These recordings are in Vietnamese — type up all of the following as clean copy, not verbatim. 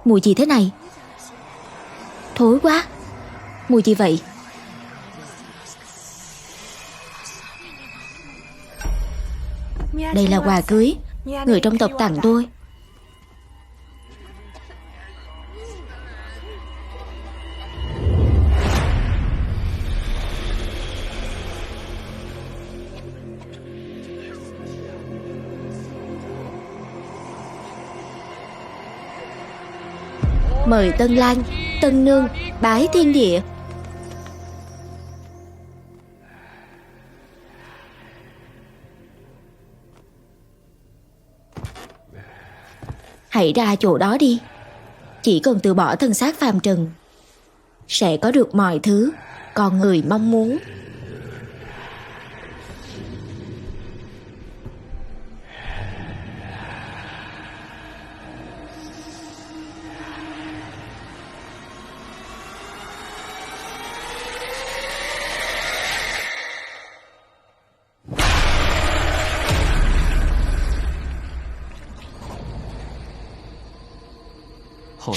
Mùi gì thế này? Thối quá. Mùi gì vậy? Đây là quà cưới, người trong tộc tặng tôi. Mời tân lang, tân nương bái thiên địa. Hãy ra chỗ đó đi. Chỉ cần từ bỏ thân xác phàm trần, sẽ có được mọi thứ con người mong muốn.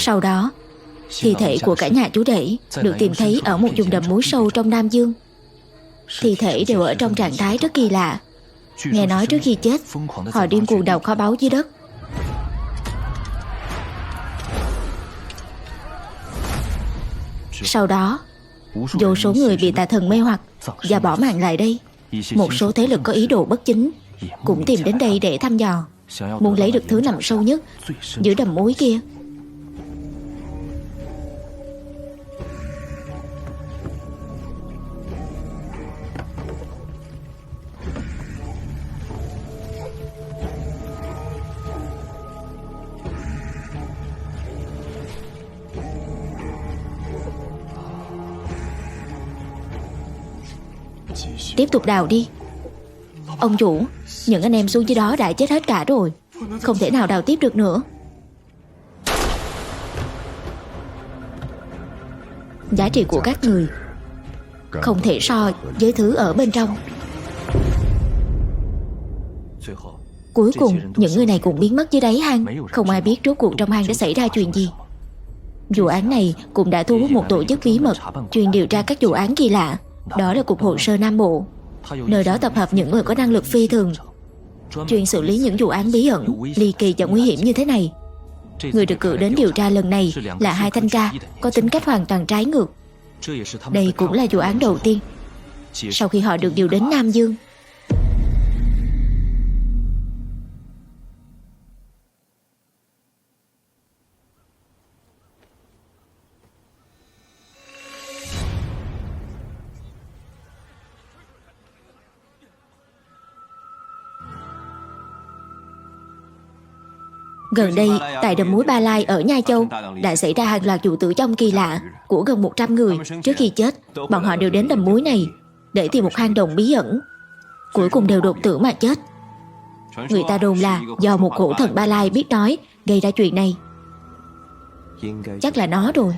Sau đó, thi thể của cả nhà chú rể được tìm thấy ở một vùng đầm muối sâu trong Nam Dương. Thi thể đều ở trong trạng thái rất kỳ lạ. Nghe nói trước khi chết, họ điên cuồng đào kho báu dưới đất. Sau đó, vô số người bị tà thần mê hoặc và bỏ mạng lại đây. Một số thế lực có ý đồ bất chính cũng tìm đến đây để thăm dò, muốn lấy được thứ nằm sâu nhất giữa đầm muối kia. Tiếp tục đào đi. Ông chủ, những anh em xuống dưới đó đã chết hết cả rồi, không thể nào đào tiếp được nữa. Giá trị của các người không thể so với thứ ở bên trong. Cuối cùng, những người này cũng biến mất dưới đáy hang. Không ai biết rốt cuộc trong hang đã xảy ra chuyện gì. Vụ án này cũng đã thu hút một tổ chức bí mật chuyên điều tra các vụ án kỳ lạ. Đó là Cục Hồ sơ Nam Bộ. Nơi đó tập hợp những người có năng lực phi thường, chuyên xử lý những vụ án bí ẩn, ly kỳ và nguy hiểm như thế này. Người được cử đến điều tra lần này là hai thanh tra có tính cách hoàn toàn trái ngược. Đây cũng là vụ án đầu tiên sau khi họ được điều đến Nam Dương. Gần đây, tại đầm muối Ba Lai ở Nha Châu đã xảy ra hàng loạt vụ tử vong kỳ lạ của gần 100 người. Trước khi chết, bọn họ đều đến đầm muối này để tìm một hang động bí ẩn. Cuối cùng đều đột tử mà chết. Người ta đồn là do một cổ thần Ba Lai biết nói gây ra chuyện này. Chắc là nó rồi.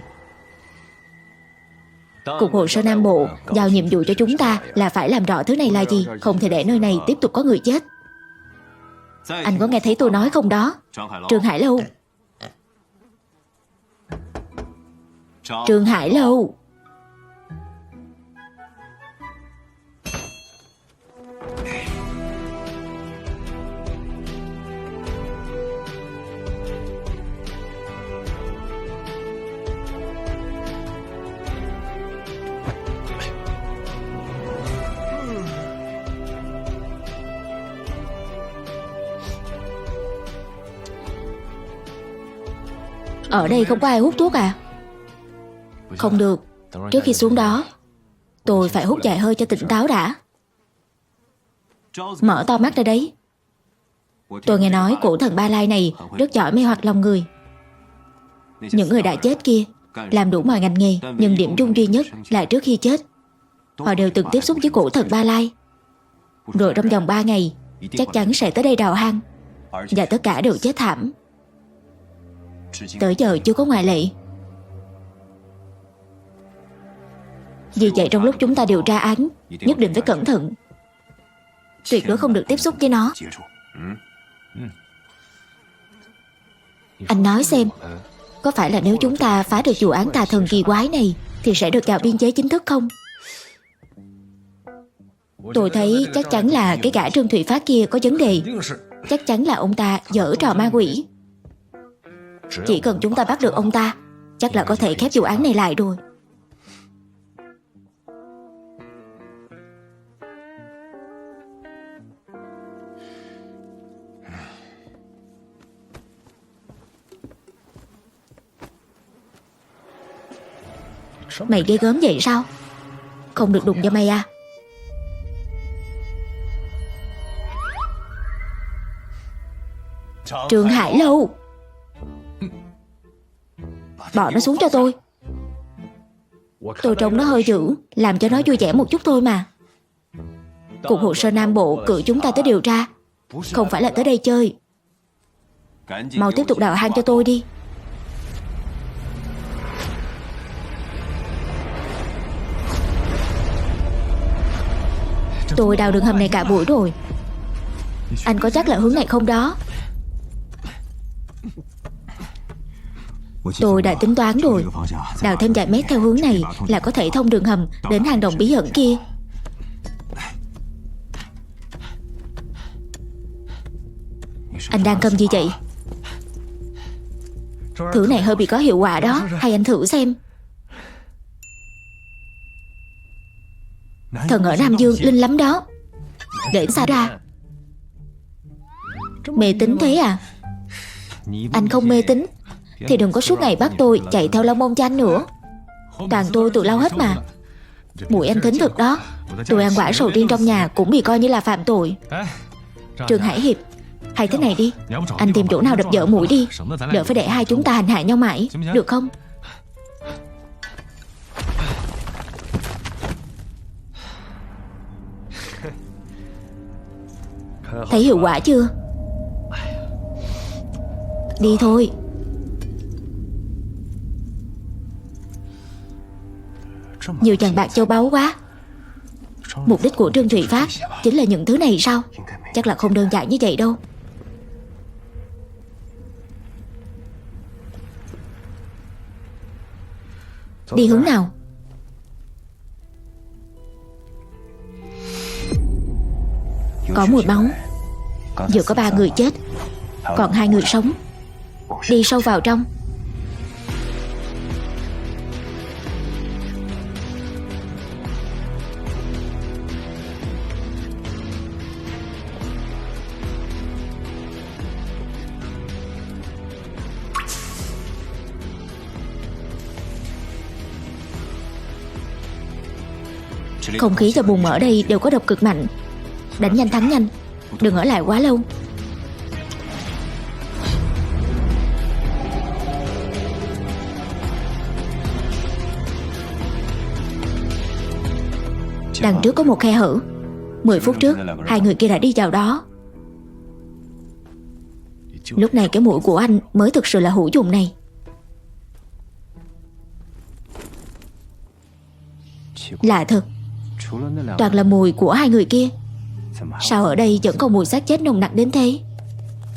Cục Hồ sơ Nam Bộ giao nhiệm vụ cho chúng ta là phải làm rõ thứ này là gì. Không thể để nơi này tiếp tục có người chết. Anh có nghe thấy tôi nói không đó? Trường Hải Lâu. Trường Hải Lâu. Ở đây không có ai hút thuốc à? Không được. Trước khi xuống đó, tôi phải hút vài hơi cho tỉnh táo đã. Mở to mắt ra đấy. Tôi nghe nói cổ thần Ba Lai này rất giỏi mê hoặc lòng người. Những người đã chết kia làm đủ mọi ngành nghề, nhưng điểm chung duy nhất là trước khi chết họ đều từng tiếp xúc với cổ thần Ba Lai. Rồi trong vòng 3 ngày chắc chắn sẽ tới đây đào hang, và tất cả đều chết thảm. Tới giờ chưa có ngoại lệ. Vì vậy trong lúc chúng ta điều tra án, nhất định phải cẩn thận, tuyệt đối không được tiếp xúc với nó. Anh nói xem, Có phải là nếu chúng ta phá được vụ án tà thần kỳ quái này thì sẽ được vào biên chế chính thức không? Tôi thấy chắc chắn là cái gã Trương Thụy Phát kia có vấn đề. Chắc chắn là ông ta giở trò ma quỷ. Chỉ cần chúng ta bắt được ông ta, chắc là có thể khép vụ án này lại rồi. Mày ghê gớm vậy sao? Không được đụng cho mày à? Trường Hải Lâu, bỏ nó xuống cho tôi. Tôi trông nó hơi dữ, làm cho nó vui vẻ một chút thôi mà. Cục hồ sơ Nam Bộ cử chúng ta tới điều tra, không phải là tới đây chơi. Mau tiếp tục đào hang cho tôi đi. Tôi đào đường hầm này cả buổi rồi. Anh có chắc là hướng này không đó? Tôi đã tính toán rồi. Đào thêm vài mét theo hướng này là có thể thông đường hầm đến hang động bí ẩn kia. Anh đang cầm gì vậy? Thứ này hơi bị có hiệu quả đó. Hay anh thử xem. Thần ở Nam Dương linh lắm đó. Để xa ra. Mê tín thế à? Anh không mê tín thì đừng có suốt ngày bắt tôi chạy theo Long Môn Chanh nữa. Toàn tôi tự lau hết mà. Mùi anh thính thực đó. Tôi ăn quả sầu riêng trong nhà cũng bị coi như là phạm tội. Trương Hải Hiệp, hay thế này đi, anh tìm chỗ nào đập vợ mũi đi, đỡ phải để hai chúng ta hành hạ nhau mãi, được không? Thấy hiệu quả chưa? Đi thôi. Nhiều vàng bạc châu báu quá. Mục đích của Trương Thụy Phát chính là những thứ này sao? Chắc là không đơn giản như vậy đâu. Đi hướng nào? Có mùi máu. Vừa có 3 người chết, còn 2 người sống. Đi sâu vào trong. Không khí và bùn mỡ ở đây đều có độc cực mạnh. Đánh nhanh thắng nhanh, đừng ở lại quá lâu. Đằng trước có một khe hở. 10 phút trước 2 người kia đã đi vào đó. Lúc này cái mũi của anh mới thực sự là hữu dụng này. Lạ thật, toàn là mùi của 2 người kia. Sao ở đây vẫn còn mùi xác chết nồng nặc đến thế?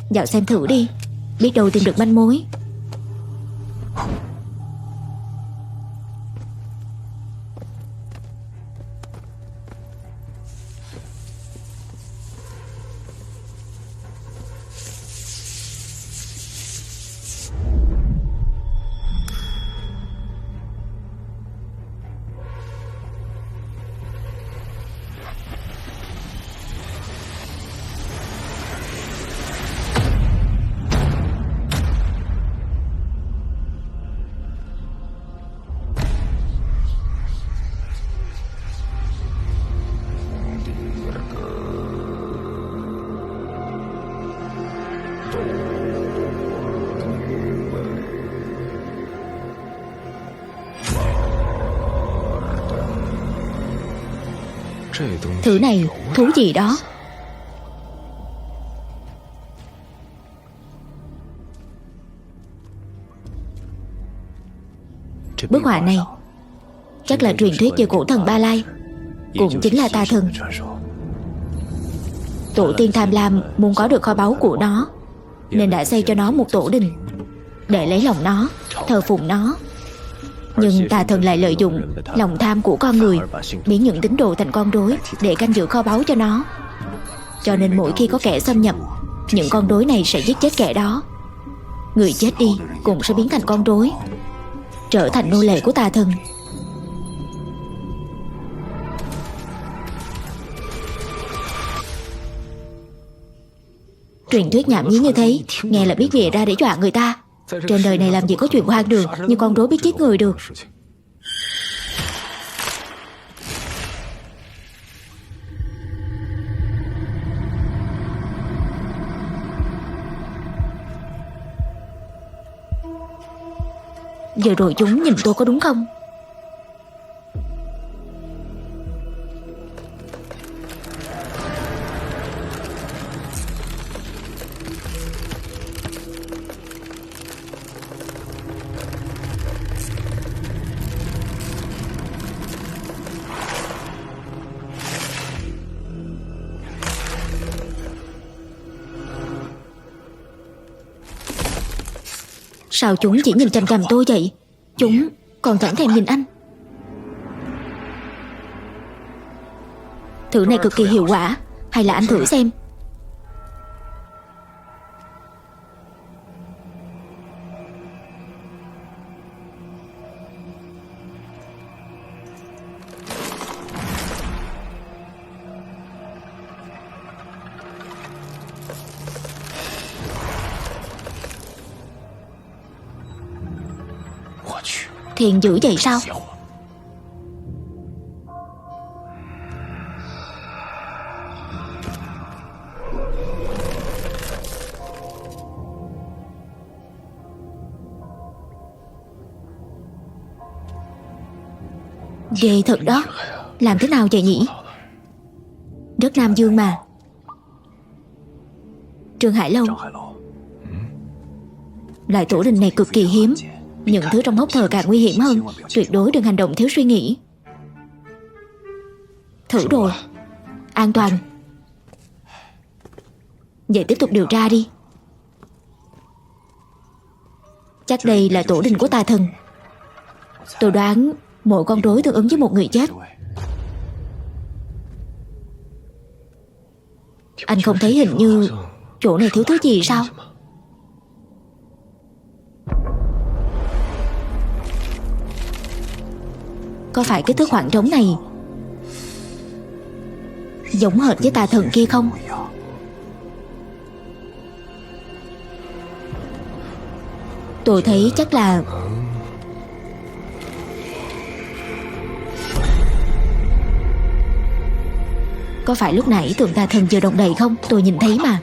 Dạo xem thử đi, biết đâu tìm được manh mối. Thứ này thú gì đó. Bức họa này chắc là truyền thuyết về cổ thần Ba Lai, cũng chính là tà thần. Tổ tiên tham lam muốn có được kho báu của nó, nên đã xây cho nó một tổ đình để lấy lòng nó. thờ phụng nó. Nhưng tà thần lại lợi dụng lòng tham của con người, biến những tín đồ thành con rối để canh giữ kho báu cho nó. Cho nên mỗi khi có kẻ xâm nhập, những con rối này sẽ giết chết kẻ đó. Người chết đi cũng sẽ biến thành con rối, trở thành nô lệ của tà thần. Truyền thuyết nhảm nhí như thế, nghe là biết bịa ra để dọa người ta. Trên đời này làm gì có chuyện hoang đường như con rối biết giết người được. Giờ rồi chúng nhìn tôi có đúng không? Sao chúng chỉ nhìn chằm chằm tôi vậy? Chúng còn chẳng thèm nhìn anh. Thử này cực kỳ hiệu quả. Hay là anh thử xem. Thiền dữ vậy sao? Ghê thật đó. Làm thế nào vậy nhỉ? Rất Nam Dương mà. Trương Hải Lâu. Loại tổ đình này cực kỳ hiếm. Những thứ trong hốc thờ càng nguy hiểm hơn. Tuyệt đối đừng hành động thiếu suy nghĩ. Thử rồi. An toàn. Vậy tiếp tục điều tra đi. Chắc đây là tổ đình của tà thần. Tôi đoán mỗi con rối tương ứng với một người chết. Anh không thấy hình như chỗ này thiếu thứ gì sao? Có phải cái thứ khoảng trống này giống hệt với tà thần kia không? Tôi thấy chắc là có phải lúc nãy tượng tà thần vừa động đậy không? Tôi nhìn thấy mà.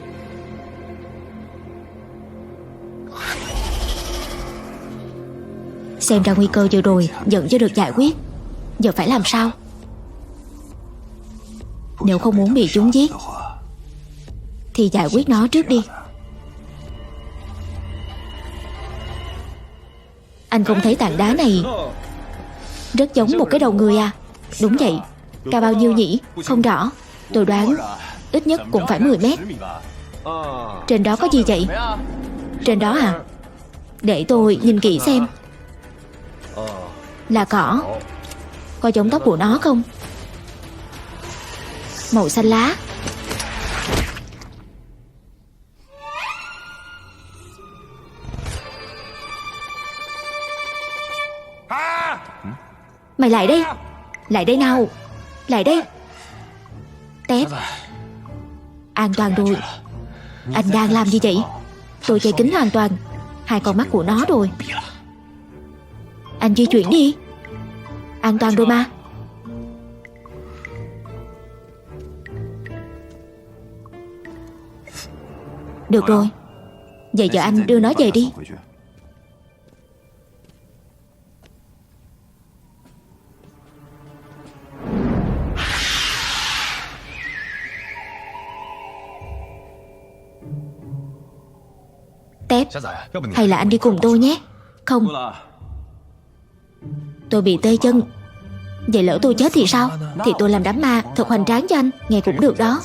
Xem ra nguy cơ vừa rồi vẫn chưa được giải quyết. Giờ phải làm sao? Nếu không muốn bị chúng giết thì giải quyết nó trước đi. Anh không thấy tảng đá này rất giống một cái đầu người à? Đúng vậy. Cao bao nhiêu nhỉ? Không rõ. Tôi đoán ít nhất cũng phải 10 mét. Trên đó có gì vậy? Trên đó à? Để tôi nhìn kỹ xem. Là cỏ. Có giống tóc của nó không? Màu xanh lá. Mày lại đây. Lại đây nào. Lại đây. Tép. An toàn rồi. Anh đang làm gì vậy? Tôi che kín hoàn toàn 2 con mắt của nó rồi. Anh di chuyển đi. An toàn rồi mà. Được rồi. Vậy giờ anh đưa nó về đi. Tép, hay là anh đi cùng tôi nhé. Không, tôi bị tê chân. Vậy lỡ tôi chết thì sao? Thì tôi làm đám ma thật hoành tráng cho anh. Nghe cũng được đó.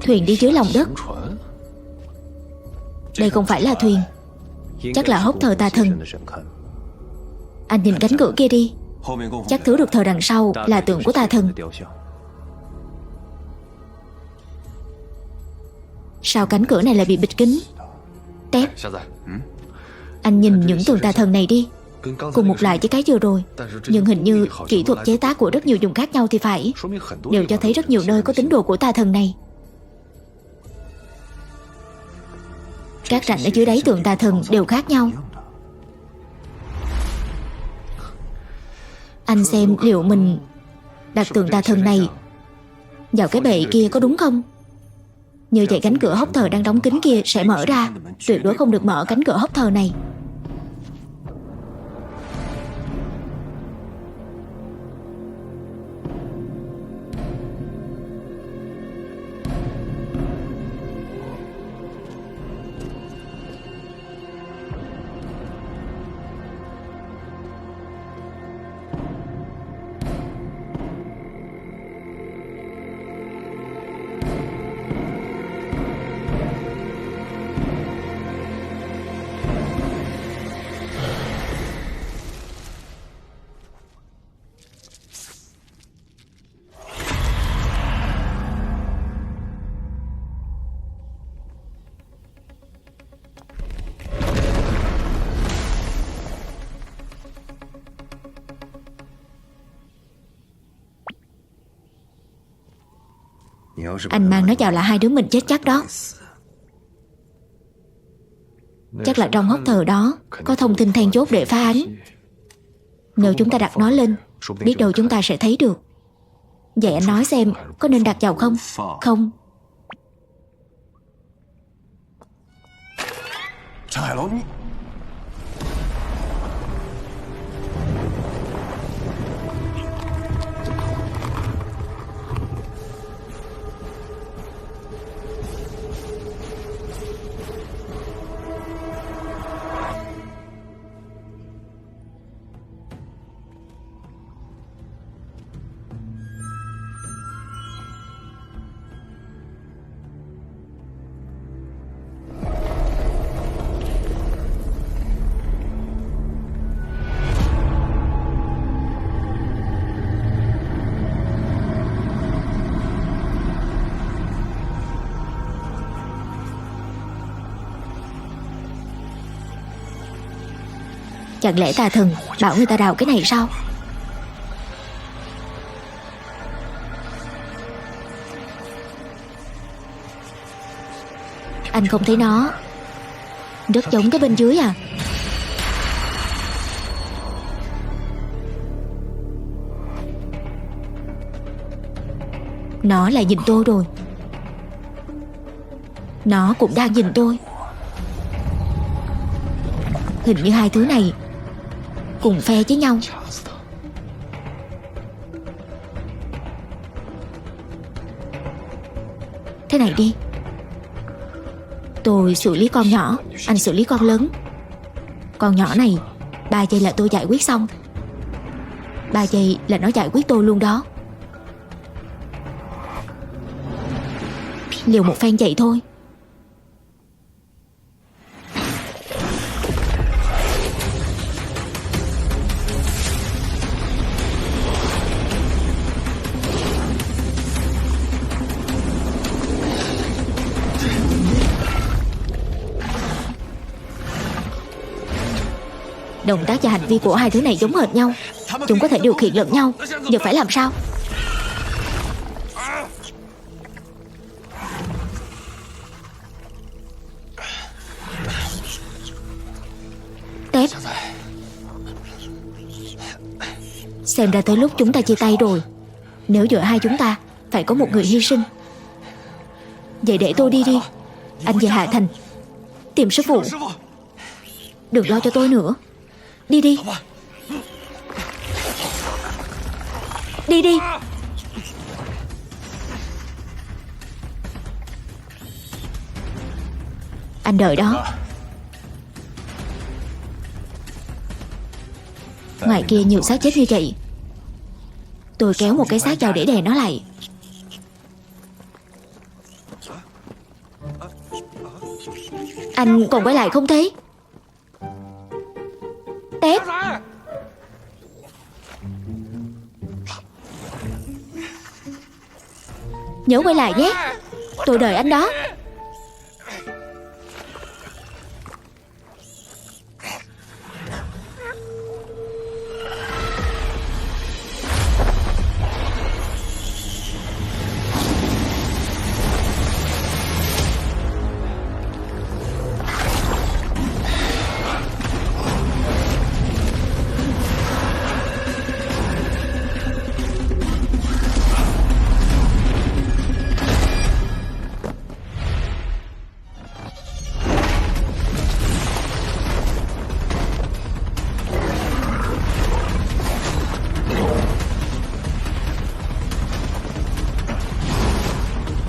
Thuyền đi dưới lòng đất. Đây không phải là thuyền, chắc là hốc thờ tà thần. Anh nhìn cánh cửa kia đi, chắc thứ được thờ đằng sau là tượng của tà thần. Sao cánh cửa này lại bị bịt kín? Tép, anh nhìn những tượng tà thần này đi, cùng một loại với cái vừa rồi, nhưng hình như kỹ thuật chế tác của rất nhiều vùng khác nhau thì phải. Đều cho thấy rất nhiều nơi có tín đồ của tà thần này. Các rãnh ở dưới đáy tượng tà thần đều khác nhau. Anh xem liệu mình đặt tượng tà thần này vào cái bệ kia có đúng không? Như vậy cánh cửa hốc thờ đang đóng kín kia sẽ mở ra. Tuyệt đối không được mở cánh cửa hốc thờ này. Anh mang nó vào là hai đứa mình chết chắc đó. Chắc là trong hốc thờ đó có thông tin then chốt để phá án. Nếu chúng ta đặt nó lên, biết đâu chúng ta sẽ thấy được. Vậy anh nói xem, có nên đặt vào không? Không. Chẳng lẽ tà thần bảo người ta đào cái này sao? Anh không thấy nó. Rất giống cái bên dưới à? Nó lại nhìn tôi rồi. Nó cũng đang nhìn tôi. Hình như hai thứ này cùng phe với nhau. Thế này đi, tôi xử lý con nhỏ, anh xử lý con lớn. Con nhỏ này 3 giây là tôi giải quyết xong. 3 giây là nó giải quyết tôi luôn đó. Liều một phen vậy thôi. Động tác và hành vi của hai thứ này giống hệt nhau. Chúng có thể điều khiển lẫn nhau. Giờ phải làm sao? Tép, xem ra tới lúc chúng ta chia tay rồi. Nếu giữa hai chúng ta phải có một người hy sinh, vậy để tôi đi đi. Anh về Hạ Thành tìm sư phụ. Đừng lo cho tôi nữa. Đi đi. Đi đi. Anh đợi đó. Ngoài kia nhiều xác chết như vậy, tôi kéo một cái xác vào để đè nó lại. Anh còn quay lại không thế? Tép, nhớ quay lại nhé. Tôi đợi anh đó.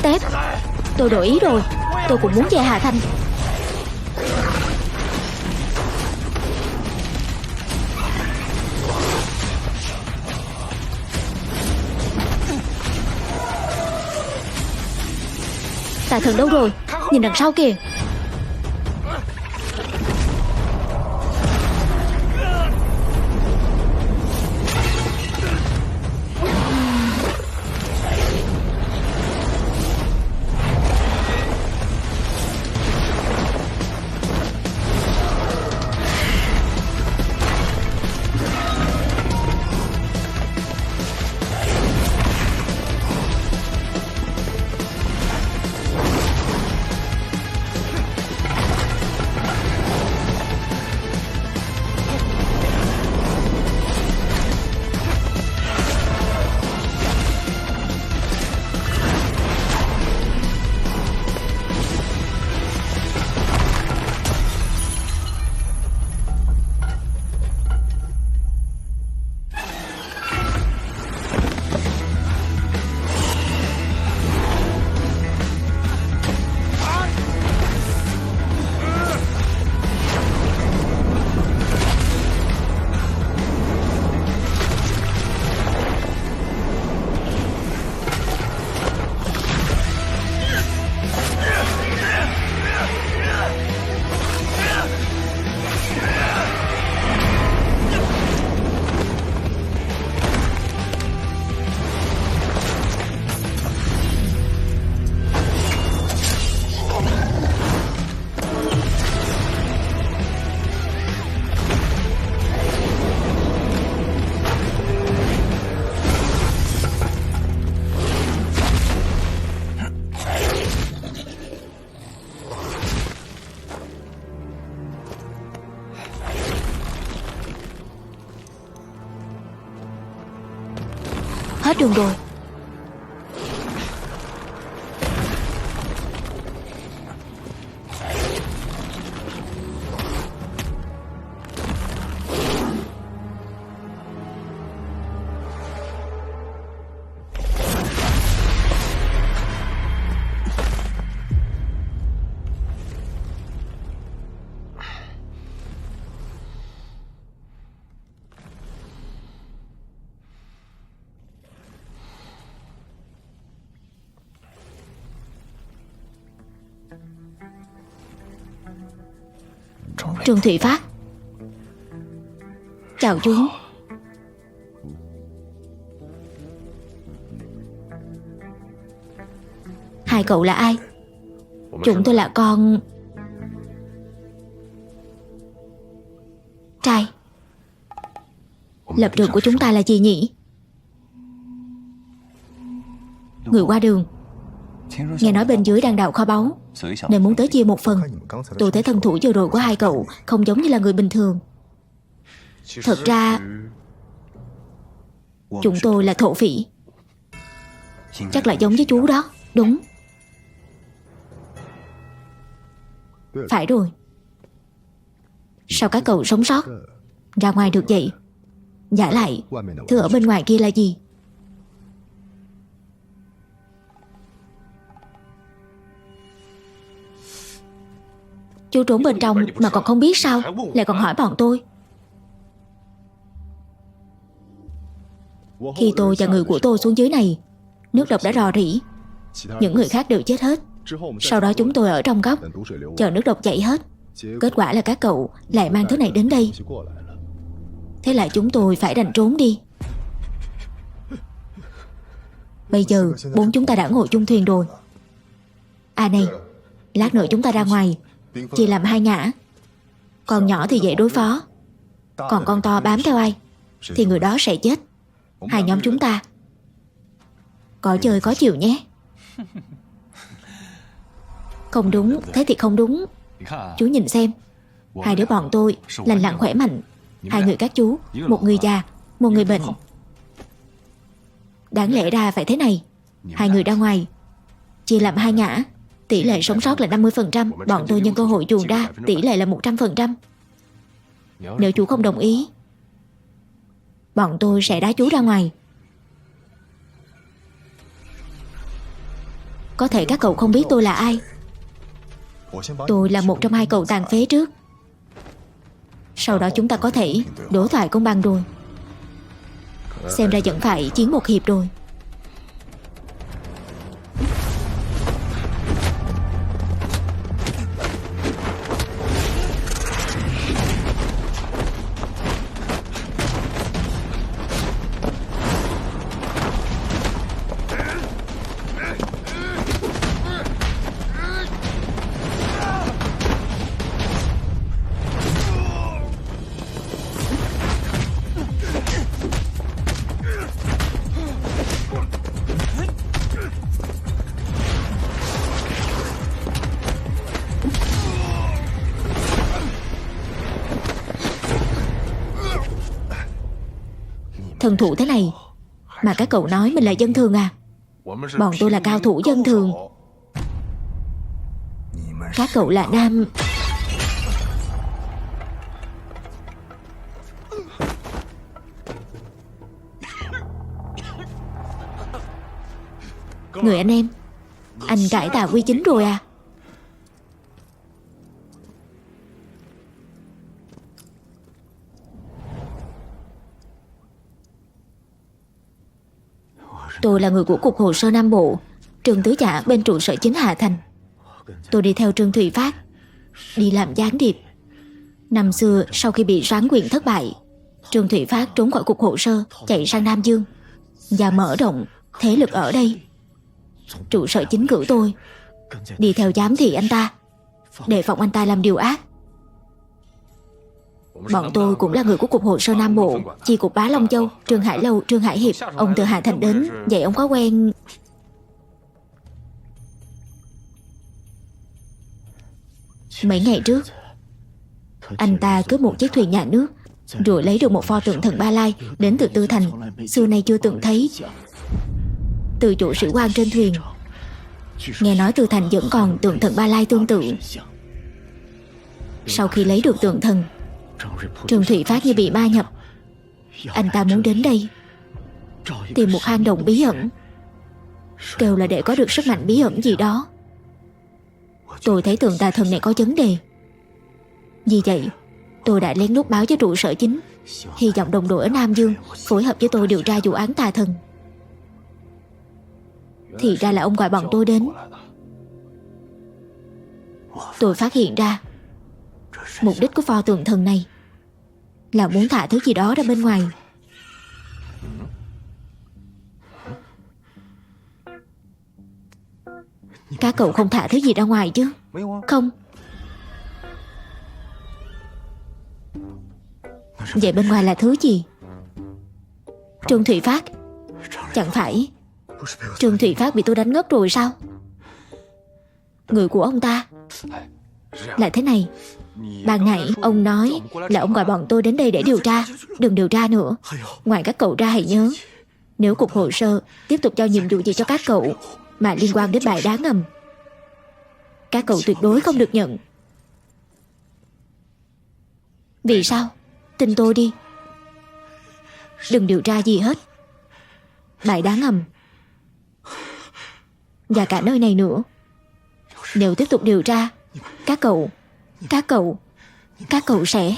Tép, tôi đổi ý rồi. Tôi cũng muốn về Hà Thanh. Tà thần đâu rồi? Nhìn đằng sau kìa. Hết đường rồi. Trương Thụy Phát. Chào chú. Hai cậu là ai? Chúng tôi là con trai. Lập trường của chúng ta là gì nhỉ? Người qua đường. Nghe nói bên dưới đang đào kho báu nên muốn tới chia một phần. Tôi thấy thân thủ vừa rồi của hai cậu không giống như là người bình thường. Thật ra chúng tôi là thổ phỉ. Chắc là giống với chú đó. Đúng. Phải rồi. Sao các cậu sống sót ra ngoài được vậy? Giả lại thứ ở bên ngoài kia là gì? Chú trốn bên trong mà còn không biết sao? Lại còn hỏi bọn tôi. Khi tôi và người của tôi xuống dưới này, nước độc đã rò rỉ. Những người khác đều chết hết. Sau đó chúng tôi ở trong góc chờ nước độc chảy hết. Kết quả là các cậu lại mang thứ này đến đây. Thế là chúng tôi phải đành trốn đi. Bây giờ 4 chúng ta đã ngồi chung thuyền rồi. À này, lát nữa chúng ta ra ngoài, chia làm 2 ngã. Con nhỏ thì dễ đối phó, còn con to bám theo ai thì người đó sẽ chết. 2 nhóm chúng ta có chơi có chịu nhé. Không đúng, thế thì không đúng. Chú nhìn xem, 2 đứa bọn tôi lành lặn khỏe mạnh. 2 người các chú, 1 người già, 1 người bệnh. Đáng lẽ ra phải thế này. 2 người ra ngoài, chia làm 2 ngã. Tỷ lệ sống sót là 50%. Bọn tôi nhân cơ hội chuồn ra, tỷ lệ là 100%. Nếu chú không đồng ý, bọn tôi sẽ đá chú ra ngoài. Có thể các cậu không biết tôi là ai. Tôi là một trong 2 cậu tàn phế trước. Sau đó chúng ta có thể đối thoại công bằng rồi. Xem ra vẫn phải chiến một hiệp rồi. Thần thủ thế này mà các cậu nói mình là dân thường à? Bọn tôi là cao thủ dân thường. Các cậu là nam. Người anh em, anh cải tà quy chính rồi à? Tôi là người của Cục Hồ sơ Nam Bộ, Trương Tứ Chả bên trụ sở chính Hà Thành. Tôi đi theo Trương Thủy Phát, đi làm gián điệp. Năm xưa sau khi bị soán quyền thất bại, Trương Thủy Phát trốn khỏi Cục Hồ sơ, chạy sang Nam Dương và mở rộng thế lực ở đây. Trụ sở chính cử tôi đi theo giám thị anh ta, đề phòng anh ta làm điều ác. Bọn tôi cũng là người của Cục Hồ sơ Nam Bộ, chi cục Bá Long Châu, Trương Hải Lâu, Trương Hải Hiệp. Ông từ Hà Thành đến, vậy ông có quen... Mấy ngày trước, anh ta cướp một chiếc thuyền nhà nước, rồi lấy được một pho tượng thần Ba Lai đến từ Tư Thành, xưa nay chưa từng thấy. Từ chỗ sĩ quan trên thuyền, nghe nói Tư Thành vẫn còn tượng thần Ba Lai tương tự. Sau khi lấy được tượng thần, Trương Thủy Phát như bị ma nhập. Anh ta muốn đến đây tìm một hang động bí ẩn, kêu là để có được sức mạnh bí ẩn gì đó. Tôi thấy tượng tà thần này có vấn đề. Vì vậy tôi đã lén lút báo cho trụ sở chính, hy vọng đồng đội ở Nam Dương phối hợp với tôi điều tra vụ án tà thần. Thì ra là ông gọi bọn tôi đến. Tôi phát hiện ra mục đích của pho tượng thần này là muốn thả thứ gì đó ra bên ngoài. Các cậu không thả thứ gì ra ngoài chứ? Không. Vậy bên ngoài là thứ gì? Trương Thủy Phát. Chẳng phải Trương Thủy Phát bị tôi đánh ngất rồi sao? Người của ông ta là thế này. Ban nãy ông nói là ông gọi bọn tôi đến đây để điều tra. Đừng điều tra nữa. Ngoài các cậu ra hãy nhớ, nếu cục hồ sơ tiếp tục giao nhiệm vụ gì cho các cậu mà liên quan đến bài đá ngầm, các cậu tuyệt đối không được nhận. Vì sao? Tin tôi đi. Đừng điều tra gì hết. Bài đá ngầm và cả nơi này nữa, nếu tiếp tục điều tra, các cậu sẽ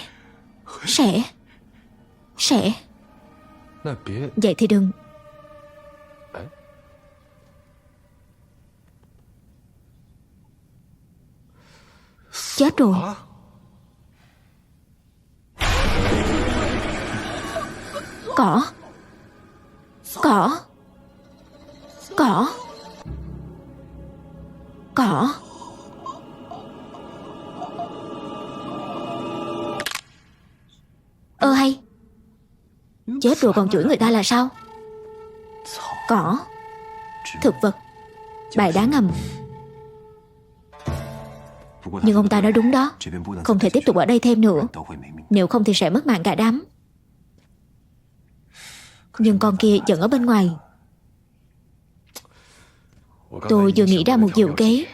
vậy thì đừng. Chết rồi. Cỏ. Cỏ. Cỏ. Cỏ. Hay. Chết rồi còn chửi người ta là sao? Cỏ. Thực vật. Bài đá ngầm. Nhưng ông ta nói đúng đó, không thể tiếp tục ở đây thêm nữa, nếu không thì sẽ mất mạng cả đám. Nhưng con kia vẫn ở bên ngoài. Tôi vừa nghĩ ra một diệu kế.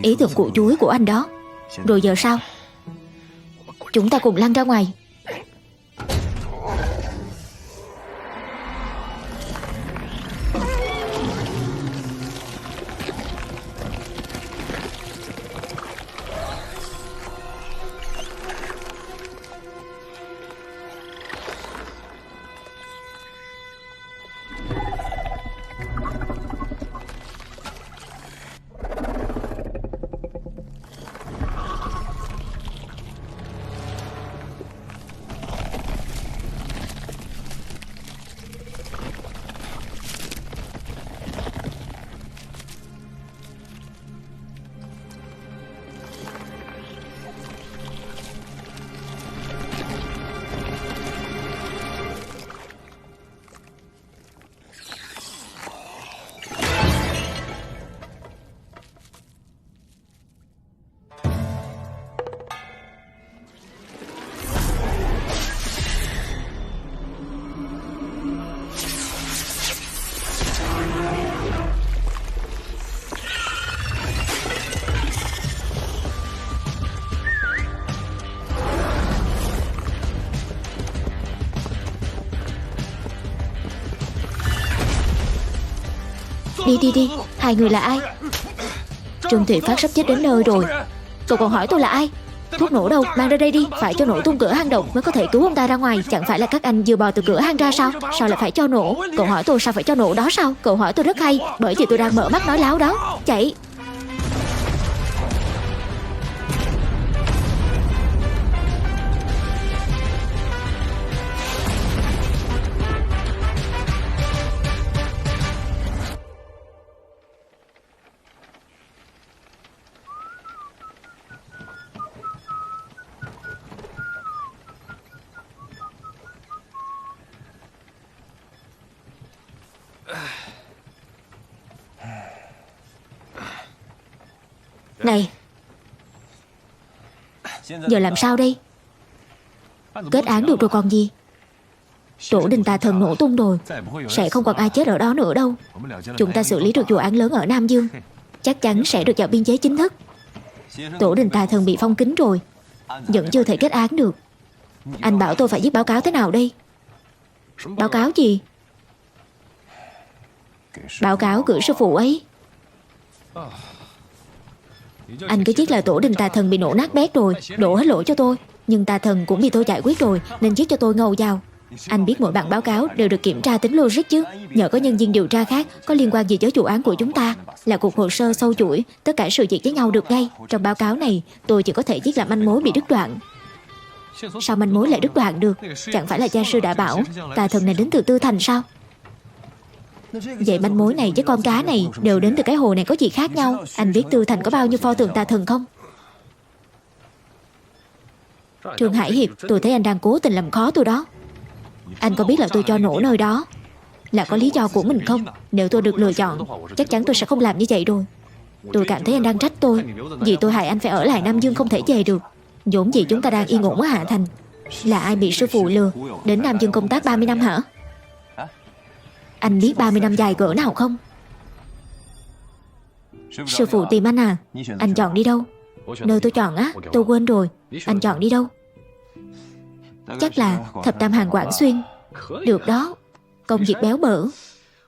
Ý tưởng của chuối của anh đó. Rồi giờ sao? Chúng ta cùng lăn ra ngoài. Đi, hai người là ai? Trương Thụy Phát sắp chết đến nơi rồi. Cậu còn hỏi tôi là ai? Thuốc nổ đâu, mang ra đây đi. Phải cho nổ tung cửa hang động mới có thể cứu ông ta ra ngoài. Chẳng phải là các anh vừa bò từ cửa hang ra sao? Sao lại phải cho nổ? Cậu hỏi tôi sao phải cho nổ đó sao? Cậu hỏi tôi rất hay, bởi vì tôi đang mở mắt nói láo đó. Chạy. Này, giờ làm sao đây? Kết án được rồi còn gì? Tổ đình Tà Thần nổ tung rồi, sẽ không còn ai chết ở đó nữa đâu. Chúng ta xử lý được vụ án lớn ở Nam Dương, chắc chắn sẽ được vào biên chế chính thức. Tổ đình Tà Thần bị phong kín rồi, vẫn chưa thể kết án được. Anh bảo tôi phải viết báo cáo thế nào đây? Báo cáo gì? Báo cáo gửi sư phụ ấy. Anh cứ viết là tổ đình Tà Thần bị nổ nát bét rồi, đổ hết lỗi cho tôi. Nhưng Tà Thần cũng bị tôi giải quyết rồi, nên viết cho tôi ngầu vào. Anh biết mỗi bản báo cáo đều được kiểm tra tính logic chứ. Nhờ có nhân viên điều tra khác có liên quan gì với vụ án của chúng ta, là cuộc hồ sơ sâu chuỗi, tất cả sự việc với nhau được ngay. Trong báo cáo này tôi chỉ có thể viết là manh mối bị đứt đoạn. Sao manh mối lại đứt đoạn được? Chẳng phải là gia sư đã bảo Tà Thần này đến từ Tư Thành sao? Vậy manh mối này với con cá này đều đến từ cái hồ này có gì khác nhau? Anh biết Tư Thành có bao nhiêu pho tượng Tà Thần không? Trương Hải Hiệp, tôi thấy anh đang cố tình làm khó tôi đó. Anh có biết là tôi cho nổ nơi đó là có lý do của mình không? Nếu tôi được lựa chọn, chắc chắn tôi sẽ không làm như vậy rồi. Tôi cảm thấy anh đang trách tôi, vì tôi hại anh phải ở lại Nam Dương không thể về được. Vốn dĩ chúng ta đang yên ổn ở Hạ Thành. Là ai bị sư phụ lừa đến Nam Dương công tác 30 năm hả? Anh biết 30 năm dài cỡ nào không? Sư phụ tìm anh à? Anh chọn đi đâu? Nơi tôi chọn á, tôi quên rồi. Anh chọn đi đâu? Chắc là Thập Tam Hàng Quảng Xuyên. Được đó, công việc béo bở.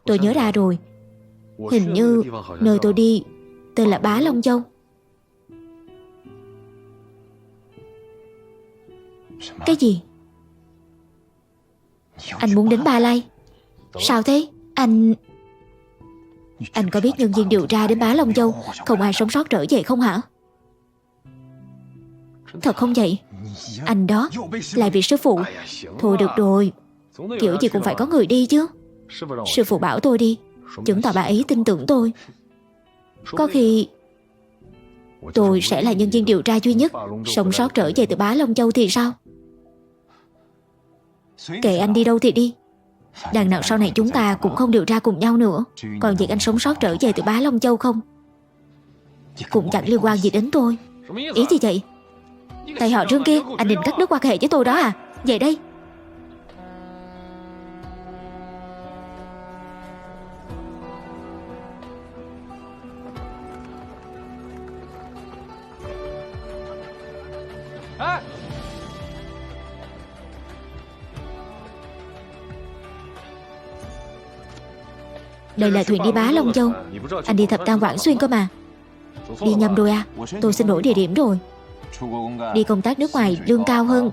Tôi nhớ ra rồi. Hình như nơi tôi đi tên là Bá Long Châu. Cái gì? Anh muốn đến Ba Lai? Sao thế? Anh có biết nhân viên điều tra đến Bá Long Châu không ai sống sót trở về không hả? Thật không vậy? Anh đó lại bị sư phụ. Thôi được rồi, kiểu gì cũng phải có người đi chứ. Sư phụ bảo tôi đi, chứng tỏ bà ấy tin tưởng tôi. Có khi tôi sẽ là nhân viên điều tra duy nhất sống sót trở về từ Bá Long Châu thì sao? Kệ anh đi đâu thì đi. Đằng nào sau này chúng ta cũng không điều tra cùng nhau nữa. Còn việc anh sống sót trở về từ Bá Long Châu không cũng chẳng liên quan gì đến tôi. Ý gì vậy? Tại họ Trương kia, anh định cắt đứt quan hệ với tôi đó à? Vậy đây. Đây là thuyền đi Bá Long Châu. Anh đi Thập Tam Quảng Xuyên cơ mà. Đi nhầm rồi à? Tôi xin đổi địa điểm rồi. Đi công tác nước ngoài lương cao hơn.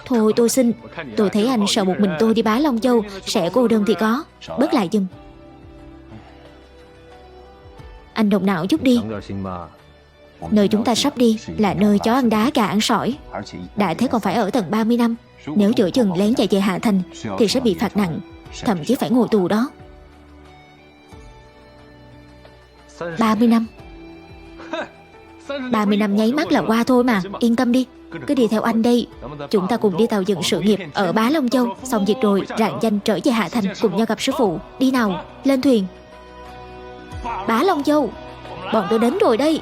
Thôi tôi xin. Tôi thấy anh sợ một mình tôi đi Bá Long Châu sẽ cô đơn thì có. Bớt lại giùm. Anh động não chút đi. Nơi chúng ta sắp đi là nơi chó ăn đá gà ăn sỏi. Đã thế còn phải ở tận 30 năm. Nếu giữa chừng lén chạy về Hạ Thành thì sẽ bị phạt nặng, thậm chí phải ngồi tù đó. 30 năm. 30 năm nháy mắt là qua thôi mà. Yên tâm đi, cứ đi theo anh đây. Chúng ta cùng đi tàu dựng sự nghiệp ở Bá Long Châu. Xong việc rồi rạng danh trở về Hạ Thành cùng nhau gặp sư phụ. Đi nào, lên thuyền. Bá Long Châu, bọn tôi đến rồi đây.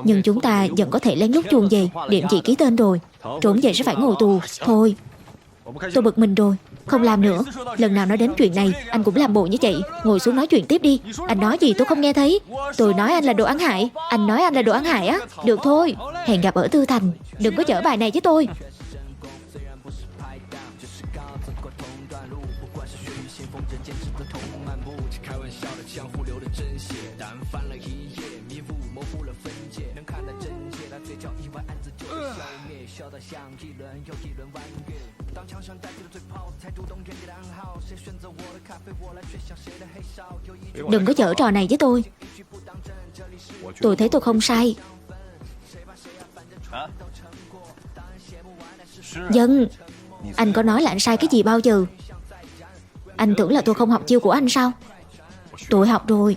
Nhưng chúng ta vẫn có thể lén lút chuồn về. Điểm chỉ ký tên rồi. Trốn về sẽ phải ngồi tù. Thôi, tôi bực mình rồi, không làm nữa. Lần nào nói đến chuyện này anh cũng làm bộ như vậy. Ngồi xuống nói chuyện tiếp đi. Anh nói gì tôi không nghe thấy. Tôi nói anh là đồ ăn hại. Anh nói anh là đồ ăn hại á. Được thôi, hẹn gặp ở Tư Thành. Đừng có chở bài này với tôi. Đừng có giở trò này với tôi. Tôi thấy tôi không sai. Dân, anh có nói là anh sai cái gì bao giờ? Anh tưởng là tôi không học chiêu của anh sao? Tôi học rồi.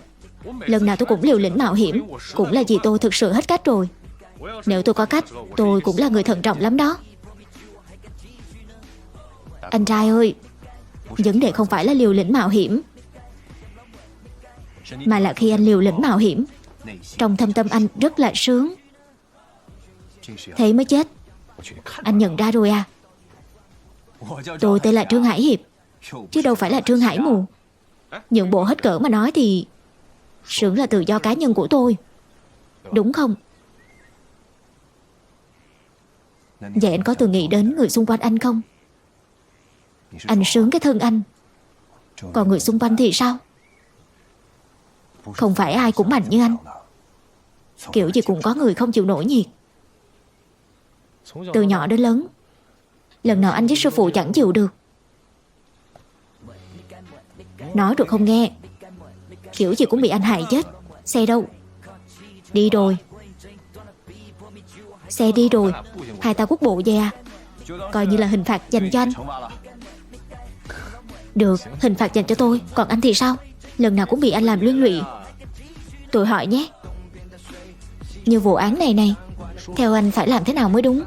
Lần nào tôi cũng liều lĩnh mạo hiểm. Cũng là vì tôi thực sự hết cách rồi. Nếu tôi có cách, tôi cũng là người thận trọng lắm đó. Anh trai ơi, vấn đề không phải là liều lĩnh mạo hiểm, mà là khi anh liều lĩnh mạo hiểm, trong thâm tâm anh rất là sướng. Thế mới chết. Anh nhận ra rồi à? Tôi tên là Trương Hải Hiệp, chứ đâu phải là Trương Hải Mù. Nhượng bộ hết cỡ mà nói thì sướng là tự do cá nhân của tôi, đúng không? Vậy anh có từng nghĩ đến người xung quanh anh không? Anh sướng cái thân anh, còn người xung quanh thì sao? Không phải ai cũng mạnh như anh. Kiểu gì cũng có người không chịu nổi nhiệt. Từ nhỏ đến lớn, lần nào anh với sư phụ chẳng chịu được. Nói rồi không nghe, kiểu gì cũng bị anh hại chết. Xe đâu? Đi rồi. Xe đi rồi. Hai ta quốc bộ về à? Coi như là hình phạt dành cho anh. Được, hình phạt dành cho tôi. Còn anh thì sao? Lần nào cũng bị anh làm liên lụy. Tôi hỏi nhé, như vụ án này này, theo anh phải làm thế nào mới đúng?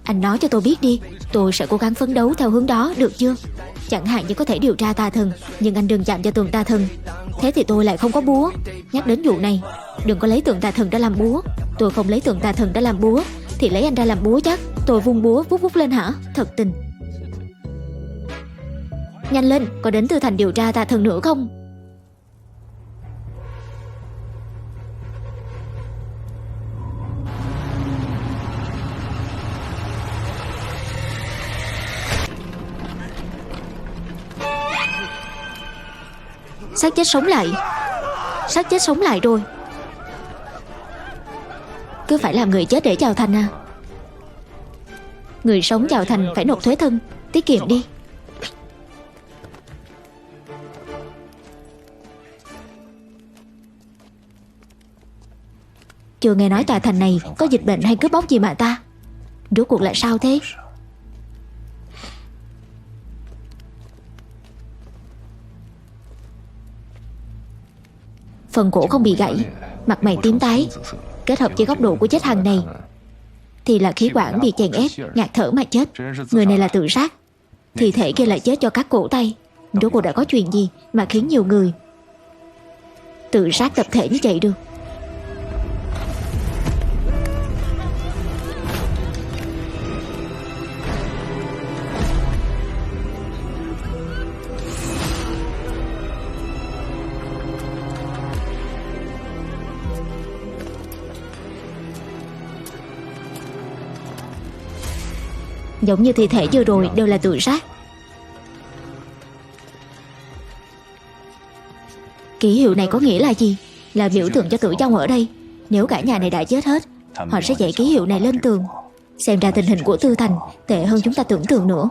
Anh nói cho tôi biết đi. Tôi sẽ cố gắng phấn đấu theo hướng đó, được chưa? Chẳng hạn như có thể điều tra tà thần, nhưng anh đừng chạm vào tượng tà thần. Thế thì tôi lại không có búa. Nhắc đến vụ này, đừng có lấy tượng tà thần ra làm búa. Tôi không lấy tượng tà thần ra làm búa. Thì lấy anh ra làm búa chắc. Tôi vung búa vút vút lên hả? Thật tình. Nhanh lên, có đến Tư Thành điều tra tà thần nữa không? Xác chết sống lại. Xác chết sống lại rồi. Cứ phải làm người chết để chào thành à? Người sống chào thành phải nộp thuế thân. Tiết kiệm đi. Chưa nghe nói tòa thành này có dịch bệnh hay cướp bóc gì mà ta. Rốt cuộc là sao thế? Phần cổ không bị gãy, mặt mày tím tái, kết hợp với góc độ của chết hằng này thì là khí quản bị chèn ép, ngạt thở mà chết. Người này là tự sát. Thi thể kia lại chết cho các cổ tay. Rốt cuộc đã có chuyện gì mà khiến nhiều người tự sát tập thể như vậy được? Giống như thi thể vừa rồi đều là tự sát. Ký hiệu này có nghĩa là gì? Là biểu tượng cho tử vong ở đây. Nếu cả nhà này đã chết hết, họ sẽ dạy ký hiệu này lên tường. Xem ra tình hình của Tư Thành tệ hơn chúng ta tưởng tượng nữa.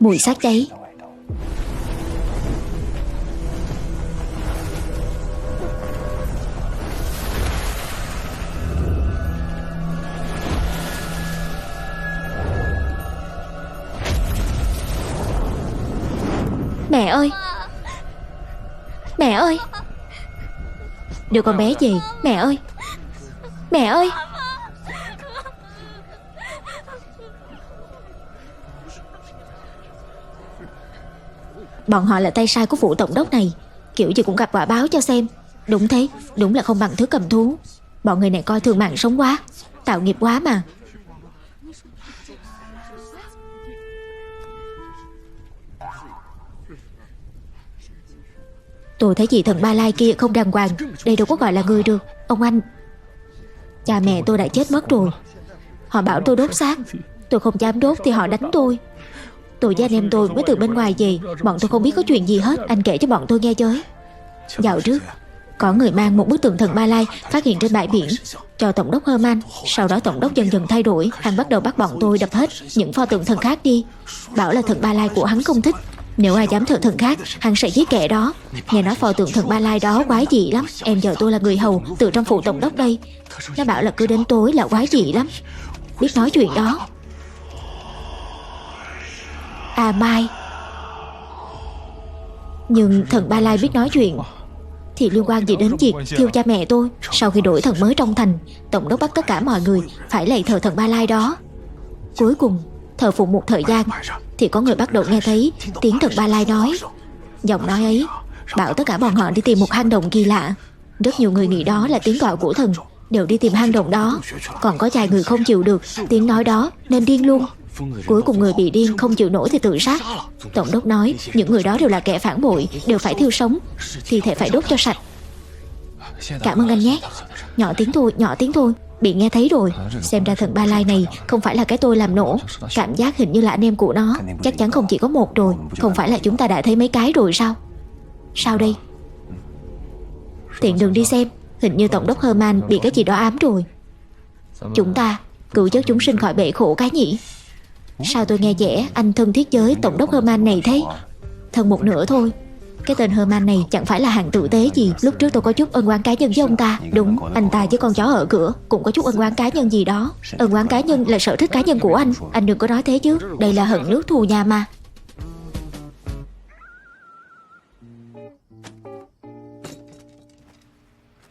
Mùi xác cháy. Mẹ ơi! Mẹ ơi! Đưa con bé về. Mẹ ơi! Mẹ ơi! Bọn họ là tay sai của vụ tổng đốc này. Kiểu gì cũng gặp quả báo cho xem. Đúng thế, đúng là không bằng thứ cầm thú. Bọn người này coi thường mạng sống quá, tạo nghiệp quá mà. Tôi thấy chị thần Ba Lai kia không đàng hoàng. Đây đâu có gọi là người được. Ông anh, cha mẹ tôi đã chết mất rồi. Họ bảo tôi đốt xác. Tôi không dám đốt thì họ đánh tôi. Tôi với anh em tôi mới từ bên ngoài về. Bọn tôi không biết có chuyện gì hết. Anh kể cho bọn tôi nghe với. Dạo trước có người mang một bức tượng thần Ba Lai phát hiện trên bãi biển cho tổng đốc Herman. Sau đó tổng đốc dần dần thay đổi. Hắn bắt đầu bắt bọn tôi đập hết những pho tượng thần khác đi. Bảo là thần Ba Lai của hắn không thích. Nếu ai dám thờ thần khác, hắn sẽ giết kẻ đó. Nghe nói pho tượng thần Ba Lai đó quái dị lắm. Em vợ tôi là người hầu từ trong phủ tổng đốc đây. Nó bảo là cứ đến tối là quái dị lắm. Biết nói chuyện đó. À Mai. Nhưng thần Ba Lai biết nói chuyện thì liên quan gì đến việc thiêu cha mẹ tôi? Sau khi đổi thần mới trong thành, tổng đốc bắt tất cả mọi người phải lạy thờ thần Ba Lai đó. Cuối cùng thờ phụng một thời gian thì có người bắt đầu nghe thấy tiếng thần Ba Lai nói. Giọng nói ấy bảo tất cả bọn họ đi tìm một hang động kỳ lạ. Rất nhiều người nghĩ đó là tiếng gọi của thần, đều đi tìm hang động đó. Còn có vài người không chịu được tiếng nói đó nên điên luôn. Cuối cùng người bị điên không chịu nổi thì tự sát. Tổng đốc nói những người đó đều là kẻ phản bội, đều phải thiêu sống, thi thể phải đốt cho sạch. Cảm ơn anh nhé. Nhỏ tiếng thôi, nhỏ tiếng thôi. Bị nghe thấy rồi. Xem ra thần Ba Lai này không phải là cái tôi làm nổ. Cảm giác hình như là anh em của nó. Chắc chắn không chỉ có một rồi. Không phải là chúng ta đã thấy mấy cái rồi sao? Sao đây? Tiện đường đi xem. Hình như tổng đốc Herman bị cái gì đó ám rồi. Chúng ta cứu vớt chúng sinh khỏi bể khổ cái nhỉ? Sao tôi nghe vẻ anh thân thiết với tổng đốc Herman này thế? Thân một nửa thôi. Cái tên Herman này chẳng phải là hạng tử tế gì. Lúc trước tôi có chút ân oán cá nhân với ông ta. Đúng, anh ta với con chó ở cửa cũng có chút ân oán cá nhân gì đó. Ân oán cá nhân là sở thích cá nhân của anh. Anh đừng có nói thế chứ. Đây là hận nước thù nhà mà.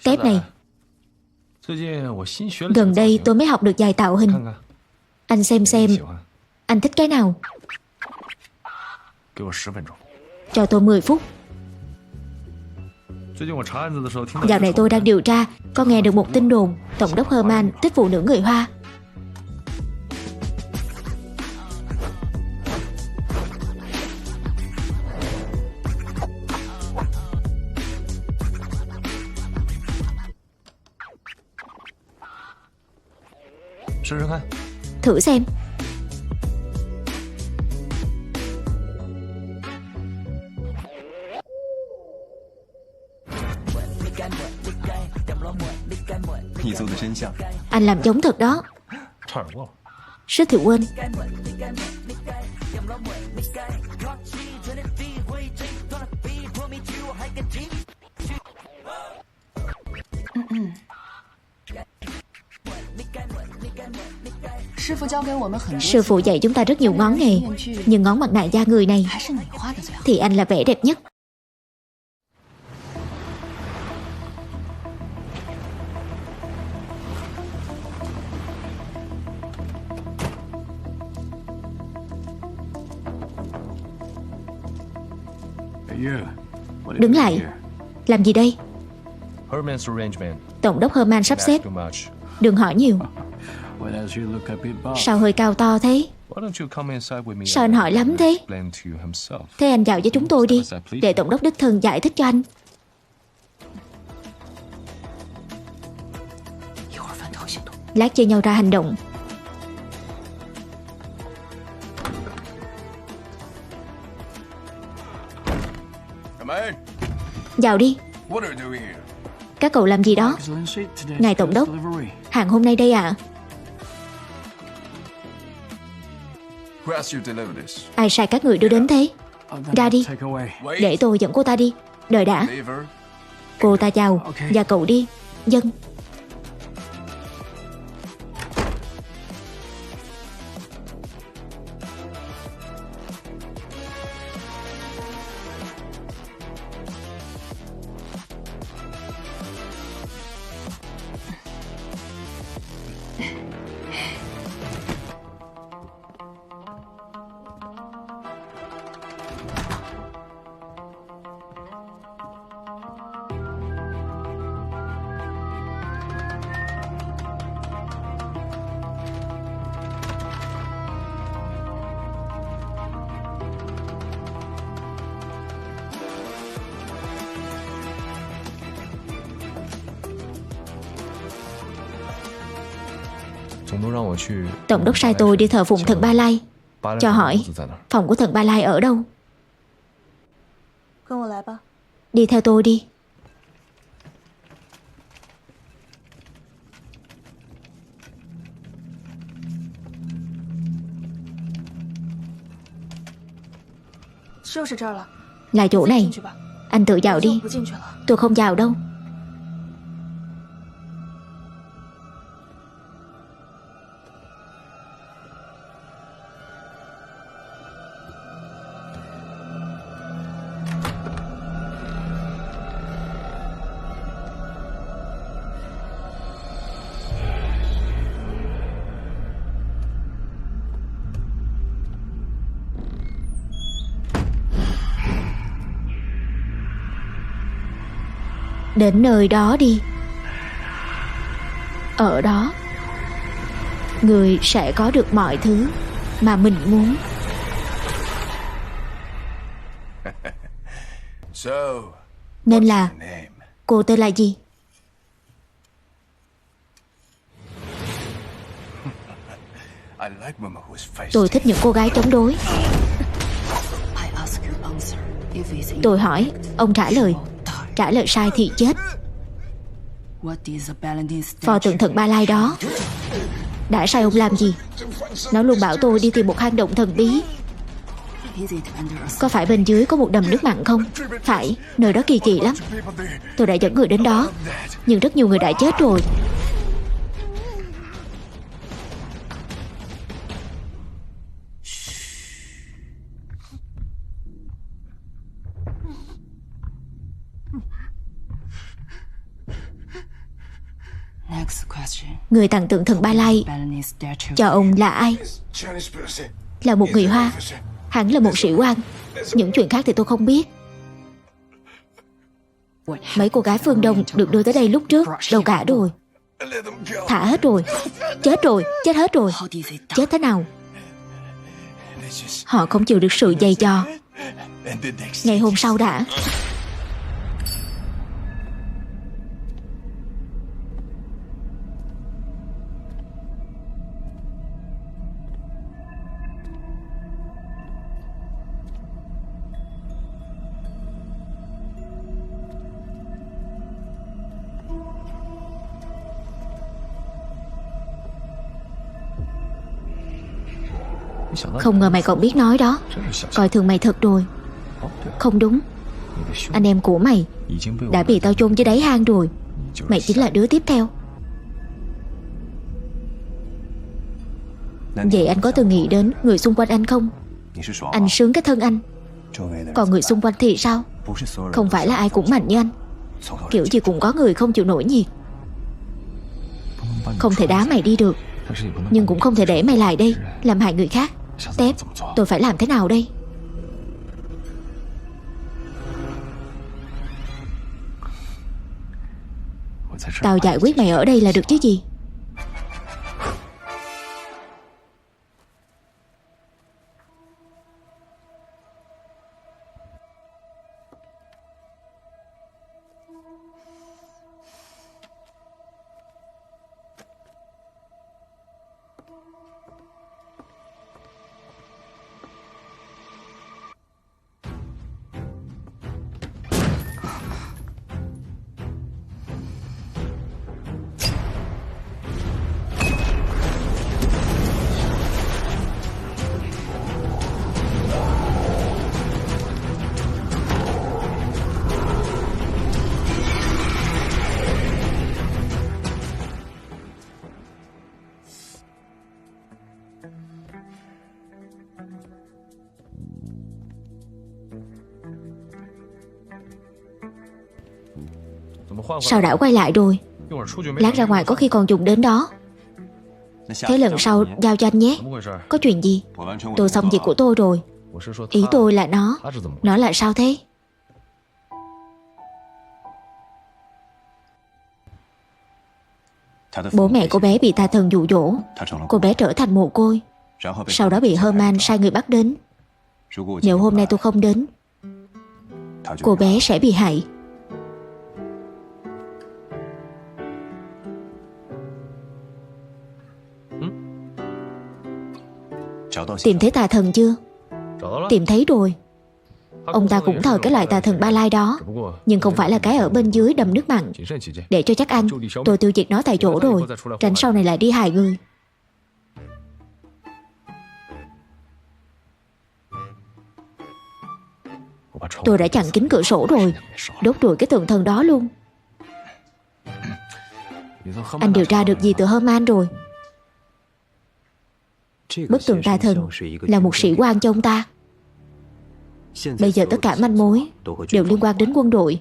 Tép này, Gần đây tôi mới học được vài tạo hình. Anh xem, anh thích cái nào? Cho tôi 10 phút. Dạo này tôi đang điều tra, có nghe được một tin đồn Tổng đốc Herman thích phụ nữ người Hoa. Thử xem. Anh làm giống thật đó. Suýt thì quên. Sư phụ dạy chúng ta rất nhiều ngón nghề, nhưng ngón mặt nạ da người này thì anh là vẽ đẹp nhất. Đứng lại. Làm gì đây? Tổng đốc Herman sắp xếp. Đừng hỏi nhiều. Sao hơi cao to thế? Sao anh hỏi lắm thế? Thế anh vào với chúng tôi đi, để tổng đốc đích thân giải thích cho anh. Lát chia nhau ra hành động. Vào đi. Các cậu làm gì đó? Ngài tổng đốc, hàng hôm nay đây ạ. Ai sai các người đưa đến thế? Ra đi. Để tôi dẫn cô ta đi. Đợi đã. Cô ta chào. Và cậu đi. Dân. Tổng đốc sai tôi đi thờ phụng thần Ba Lai. Cho hỏi phòng của thần Ba Lai ở đâu? Đi theo tôi đi. Là chỗ này. Anh tự vào đi. Tôi không vào đâu. Đến nơi đó đi. Ở đó người sẽ có được mọi thứ mà mình muốn. Nên là cô tên là gì? Tôi thích những cô gái chống đối. Tôi hỏi, ông trả lời. Trả lời sai thì chết. Pho tượng thần Ba Lai đó đã sai ông làm gì? Nó luôn bảo tôi đi tìm một hang động thần bí. Có phải bên dưới có một đầm nước mặn không? Phải, nơi đó kỳ lắm. Tôi đã dẫn người đến đó, nhưng rất nhiều người đã chết rồi. Người tặng tượng thần Ba Lai cho ông là ai? Là một người Hoa. Hắn là một sĩ quan. Những chuyện khác thì tôi không biết. Mấy cô gái phương Đông được đưa tới đây lúc trước đâu cả rồi. Thả hết rồi. Chết rồi, chết hết rồi. Chết thế nào? Họ không chịu được sự dày dò. Ngày hôm sau đã. Không ngờ mày còn biết nói đó. Coi thường mày thật rồi. Không đúng. Anh em của mày đã bị tao chôn dưới đáy hang rồi. Mày chính là đứa tiếp theo. Vậy anh có từng nghĩ đến người xung quanh anh không? Anh sướng cái thân anh. Còn người xung quanh thì sao? Không phải là ai cũng mạnh như anh. Kiểu gì cũng có người không chịu nổi nhiệt. Không thể đá mày đi được, nhưng cũng không thể để mày lại đây làm hại người khác. Tép, tôi phải làm thế nào đây? Tao giải quyết mày ở đây là được chứ gì. Sao đã quay lại rồi? Lát ra ngoài có khi còn dùng đến đó. Thế lần sau giao cho anh nhé. Có chuyện gì? Tôi xong việc của tôi rồi. Ý tôi là nó là sao thế? Bố mẹ cô bé bị tà thần dụ dỗ. Cô bé trở thành mồ côi. Sau đó bị Herman sai người bắt đến. Nếu hôm nay tôi không đến, cô bé sẽ bị hại. Tìm thấy tà thần chưa? Tìm thấy rồi. Ông ta cũng thờ cái loại tà thần Ba Lai đó, nhưng không phải là cái ở bên dưới đầm nước mặn. Để cho chắc ăn, tôi tiêu diệt nó tại chỗ rồi, tránh sau này lại đi hại người. Tôi đã chặn kín cửa sổ rồi, đốt rụi cái tượng thần đó luôn. Anh điều tra được gì từ Herman rồi? Bức tượng tà thần là một sĩ quan cho ông ta. Bây giờ tất cả manh mối đều liên quan đến quân đội.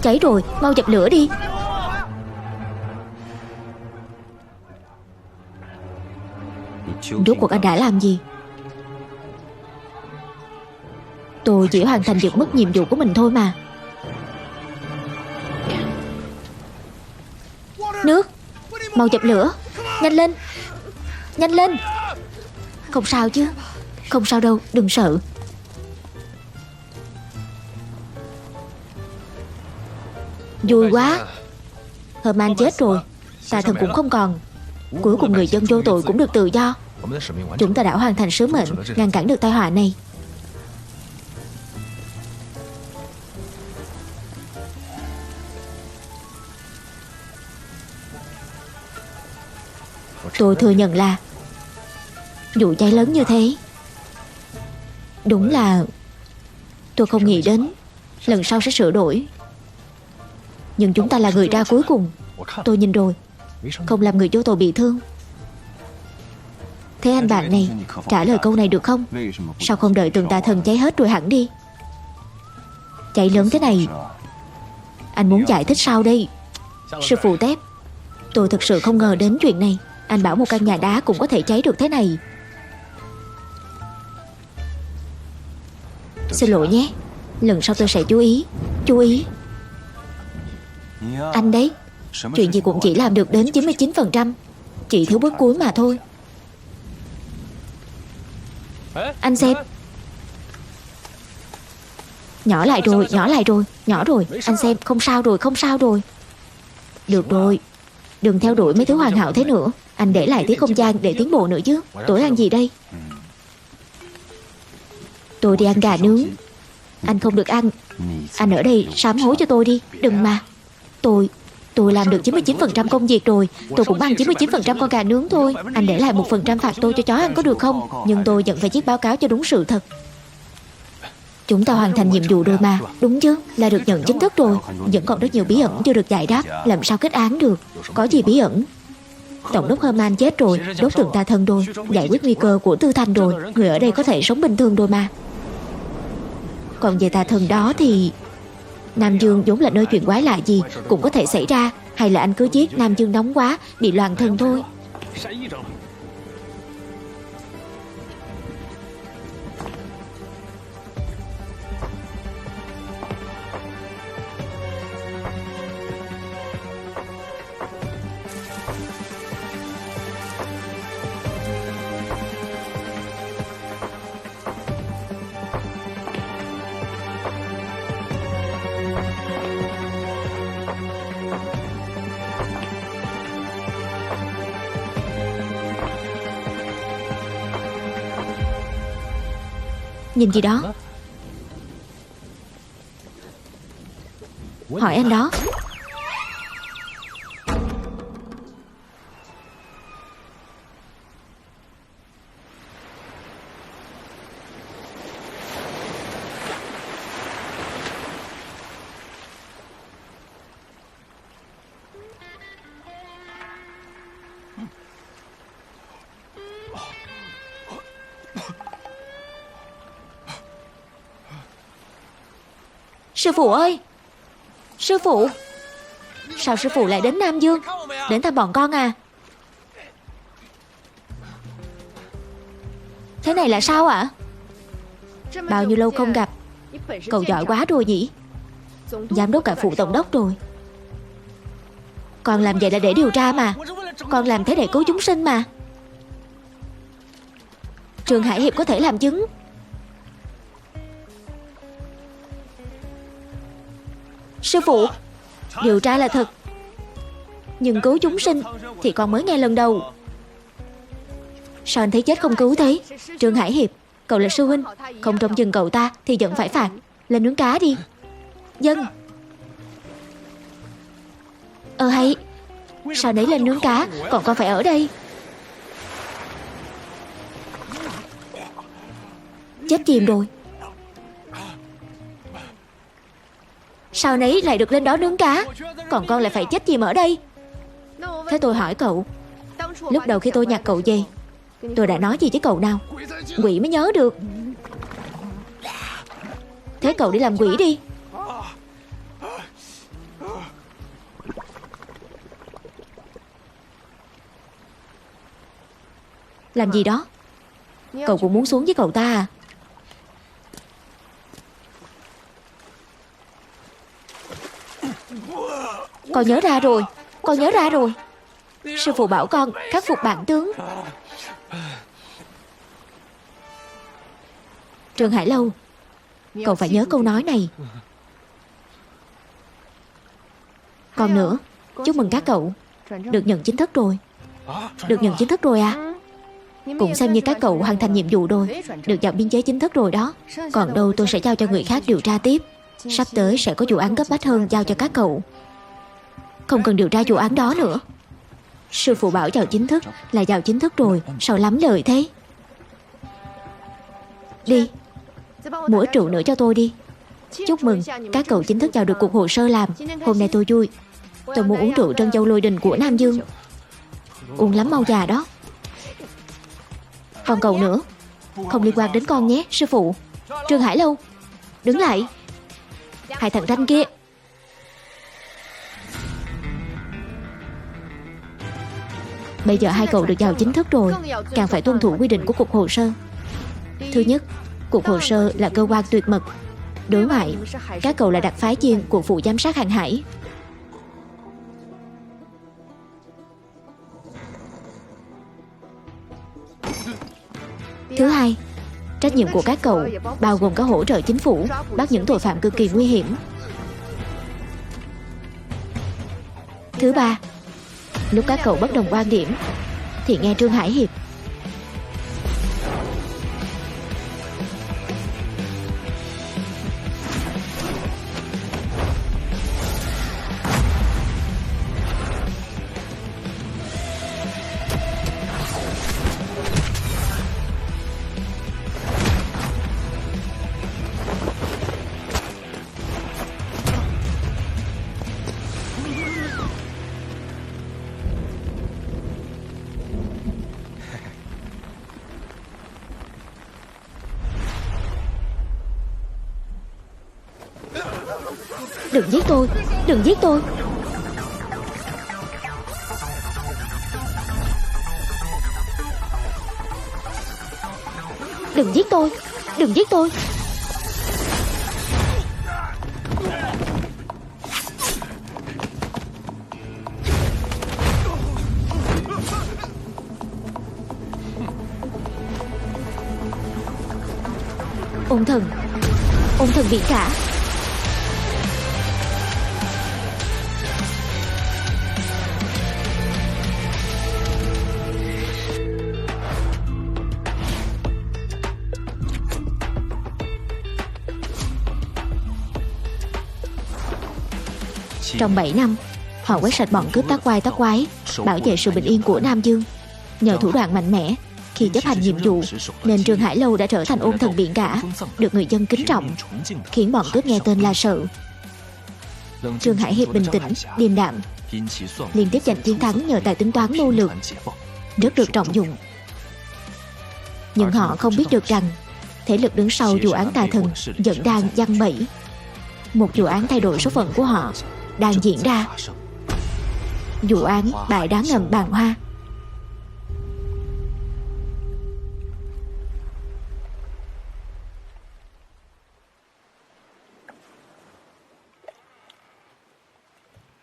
Cháy rồi, mau dập lửa đi. Rốt cuộc anh đã làm gì? Tôi chỉ hoàn thành được mất nhiệm vụ của mình thôi mà. Nước, mau dập lửa. Nhanh lên, nhanh lên. Không sao chứ? Không sao đâu, đừng sợ. Vui quá. Herman chết rồi, tà thần cũng không còn. Cuối cùng người dân vô tội cũng được tự do. Chúng ta đã hoàn thành sứ mệnh, ngăn cản được tai họa này. Tôi thừa nhận là vụ cháy lớn như thế, đúng là tôi không nghĩ đến lần sau sẽ sửa đổi. Nhưng chúng ta là người ra cuối cùng. Tôi nhìn rồi, không làm người vô tội bị thương. Thế anh bạn này, trả lời câu này được không? Sao không đợi tường tà thần cháy hết rồi hẳn đi? Cháy lớn thế này, anh muốn giải thích sao đây? Sư phụ Tép, tôi thực sự không ngờ đến chuyện này. Anh bảo một căn nhà đá cũng có thể cháy được thế này. Xin lỗi nhé, lần sau tôi sẽ chú ý. Chú ý. Anh đấy, chuyện gì cũng chỉ làm được đến 99%, chỉ thiếu bước cuối mà thôi. Anh xem. Nhỏ lại rồi, nhỏ lại rồi, nhỏ rồi. Anh xem, không sao rồi, không sao rồi. Được rồi, đừng theo đuổi mấy thứ hoàn hảo thế nữa. Anh để lại tí không gian để tiến bộ nữa chứ. Tối ăn gì đây? Tôi đi ăn gà nướng. Anh không được ăn. Anh ở đây sám hối cho tôi đi. Đừng mà. Tôi làm được 99% công việc rồi. Tôi cũng ăn 99% con gà nướng thôi. Anh để lại 1% phạt tôi cho chó ăn có được không? Nhưng tôi vẫn phải viết báo cáo cho đúng sự thật. Chúng ta hoàn thành nhiệm vụ rồi mà. Đúng chứ, là được nhận chính thức rồi. Vẫn còn rất nhiều bí ẩn chưa được giải đáp. Làm sao kết án được? Có gì bí ẩn? Tổng đốc Herman chết rồi, đốt tượng tà thần rồi, giải quyết nguy cơ của Tư Thành rồi. Người ở đây có thể sống bình thường rồi mà. Còn về tà thần đó thì Nam Dương vốn là nơi chuyện quái lạ gì cũng có thể xảy ra. Hay là anh cứ giết Nam Dương nóng quá, bị loạn thần thôi. Nhìn gì đó? Hỏi anh đó. Sư phụ ơi! Sư phụ! Sao sư phụ lại đến Nam Dương? Đến thăm bọn con à? Thế này là sao ạ? Bao nhiêu lâu không gặp, cậu giỏi quá rồi nhỉ? Giám đốc cả phụ tổng đốc rồi. Con làm vậy là để điều tra mà. Con làm thế để cứu chúng sinh mà. Trường Hải Hiệp có thể làm chứng. Sư phụ, điều tra là thật, nhưng cứu chúng sinh thì con mới nghe lần đầu. Sao anh thấy chết không cứu thế? Trương Hải Hiệp, cậu là sư huynh, không trông chừng cậu ta thì vẫn phải phạt. Lên nướng cá đi. Dân. Hay, sao nấy lên nướng cá, còn con phải ở đây? Chết chìm rồi. Sao nấy lại được lên đó nướng cá, còn con lại phải chết chìm ở đây? Thế tôi hỏi cậu, lúc đầu khi tôi nhặt cậu về, tôi đã nói gì với cậu nào? Quỷ mới nhớ được. Thế cậu đi làm quỷ đi. Làm gì đó? Cậu cũng muốn xuống với cậu ta à? Con nhớ ra rồi, con nhớ ra rồi. Sư phụ bảo con khắc phục bản tướng. Trần Hải Lâu, cậu phải nhớ câu nói này. Còn nữa, chúc mừng các cậu được nhận chính thức rồi. Được nhận chính thức rồi à? Cũng xem như các cậu hoàn thành nhiệm vụ rồi, được giao biên chế chính thức rồi đó. Còn đâu tôi sẽ giao cho người khác điều tra tiếp. Sắp tới sẽ có vụ án cấp bách hơn giao cho các cậu. Không cần điều tra vụ án đó nữa. Sư phụ bảo vào chính thức là vào chính thức rồi, sao lắm lời thế? Đi, mua ít rượu nữa cho tôi đi. Chúc mừng các cậu chính thức vào được cục hồ sơ làm. Hôm nay tôi vui. Tôi muốn uống rượu trân châu lôi đình của Nam Dương. Uống lắm mau già đó. Còn cậu nữa. Không liên quan đến con nhé, sư phụ. Trương Hải Lâu, đứng lại. Hai thằng ranh kia. Bây giờ hai cậu được vào chính thức rồi, càng phải tuân thủ quy định của cục hồ sơ. Thứ nhất, cục hồ sơ là cơ quan tuyệt mật. Đối ngoại, các cậu là đặc phái viên của vụ giám sát hàng hải. Thứ hai, trách nhiệm của các cậu bao gồm cả hỗ trợ chính phủ bắt những tội phạm cực kỳ nguy hiểm. Thứ ba, lúc các cậu bất đồng quan điểm thì nghe Trương Hải Hiệp. Đừng giết tôi, đừng giết tôi. Đừng giết tôi, đừng giết tôi. Ôn thần bị cả. Trong 7 năm, họ quét sạch bọn cướp tác quái, bảo vệ sự bình yên của Nam Dương. Nhờ thủ đoạn mạnh mẽ, khi chấp hành nhiệm vụ, nên Trương Hải Lâu đã trở thành ôn thần biển cả, được người dân kính trọng, khiến bọn cướp nghe tên là sợ. Trương Hải Hiệp bình tĩnh, điềm đạm, liên tiếp giành chiến thắng nhờ tài tính toán mưu lược, rất được trọng dụng. Nhưng họ không biết được rằng thế lực đứng sau vụ án tà thần vẫn đang giăng bẫy. Một vụ án thay đổi số phận của họ đang diễn ra. Vụ án bãi đá ngầm Bàn Hoa.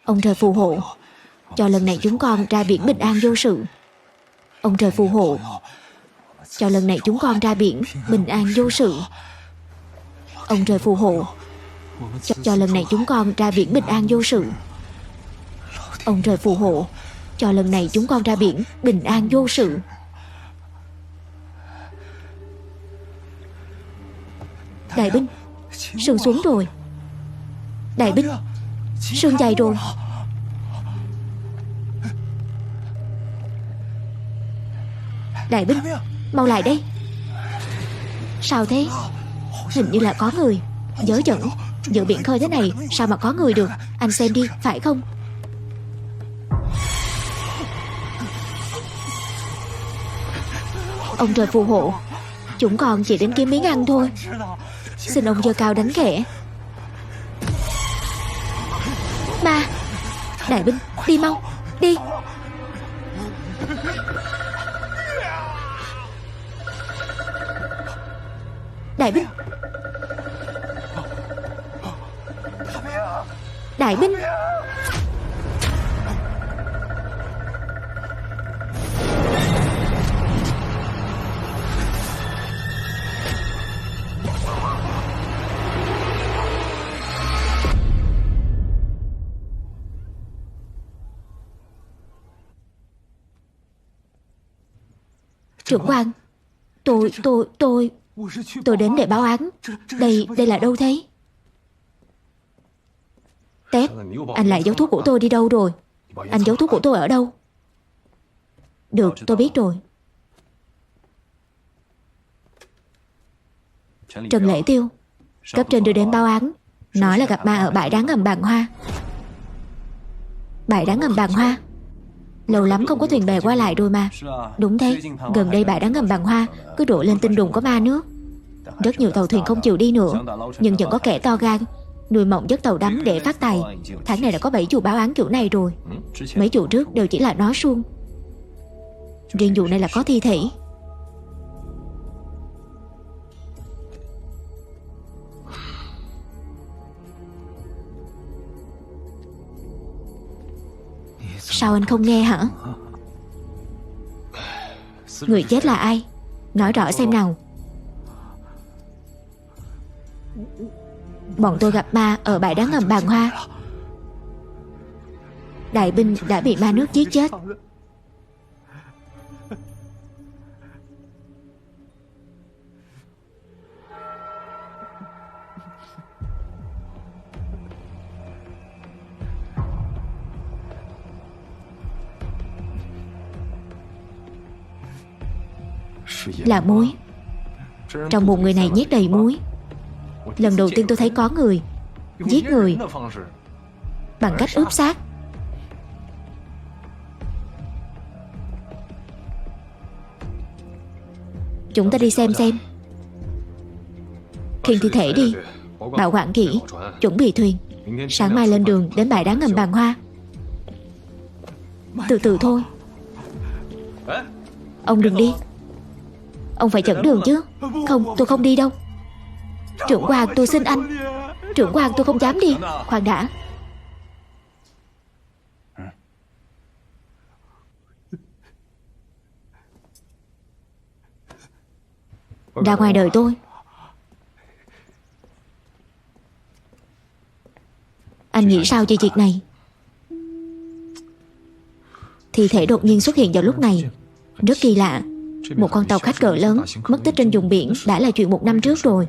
Ông trời phù hộ, cho lần này chúng con ra biển bình an vô sự. Ông trời phù hộ, cho lần này chúng con ra biển bình an vô sự. Ông trời phù hộ, cho lần này chúng con ra biển bình an vô sự. Ông trời phù hộ, cho lần này chúng con ra biển bình an vô sự. Đại binh, sườn xuống rồi. Đại binh, sườn dày rồi. Đại binh, mau lại đây. Sao thế? Hình như là có người. Dớ dẫn, giữa biển khơi thế này sao mà có người được. Anh xem đi, phải không? Ông trời phù hộ, chúng con chỉ đến kiếm miếng ăn thôi. Xin ông giơ cao đánh khẽ. Ma! Đại binh, đi mau, đi. Đại binh, đại binh. Trưởng quan, tôi đến để báo án. Đây là đâu thế? Tép, anh lại giấu thuốc của tôi đi đâu rồi? Anh giấu thuốc của tôi ở đâu? Được, tôi biết rồi. Trần Lễ Tiêu, cấp trên đưa đến báo án, nói là gặp ma ở bãi đá ngầm Bàn Hoa. Bãi đá ngầm Bàn Hoa? Lâu lắm không có thuyền bè qua lại rồi mà. Đúng thế, gần đây bãi đá ngầm Bàn Hoa cứ đổ lên tin đồn có ma nước. Rất nhiều tàu thuyền không chịu đi nữa, nhưng vẫn có kẻ to gan nuôi mộng giấc tàu đắm để phát tài. Tháng này đã có 7 vụ báo án kiểu này rồi. Mấy vụ trước đều chỉ là nói suông, riêng vụ này là có thi thể. Sao anh không nghe hả? Người chết là ai? Nói rõ xem nào. Bọn tôi gặp ma ở bãi đá ngầm Bàn Hoa. Đại binh đã bị ma nước giết chết. Là muối. Trong bụng người này nhét đầy muối. Lần đầu tiên tôi thấy có người giết người bằng cách ướp xác. Chúng ta đi xem. Khiêng thi thể đi, bảo quản kỹ, chuẩn bị thuyền. Sáng mai lên đường đến bãi đá ngầm Bàn Hoa. Từ từ thôi. Ông đừng đi. Ông phải dẫn đường chứ. Không, tôi không đi đâu. Trưởng quan, tôi xin anh. Trưởng quan, tôi không dám đi. Khoan đã. Ra ngoài đợi tôi. Anh nghĩ sao về việc này? Thi thể đột nhiên xuất hiện vào lúc này rất kỳ lạ. Một con tàu khách cỡ lớn mất tích trên vùng biển đã là chuyện 1 năm trước rồi.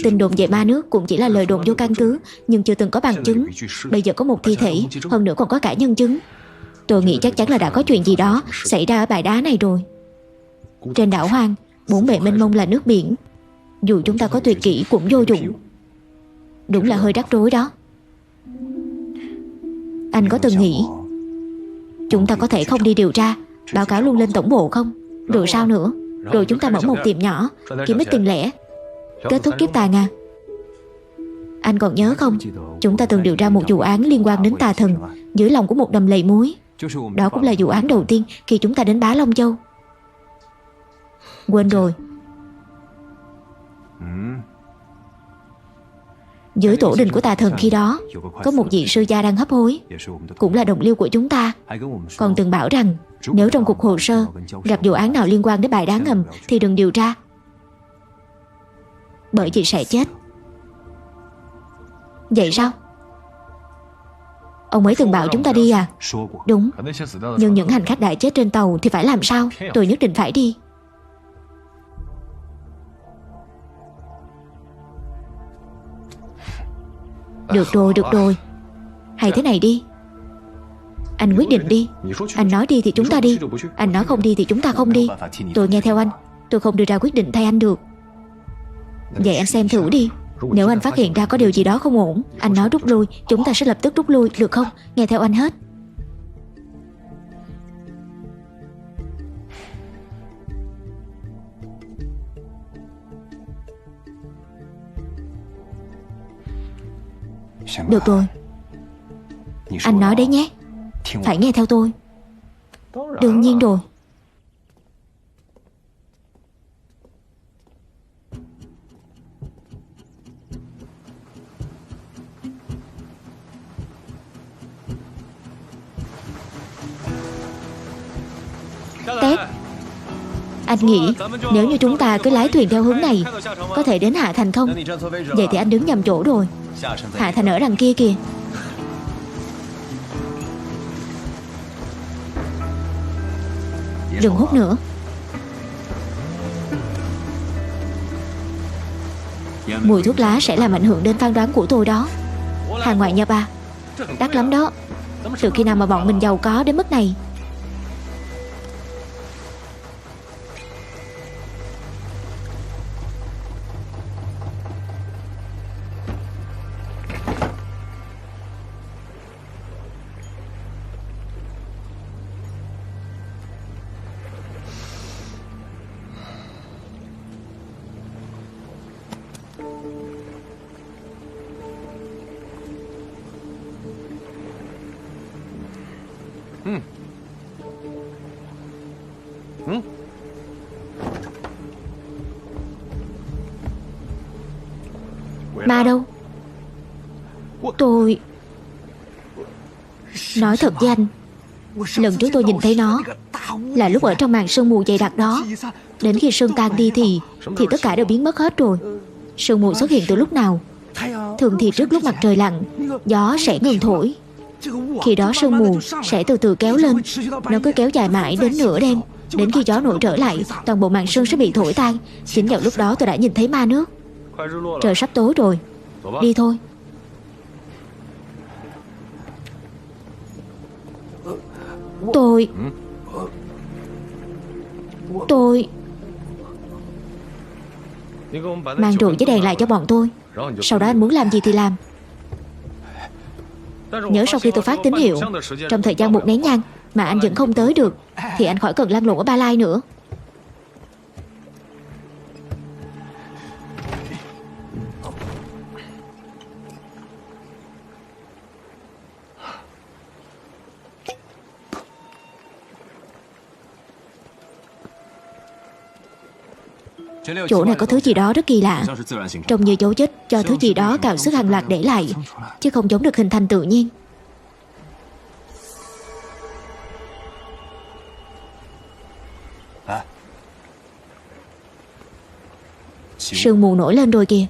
Tin đồn về ma nước cũng chỉ là lời đồn vô căn cứ, nhưng chưa từng có bằng chứng. Bây giờ có một thi thể, hơn nữa còn có cả nhân chứng. Tôi nghĩ chắc chắn là đã có chuyện gì đó xảy ra ở bãi đá này rồi. Trên đảo hoang, 4 bề mênh mông là nước biển. Dù chúng ta có tuyệt kỹ cũng vô dụng. Đúng là hơi rắc rối đó. Anh có từng nghĩ chúng ta có thể không đi điều tra, báo cáo luôn lên tổng bộ không? Rồi sao nữa? Rồi chúng ta mở một tiệm nhỏ, kiếm ít tiền lẻ, kết thúc kiếp tàn à? Anh còn nhớ không? Chúng ta từng điều tra một vụ án liên quan đến tà thần dưới lòng của một đầm lầy muối. Đó cũng là vụ án đầu tiên khi chúng ta đến Bá Long Châu. Quên rồi. Dưới tổ đình của tà thần khi đó có một vị sư gia đang hấp hối, cũng là đồng liêu của chúng ta. Còn từng bảo rằng nếu trong cục hồ sơ gặp vụ án nào liên quan đến bãi đá ngầm thì đừng điều tra, bởi vì sẽ chết. Vậy sao? Ông ấy từng bảo chúng ta đi à? Đúng. Nhưng những hành khách đã chết trên tàu thì phải làm sao? Tôi nhất định phải đi. Được rồi. Hay thế này đi, anh quyết định đi. Anh nói đi thì chúng ta đi, anh nói không đi thì chúng ta không đi. Tôi nghe theo anh, tôi không đưa ra quyết định thay anh được. Vậy anh xem thử đi. Nếu anh phát hiện ra có điều gì đó không ổn, anh nói rút lui, chúng ta sẽ lập tức rút lui, được không? Nghe theo anh hết. Được rồi. Anh nói đấy nhé, phải nghe theo tôi. Đương nhiên rồi. Tép, anh nghĩ nếu như chúng ta cứ lái thuyền theo hướng này có thể đến Hạ Thành không? Vậy thì anh đứng nhầm chỗ rồi. Hạ Thành ở đằng kia kìa. Đừng hút nữa. Mùi thuốc lá sẽ làm ảnh hưởng đến phán đoán của tôi đó. Hàng ngoại nhập à? Đắt lắm đó. Từ khi nào mà bọn mình giàu có đến mức này? Ma đâu? Tôi... Nói thật với anh, lần trước tôi nhìn thấy nó là lúc ở trong màn sương mù dày đặc đó. Đến khi sương tan đi thì tất cả đều biến mất hết rồi. Sương mù xuất hiện từ lúc nào? Thường thì trước lúc mặt trời lặn, gió sẽ ngừng thổi. Khi đó sương mù sẽ từ từ kéo lên. Nó cứ kéo dài mãi đến nửa đêm. Đến khi gió nổi trở lại, toàn bộ màn sương sẽ bị thổi tan. Chính vào lúc đó tôi đã nhìn thấy ma nước. Trời sắp tối rồi, đi thôi. Tôi mang rượu với đèn lại cho bọn tôi. Sau đó anh muốn làm gì thì làm. Nhớ sau khi tôi phát tín hiệu, trong thời gian 1 nén nhang mà anh vẫn không tới được, thì anh khỏi cần lăn lộn ở Ba Lai nữa. Chỗ này có thứ gì đó rất kỳ lạ, trông như dấu vết cho thứ gì đó cào sức hàng loạt để lại, chứ không giống được hình thành tự nhiên. Sương mù nổi lên rồi kìa.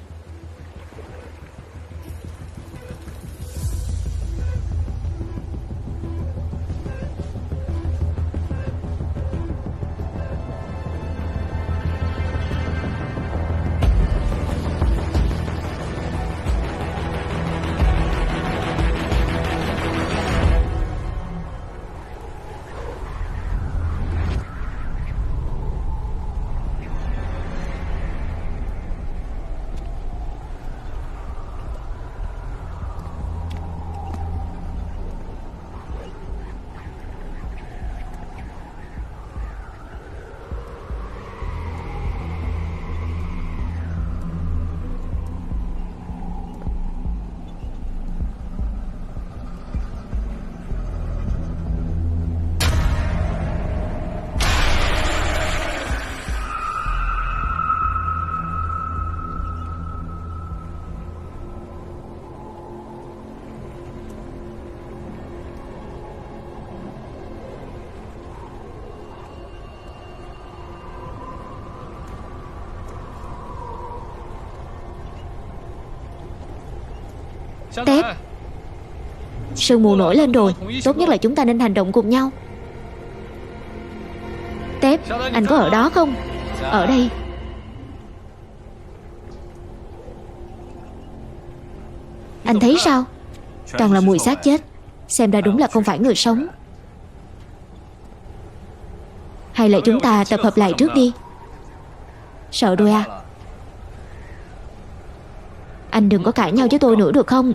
Tép, sương mù nổi lên rồi, tốt nhất là chúng ta nên hành động cùng nhau. Tép, anh có ở đó không? Ở đây. Anh thấy sao? Toàn là mùi xác chết. Xem ra đúng là không phải người sống. Hay là chúng ta tập hợp lại trước đi. Sợ rồi à? Anh đừng có cãi nhau với tôi nữa được không?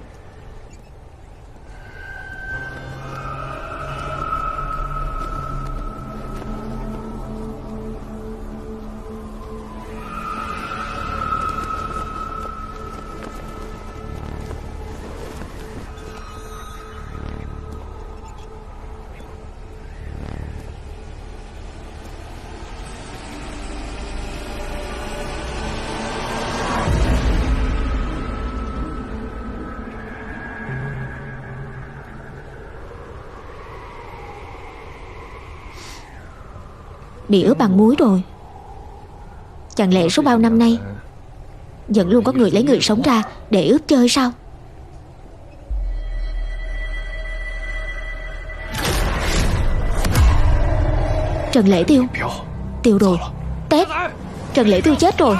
Bị ướp bằng muối rồi. Chẳng lẽ suốt bao năm nay vẫn luôn có người lấy người sống ra để ướp chơi sao? Trần Lễ Tiêu. Tiêu rồi. Tép, Trần Lễ Tiêu chết rồi.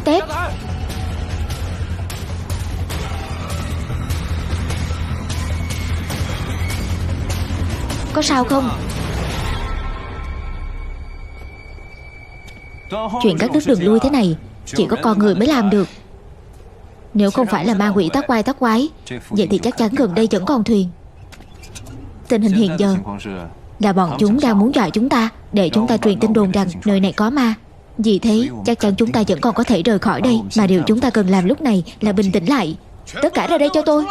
Tép, có sao không? Chuyện cắt đứt đường lui thế này chỉ có con người mới làm được. Nếu không phải là ma quỷ tác oai tác quái, vậy thì chắc chắn gần đây vẫn còn thuyền. Tình hình hiện giờ là bọn chúng đang muốn dọa chúng ta, để chúng ta truyền tin đồn rằng nơi này có ma. Vì thế chắc chắn chúng ta vẫn còn có thể rời khỏi đây. Mà điều chúng ta cần làm lúc này là bình tĩnh lại. Tất cả ra đây cho tôi.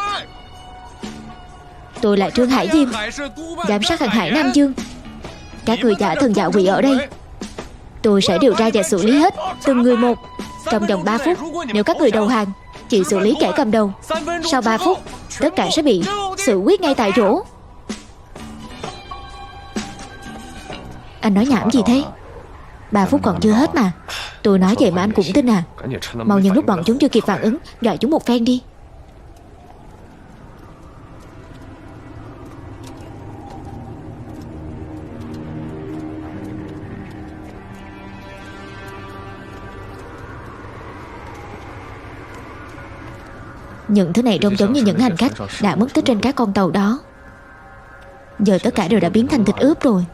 Tôi là Trương Hải Diêm, giám sát hàng hải Nam Dương. Các người giả thần giả quỷ ở đây, tôi sẽ điều tra và xử lý hết từng người một. Trong vòng 3 phút, nếu các người đầu hàng, chỉ xử lý kẻ cầm đầu. Sau 3 phút, tất cả sẽ bị xử quyết ngay tại chỗ. Anh nói nhảm gì thế? 3 phút còn chưa hết mà. Tôi nói vậy mà anh cũng tin à? Mau nhân lúc bọn chúng chưa kịp phản ứng, dọa chúng một phen đi. Những thứ này trông giống như những hành khách đã mất tích trên các con tàu đó. Giờ tất cả đều đã biến thành thịt ướp rồi.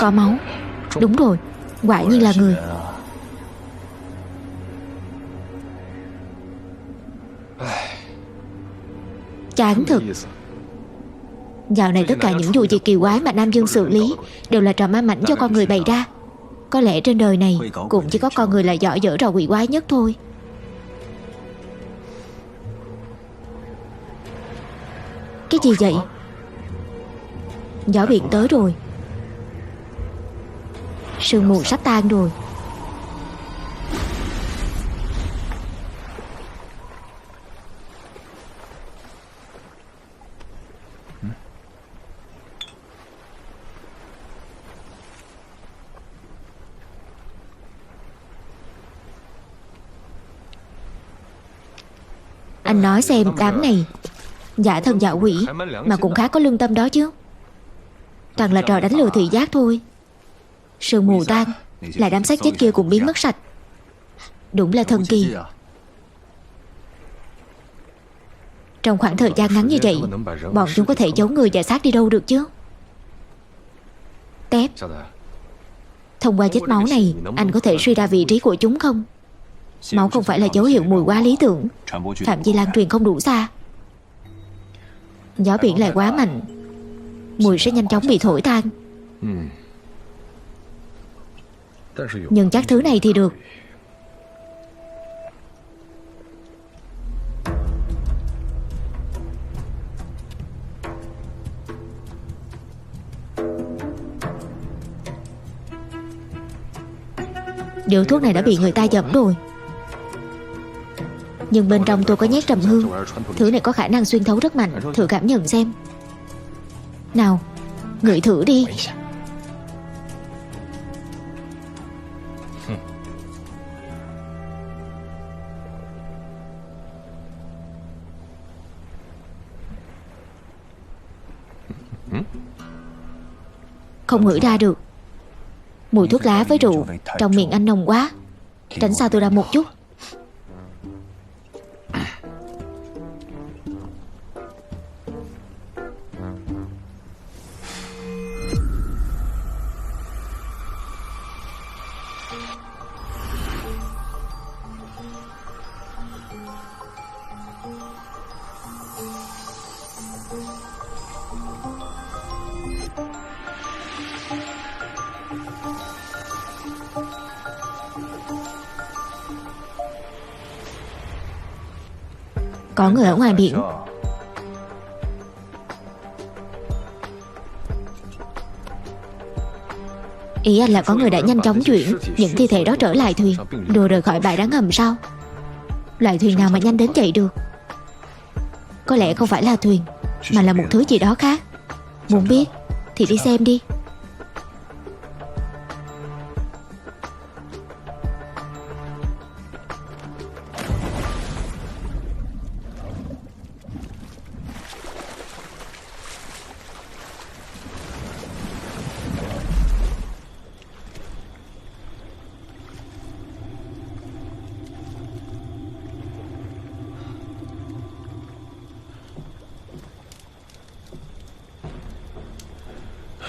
Có máu. Đúng rồi, quả nhiên là người. Chán thật. Dạo này tất cả những vụ việc kỳ quái mà Nam Dương xử lý đều là trò ma mảnh cho con người bày ra. Có lẽ trên đời này cũng chỉ có con người là giỏi dở trò quỷ quái nhất thôi. Cái gì vậy? Gió biển tới rồi. Sương mù sắp tan rồi. Anh nói xem, đám này giả thần giả quỷ mà cũng khá có lương tâm đó chứ. Toàn là trò đánh lừa thị giác thôi. Sương mù tan, là đám xác chết kia cũng biến mất sạch. Đúng là thần kỳ. Trong khoảng thời gian ngắn như vậy, bọn chúng có thể giấu người và xác đi đâu được chứ? Tép, thông qua vết máu này, anh có thể suy ra vị trí của chúng không? Máu không phải là dấu hiệu mùi quá lý tưởng, phạm vi lan truyền không đủ xa. Gió biển lại quá mạnh, mùi sẽ nhanh chóng bị thổi tan. Nhưng chắc thứ này thì được. Điếu thuốc này đã bị người ta giẫm rồi. Nhưng bên trong tôi có nhét trầm hương. Thứ này có khả năng xuyên thấu rất mạnh. Thử cảm nhận xem. Nào, ngửi thử đi. Không ngửi ra được. Mùi thuốc lá với rượu trong miệng anh nồng quá. Tránh xa tôi ra một chút. Có người ở ngoài biển. Ý anh là có người đã nhanh chóng chuyển những thi thể đó trở lại thuyền, rồi rời khỏi bãi đá ngầm sao? Loại thuyền nào mà nhanh đến vậy được? Có lẽ không phải là thuyền, mà là một thứ gì đó khác. Muốn biết thì đi xem đi.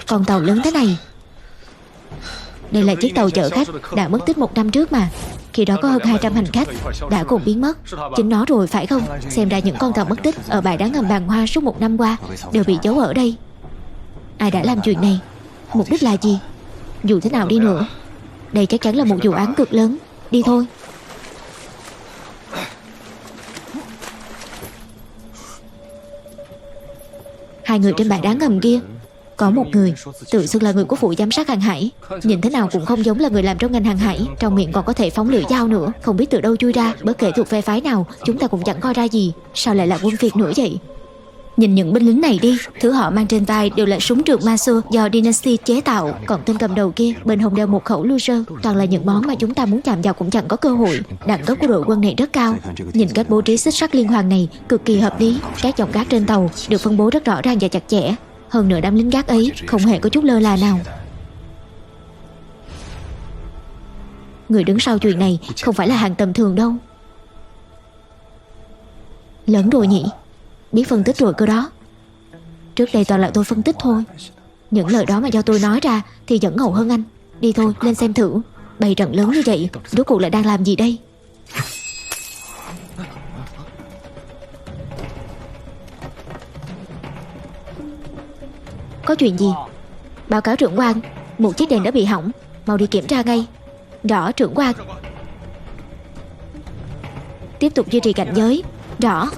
Con tàu lớn thế này. Đây là chiếc tàu chở khách đã mất tích 1 năm trước mà. Khi đó có hơn 200 hành khách đã cùng biến mất. Chính nó rồi phải không? Xem ra những con tàu mất tích ở bãi đá ngầm Bàng Hoa suốt 1 năm qua đều bị giấu ở đây. Ai đã làm chuyện này? Mục đích là gì? Dù thế nào đi nữa, đây chắc chắn là một vụ án cực lớn. Đi thôi. Hai người trên bãi đá ngầm kia, có một người tự xưng là người của vụ giám sát hàng hải, nhìn thế nào cũng không giống là người làm trong ngành hàng hải. Trong miệng còn có thể phóng lưỡi dao nữa. Không biết từ đâu chui ra. Bất kể thuộc phe phái nào, chúng ta cũng chẳng coi ra gì. Sao lại là quân Việt nữa vậy? Nhìn những binh lính này đi, thứ họ mang trên vai đều là súng trường Maso do Dynasty chế tạo. Còn tên cầm đầu kia, bên hông đeo một khẩu Luger. Toàn là những món mà chúng ta muốn chạm vào cũng chẳng có cơ hội. Đẳng cấp của đội quân này rất cao. Nhìn cách bố trí xích sắt liên hoàn này cực kỳ hợp lý. Các dòng gác trên tàu được phân bố rất rõ ràng và chặt chẽ. Hơn nữa đám lính gác ấy không hề có chút lơ là nào. Người đứng sau chuyện này không phải là hàng tầm thường đâu. Lớn rồi nhỉ? Biết phân tích rồi cơ đó. Trước đây toàn là tôi phân tích thôi. Những lời đó mà do tôi nói ra thì vẫn ngầu hơn anh. Đi thôi, lên xem thử. Bày trận lớn như vậy, rốt cuộc lại đang làm gì đây? Có chuyện gì? Báo cáo trưởng quan, một chiếc đèn đã bị hỏng. Mau đi kiểm tra ngay. Rõ trưởng quan. Tiếp tục duy trì cảnh giới. Rõ.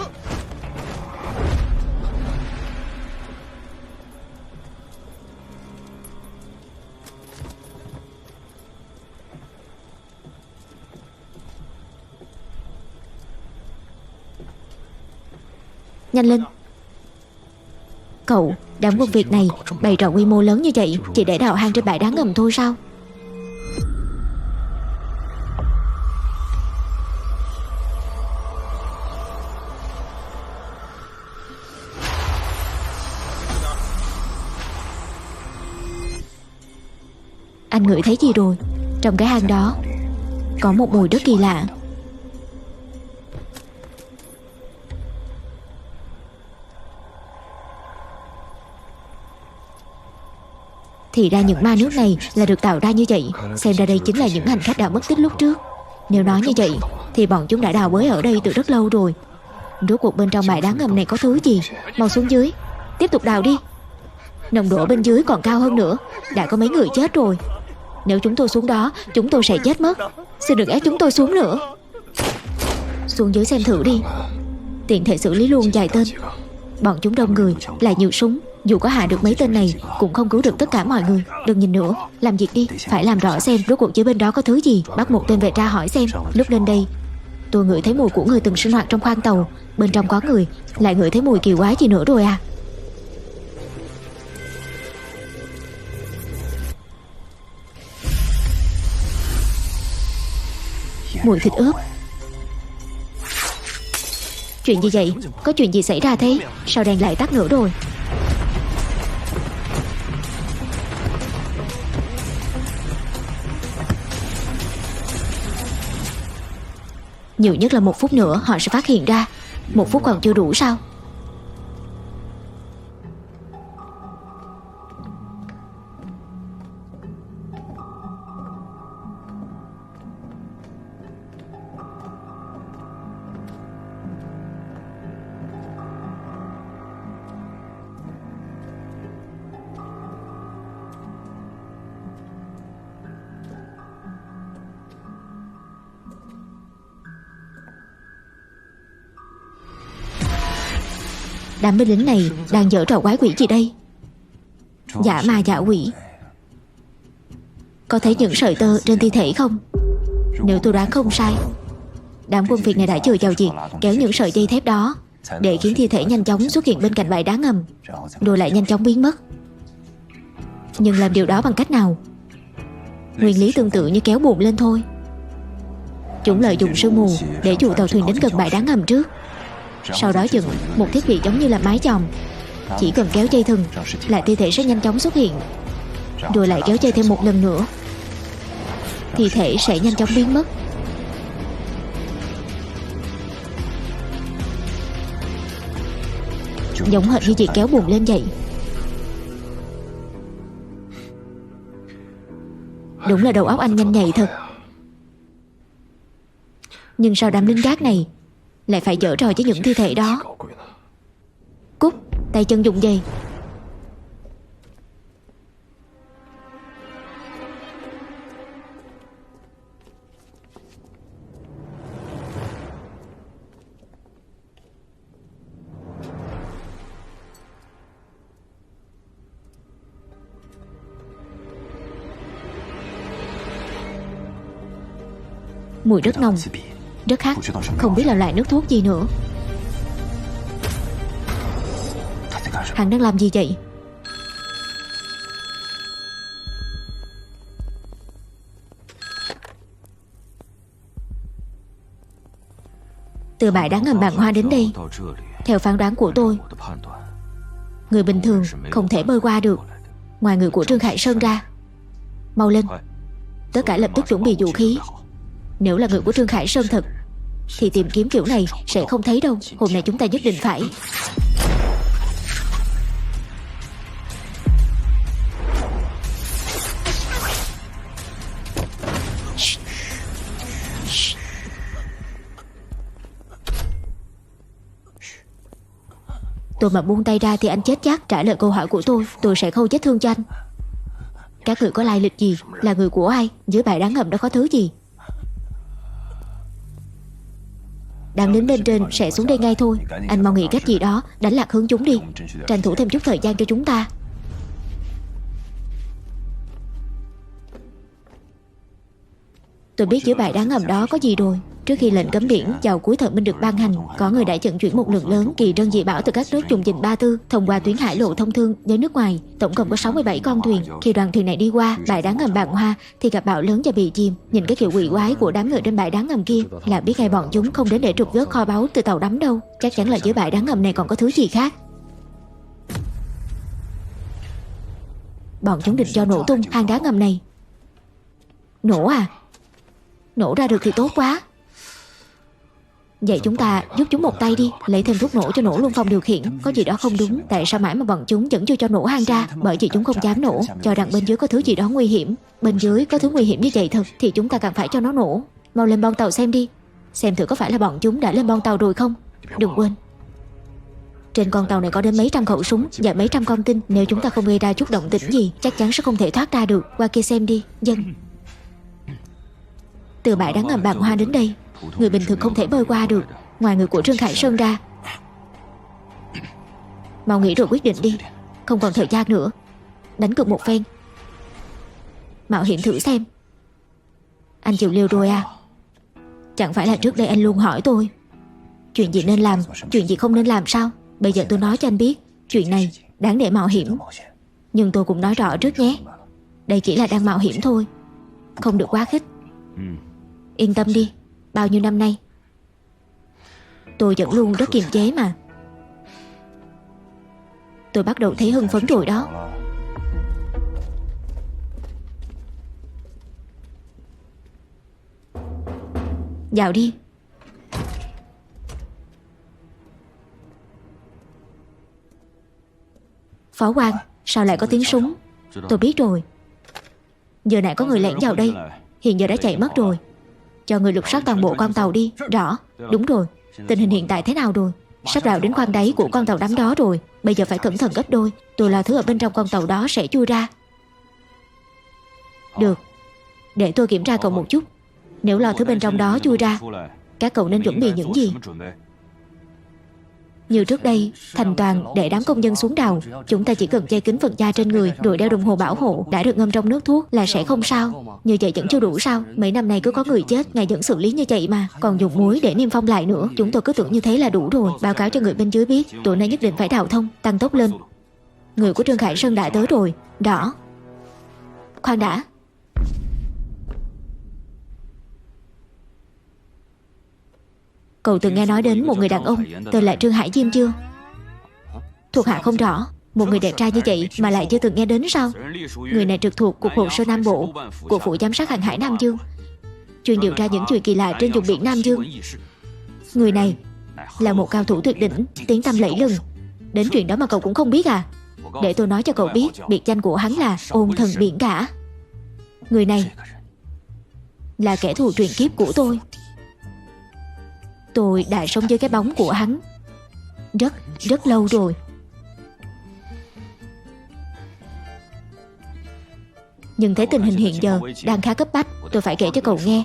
Nhanh lên. Cậu, đám quân Việt này bày trò quy mô lớn như vậy chỉ để đào hang trên bãi đá ngầm thôi sao? Anh ngửi thấy gì rồi? Trong cái hang đó có một mùi rất kỳ lạ. Thì ra những ma nước này là được tạo ra như vậy. Xem ra đây chính là những hành khách đã mất tích lúc trước. Nếu nói như vậy thì bọn chúng đã đào bới ở đây từ rất lâu rồi. Rốt cuộc bên trong bãi đá ngầm này có thứ gì? Mau xuống dưới, tiếp tục đào đi. Nồng độ bên dưới còn cao hơn nữa. Đã có mấy người chết rồi. Nếu chúng tôi xuống đó, chúng tôi sẽ chết mất. Xin đừng ép chúng tôi xuống nữa. Xuống dưới xem thử đi. Tiện thể xử lý luôn vài tên. Bọn chúng đông người, lại nhiều súng. Dù có hạ được mấy tên này cũng không cứu được tất cả mọi người. Đừng nhìn nữa, làm việc đi. Phải làm rõ xem rốt cuộc dưới bên đó có thứ gì. Bắt một tên về tra hỏi xem. Lúc lên đây tôi ngửi thấy mùi của người từng sinh hoạt trong khoang tàu. Bên trong có người, lại ngửi thấy mùi kỳ quái gì nữa rồi à? Mùi thịt ướp. Chuyện gì vậy? Có chuyện gì xảy ra thế? Sao đèn lại tắt nữa rồi? Nhiều nhất là 1 phút nữa họ sẽ phát hiện ra. 1 phút còn chưa đủ sao? Đám binh lính này đang giở trò quái quỷ gì đây? Giả ma giả quỷ. Có thấy những sợi tơ trên thi thể không? Nếu tôi đoán không sai, đám quân Việt này đã chừa vào việc kéo những sợi dây thép đó để khiến thi thể nhanh chóng xuất hiện bên cạnh bãi đá ngầm, rồi lại nhanh chóng biến mất. Nhưng làm điều đó bằng cách nào? Nguyên lý tương tự như kéo buồm lên thôi. Chúng lợi dụng sương mù để dụ tàu thuyền đến gần bãi đá ngầm trước, sau đó dựng một thiết bị giống như là mái chòm. Chỉ cần kéo dây thừng là thi thể sẽ nhanh chóng xuất hiện, rồi lại kéo dây thêm một lần nữa, thi thể sẽ nhanh chóng biến mất. Giống hệt như việc kéo buồm lên vậy. Đúng là đầu óc anh nhanh nhạy thật. Nhưng sao đám lính gác này lại phải giở trò với những thi thể đó? Cút, tay chân dùng dây. Mùi rất nồng, rất hắc, không biết là loại nước thuốc gì nữa. Hắn đang làm gì vậy? Từ bãi đá ngầm Bàng Hoa đến đây, theo phán đoán của tôi, người bình thường không thể bơi qua được, ngoài người của Trương Khải Sơn ra. Mau lên, tất cả lập tức chuẩn bị vũ khí. Nếu là người của Trương Khải Sơn thật thì tìm kiếm kiểu này sẽ không thấy đâu. Hôm nay chúng ta nhất định phải. Tôi mà buông tay ra thì anh chết chắc. Trả lời câu hỏi của tôi sẽ không chết thương cho anh. Các người có lai lịch gì? Là người của ai? Dưới bãi đá ngầm đó có thứ gì? Đám lính bên trên sẽ xuống đây ngay thôi. Anh mau nghĩ cách gì đó đánh lạc hướng chúng đi, tranh thủ thêm chút thời gian cho chúng ta. Tôi biết dưới bãi đá ngầm đó có gì rồi. Trước khi lệnh cấm biển vào cuối thời Minh được ban hành, có người đã vận chuyển một lượng lớn kỳ trân dị bảo từ các nước vùng vịnh Ba Tư thông qua tuyến hải lộ thông thương với nước ngoài. Tổng cộng có 67 con thuyền. Khi đoàn thuyền này đi qua bãi đá ngầm Bàng Hoa thì gặp bão lớn và bị chìm. Nhìn cái kiểu quỷ quái của đám người trên bãi đá ngầm kia là biết ngay bọn chúng không đến để trục vớt kho báu từ tàu đắm đâu. Chắc chắn là dưới bãi đá ngầm này còn có thứ gì khác. Bọn chúng định cho nổ tung hang đá ngầm này. Nổ à? Nổ ra được thì tốt quá. Vậy chúng ta giúp chúng một tay đi, lấy thêm thuốc nổ cho nổ luôn phòng điều khiển. Có gì đó không đúng. Tại sao mãi mà bọn chúng vẫn chưa cho nổ hang ra? Bởi vì chúng không dám nổ, cho rằng bên dưới có thứ gì đó nguy hiểm. Bên dưới có thứ nguy hiểm như vậy thật thì chúng ta càng phải cho nó nổ. Mau lên bon tàu xem đi, xem thử có phải là bọn chúng đã lên bon tàu rồi không. Đừng quên, trên con tàu này có đến mấy trăm khẩu súng và mấy trăm con tin. Nếu chúng ta không gây ra chút động tĩnh gì, chắc chắn sẽ không thể thoát ra được. Qua kia xem đi, dân. Từ bãi đá ngầm Bàng Hoa đến đây, người bình thường không thể bơi qua được, ngoài người của Trương Khải Sơn ra. Mau nghĩ rồi quyết định đi, không còn thời gian nữa. Đánh cược một phen, mạo hiểm thử xem. Anh chịu liều rồi à? Chẳng phải là trước đây anh luôn hỏi tôi chuyện gì nên làm, chuyện gì không nên làm sao? Bây giờ tôi nói cho anh biết, chuyện này đáng để mạo hiểm. Nhưng tôi cũng nói rõ trước nhé, đây chỉ là đang mạo hiểm thôi, không được quá khích. Yên tâm đi, bao nhiêu năm nay tôi vẫn luôn rất kiềm chế mà. Tôi bắt đầu thấy hưng phấn rồi đó. Vào đi. Phó quan, sao lại có tiếng súng? Tôi biết rồi. Giờ này có người lẻn vào đây, hiện giờ đã chạy mất rồi. Cho người lục soát toàn bộ con tàu đi. Rõ. Đúng rồi. Tình hình hiện tại thế nào rồi? Sắp rào đến khoang đáy của con tàu đắm đó rồi. Bây giờ phải cẩn thận gấp đôi. Tôi lo thứ ở bên trong con tàu đó sẽ chui ra. Được, để tôi kiểm tra cậu một chút. Nếu lo thứ bên trong đó chui ra, các cậu nên chuẩn bị những gì? Như trước đây, thành toàn để đám công nhân xuống đào. Chúng ta chỉ cần che kín phần da trên người, rồi đeo đồng hồ bảo hộ đã được ngâm trong nước thuốc là sẽ không sao. Như vậy vẫn chưa đủ sao? Mấy năm nay cứ có người chết, ngài vẫn xử lý như vậy mà, còn dùng muối để niêm phong lại nữa. Chúng tôi cứ tưởng như thế là đủ rồi. Báo cáo cho người bên dưới biết, tụi này nhất định phải đào thông, tăng tốc lên. Người của Trương Khải Sơn đã tới rồi. Đó. Khoan đã. Cậu từng nghe nói đến một người đàn ông tên là Trương Hải Diêm chưa? Thuộc hạ không rõ. Một người đẹp trai như vậy mà lại chưa từng nghe đến sao? Người này trực thuộc Cục Hồ sơ Nam Bộ, Cục Phụ Giám sát Hàng hải Nam Dương, chuyên điều tra những chuyện kỳ lạ trên vùng biển Nam Dương. Người này là một cao thủ tuyệt đỉnh, tiếng tăm lẫy lừng. Đến chuyện đó mà cậu cũng không biết à? Để tôi nói cho cậu biết, biệt danh của hắn là Ôn Thần Biển Cả. Người này là kẻ thù truyền kiếp của tôi. Tôi đã sống với cái bóng của hắn rất lâu rồi. Nhưng thấy tình hình hiện giờ đang khá cấp bách, tôi phải kể cho cậu nghe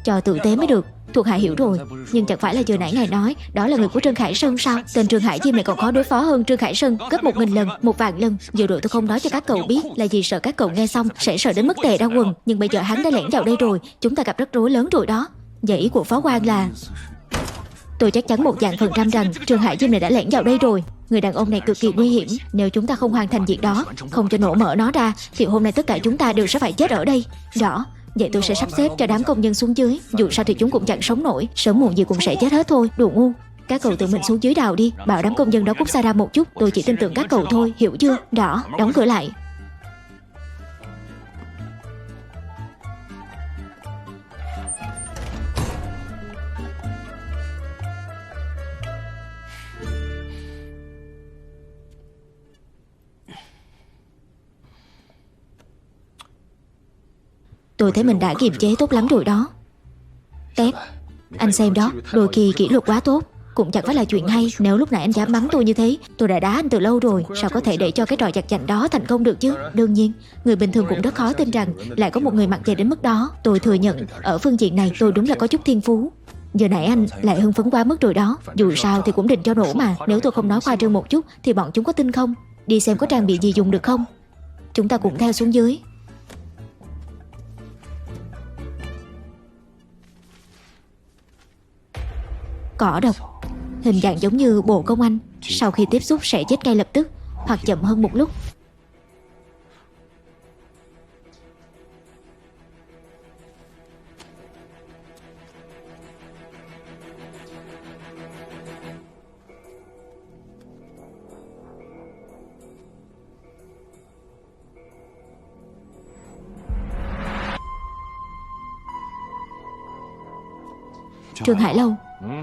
cho tử tế mới được. Thuộc hạ hiểu rồi. Nhưng chẳng phải là vừa nãy ngài nói đó là người của Trương Khải Sơn sao? Tên Trương Hải Diêm này còn khó đối phó hơn Trương Khải Sơn gấp 1000 lần, 1.000 lần. Vừa rồi tôi không nói cho các cậu biết là vì sợ các cậu nghe xong sẽ sợ đến mức tè ra quần. Nhưng bây giờ hắn đã lẻn vào đây rồi, chúng ta gặp rắc rối lớn rồi đó. Vậy ý của phó quan là... Tôi chắc chắn 100% rằng Trương Hải Diêm này đã lẻn vào đây rồi. Người đàn ông này cực kỳ nguy hiểm. Nếu chúng ta không hoàn thành việc đó, không cho nổ mở nó ra, thì hôm nay tất cả chúng ta đều sẽ phải chết ở đây. Rõ. Vậy tôi sẽ sắp xếp cho đám công nhân xuống dưới. Dù sao thì chúng cũng chẳng sống nổi, sớm muộn gì cũng sẽ chết hết thôi. Đồ ngu. Các cậu tự mình xuống dưới đào đi. Bảo đám công nhân đó cút xa ra một chút. Tôi chỉ tin tưởng các cậu thôi, hiểu chưa? Rõ. Đóng cửa lại. Tôi thấy mình đã kiềm chế tốt lắm rồi đó. Tép, anh xem đó, đôi khi kỷ luật quá tốt cũng chẳng phải là chuyện hay. Nếu lúc nãy anh dám mắng tôi như thế, tôi đã đá anh từ lâu rồi. Sao có thể để cho cái trò giặt giành đó thành công được chứ? Đương nhiên, người bình thường cũng rất khó tin rằng lại có một người mặt dày đến mức đó. Tôi thừa nhận, ở phương diện này tôi đúng là có chút thiên phú. Giờ nãy anh lại hưng phấn quá mức rồi đó. Dù sao thì cũng định cho nổ mà. Nếu tôi không nói khoa trương một chút thì bọn chúng có tin không? Đi xem có trang bị gì dùng được không? Chúng ta cùng theo xuống dưới. Cỏ độc, hình dạng giống như bộ công anh. Sau khi tiếp xúc sẽ chết ngay lập tức, hoặc chậm hơn một lúc. Trương Hải Lâu,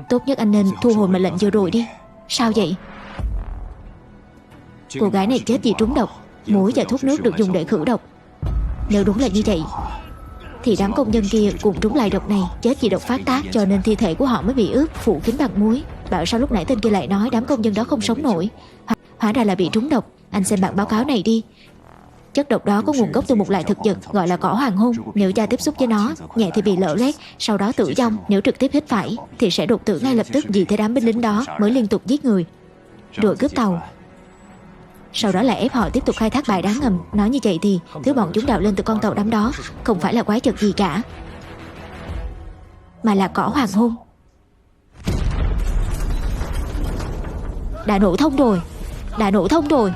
tốt nhất anh nên thu hồi mệnh lệnh vừa rồi đi. Sao vậy? Cô gái này chết vì trúng độc. Muối và thuốc nước được dùng để khử độc. Nếu đúng là như vậy thì đám công nhân kia cũng trúng loại độc này, chết vì độc phát tác, cho nên thi thể của họ mới bị ướp phủ kín bằng muối. Bảo sao lúc nãy tên kia lại nói đám công nhân đó không sống nổi. Hóa ra là bị trúng độc. Anh xem bản báo cáo này đi. Chất độc đó có nguồn gốc từ một loại thực vật gọi là cỏ hoàng hôn. Nếu cha tiếp xúc với nó, nhẹ thì bị lở loét, sau đó tử vong. Nếu trực tiếp hít phải thì sẽ đột tử ngay lập tức. Vì thế đám binh lính đó mới liên tục giết người, rồi cướp tàu, sau đó lại ép họ tiếp tục khai thác bài đá ngầm. Nói như vậy thì thứ bọn chúng đào lên từ con tàu đắm đó không phải là quái vật gì cả, mà là cỏ hoàng hôn. Đã nổ thông rồi. Đã nổ thông rồi.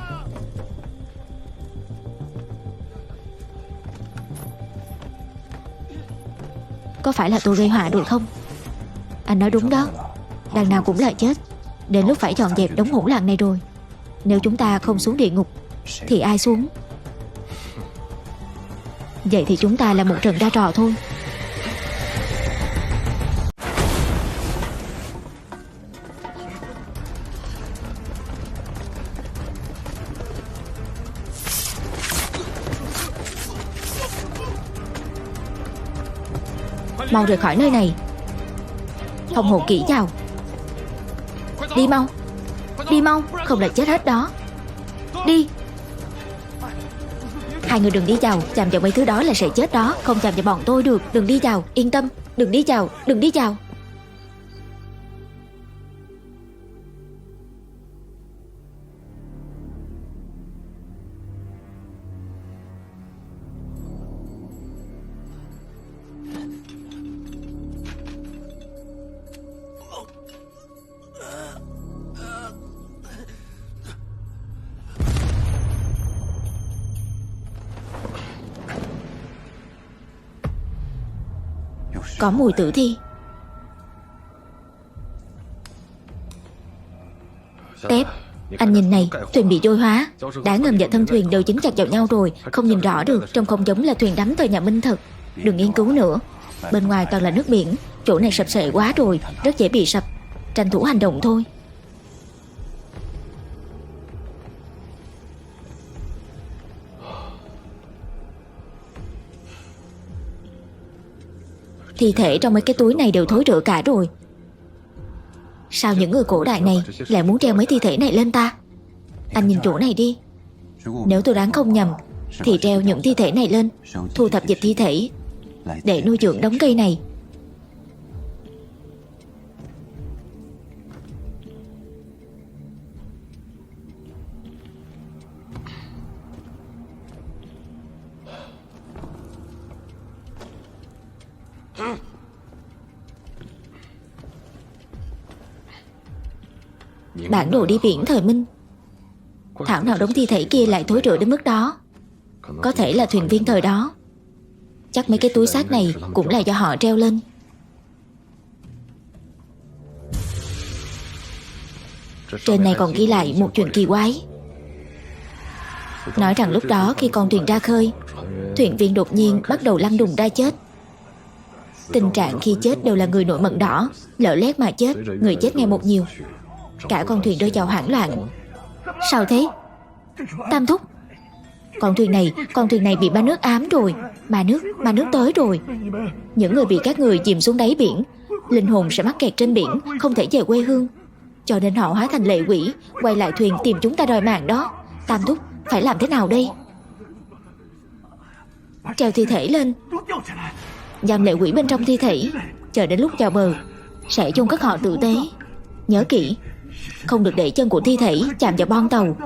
Có phải là tôi gây họa rồi không? Anh nói đúng đó. Đằng nào cũng là chết. Đến lúc phải dọn dẹp đống hỗn loạn này rồi. Nếu chúng ta không xuống địa ngục thì ai xuống? Vậy thì chúng ta là một trận ra trò thôi. Mau rời khỏi nơi này. Phòng hộ kỹ vào. Đi mau. Đi mau, không là chết hết đó. Đi. Hai người đừng đi vào. Chạm vào mấy thứ đó là sẽ chết đó. Không chạm vào bọn tôi được. Đừng đi vào, yên tâm. Đừng đi vào, đừng đi vào. Có mùi tử thi. Tép, anh nhìn này, thuyền bị vôi hóa. Đá ngầm và thân thuyền đều dính chặt vào nhau rồi, không nhìn rõ được. Trông không giống là thuyền đắm thời nhà Minh thật. Đừng nghiên cứu nữa. Bên ngoài toàn là nước biển. Chỗ này sập sệ quá rồi, rất dễ bị sập. Tranh thủ hành động thôi. Thi thể trong mấy cái túi này đều thối rữa cả rồi. Sao những người cổ đại này lại muốn treo mấy thi thể này lên ta? Anh nhìn chỗ này đi. Nếu tôi đoán không nhầm thì treo những thi thể này lên, thu thập dịch thi thể để nuôi dưỡng đống cây này. Bản đồ đi biển thời Minh. Thảo nào đống thi thể kia lại thối rữa đến mức đó. Có thể là thuyền viên thời đó. Chắc mấy cái túi xác này cũng là do họ treo lên. Trên này còn ghi lại một chuyện kỳ quái. Nói rằng lúc đó khi con thuyền ra khơi, thuyền viên đột nhiên bắt đầu lăn đùng ra chết. Tình trạng khi chết đều là người nổi mẩn đỏ, lở loét mà chết, người chết ngày một nhiều. Cả con thuyền rơi vào hoảng loạn. Sao thế? Tam thúc, con thuyền này bị ma nước ám rồi. Ma nước tới rồi. Những người bị các người chìm xuống đáy biển, linh hồn sẽ mắc kẹt trên biển, không thể về quê hương. Cho nên họ hóa thành lệ quỷ, quay lại thuyền tìm chúng ta đòi mạng đó. Tam thúc, phải làm thế nào đây? Treo thi thể lên, giam lệ quỷ bên trong thi thể, chờ đến lúc vào bờ sẽ chôn cất họ tử tế. Nhớ kỹ, không được để chân của thi thể chạm vào bon tàu.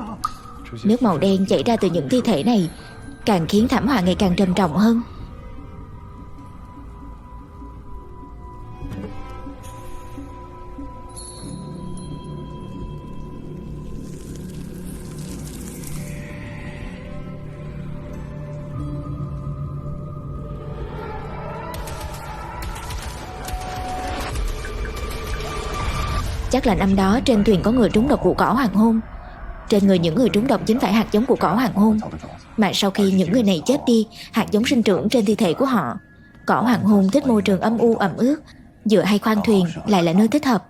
Nước màu đen chảy ra từ những thi thể này càng khiến thảm họa ngày càng trầm trọng hơn. Chắc là năm đó trên thuyền có người trúng độc của cỏ hoàng hôn. Trên người những người trúng độc chính phải hạt giống của cỏ hoàng hôn. Mà sau khi những người này chết đi, hạt giống sinh trưởng trên thi thể của họ. Cỏ hoàng hôn thích môi trường âm u ẩm ướt, giữa hai khoang thuyền lại là nơi thích hợp.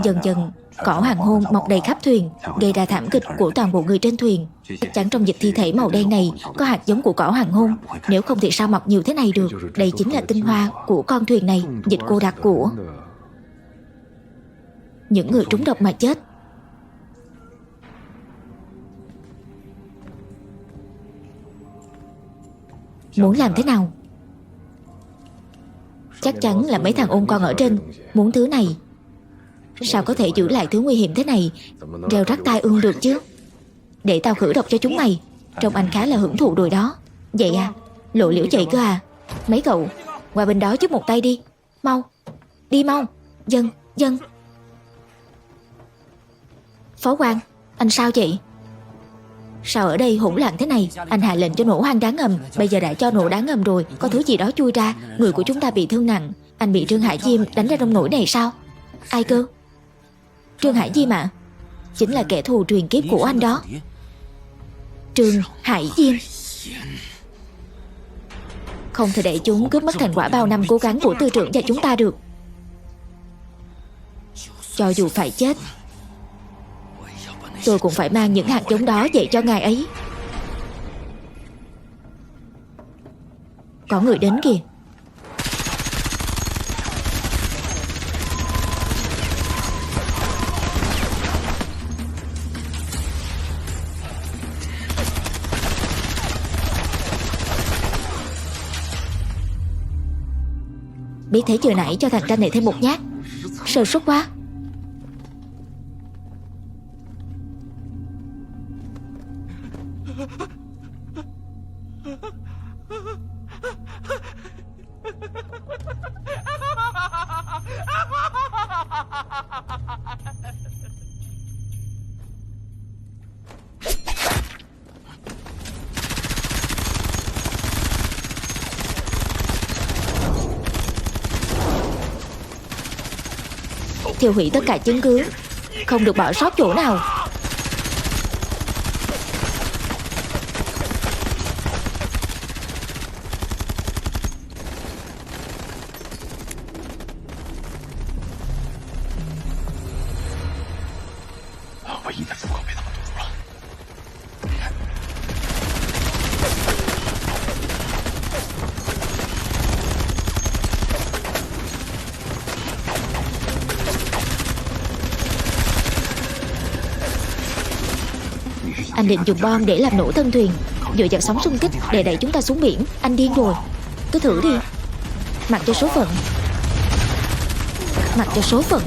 Dần dần cỏ hoàng hôn mọc đầy khắp thuyền, gây ra thảm kịch của toàn bộ người trên thuyền. Chắc chắn trong dịch thi thể màu đen này có hạt giống của cỏ hoàng hôn. Nếu không thì sao mọc nhiều thế này được? Đây chính là tinh hoa của con thuyền này, dịch cô đặc của những người trúng độc mà chết. Muốn làm thế nào? Chắc chắn là mấy thằng ôn con ở trên muốn thứ này. Sao có thể giữ lại thứ nguy hiểm thế này, rêu rắc tai ương được chứ? Để tao khử độc cho chúng mày. Trông anh khá là hưởng thụ rồi đó. Vậy à? Lộ liễu chạy cơ à? Mấy cậu qua bên đó giúp một tay đi. Mau, đi mau. Dân. Phó quan, anh sao vậy? Sao ở đây hỗn loạn thế này? Anh hạ lệnh cho nổ hang đá ngầm, bây giờ đã cho nổ đá ngầm rồi, có thứ gì đó chui ra, người của chúng ta bị thương nặng. Anh bị Trương Hải Diêm đánh ra trong nỗi này sao? Ai cơ? Trương Hải Diêm ạ? Chính là kẻ thù truyền kiếp của anh đó. Trương Hải Diêm. Không thể để chúng cướp mất thành quả bao năm cố gắng của tư trưởng và chúng ta được. Cho dù phải chết, tôi cũng phải mang những hạt giống đó dạy cho ngài ấy. Có người đến kìa. Biết thế chưa nãy cho thằng tranh này thêm một nhát. Sơ suất quá. Tiêu hủy tất cả chứng cứ, không được bỏ sót chỗ nào. Anh định dùng bom để làm nổ thân thuyền, dựa vào sóng xung kích để đẩy chúng ta xuống biển. Anh điên rồi. Cứ thử đi. Mặc cho số phận. Mặc cho số phận.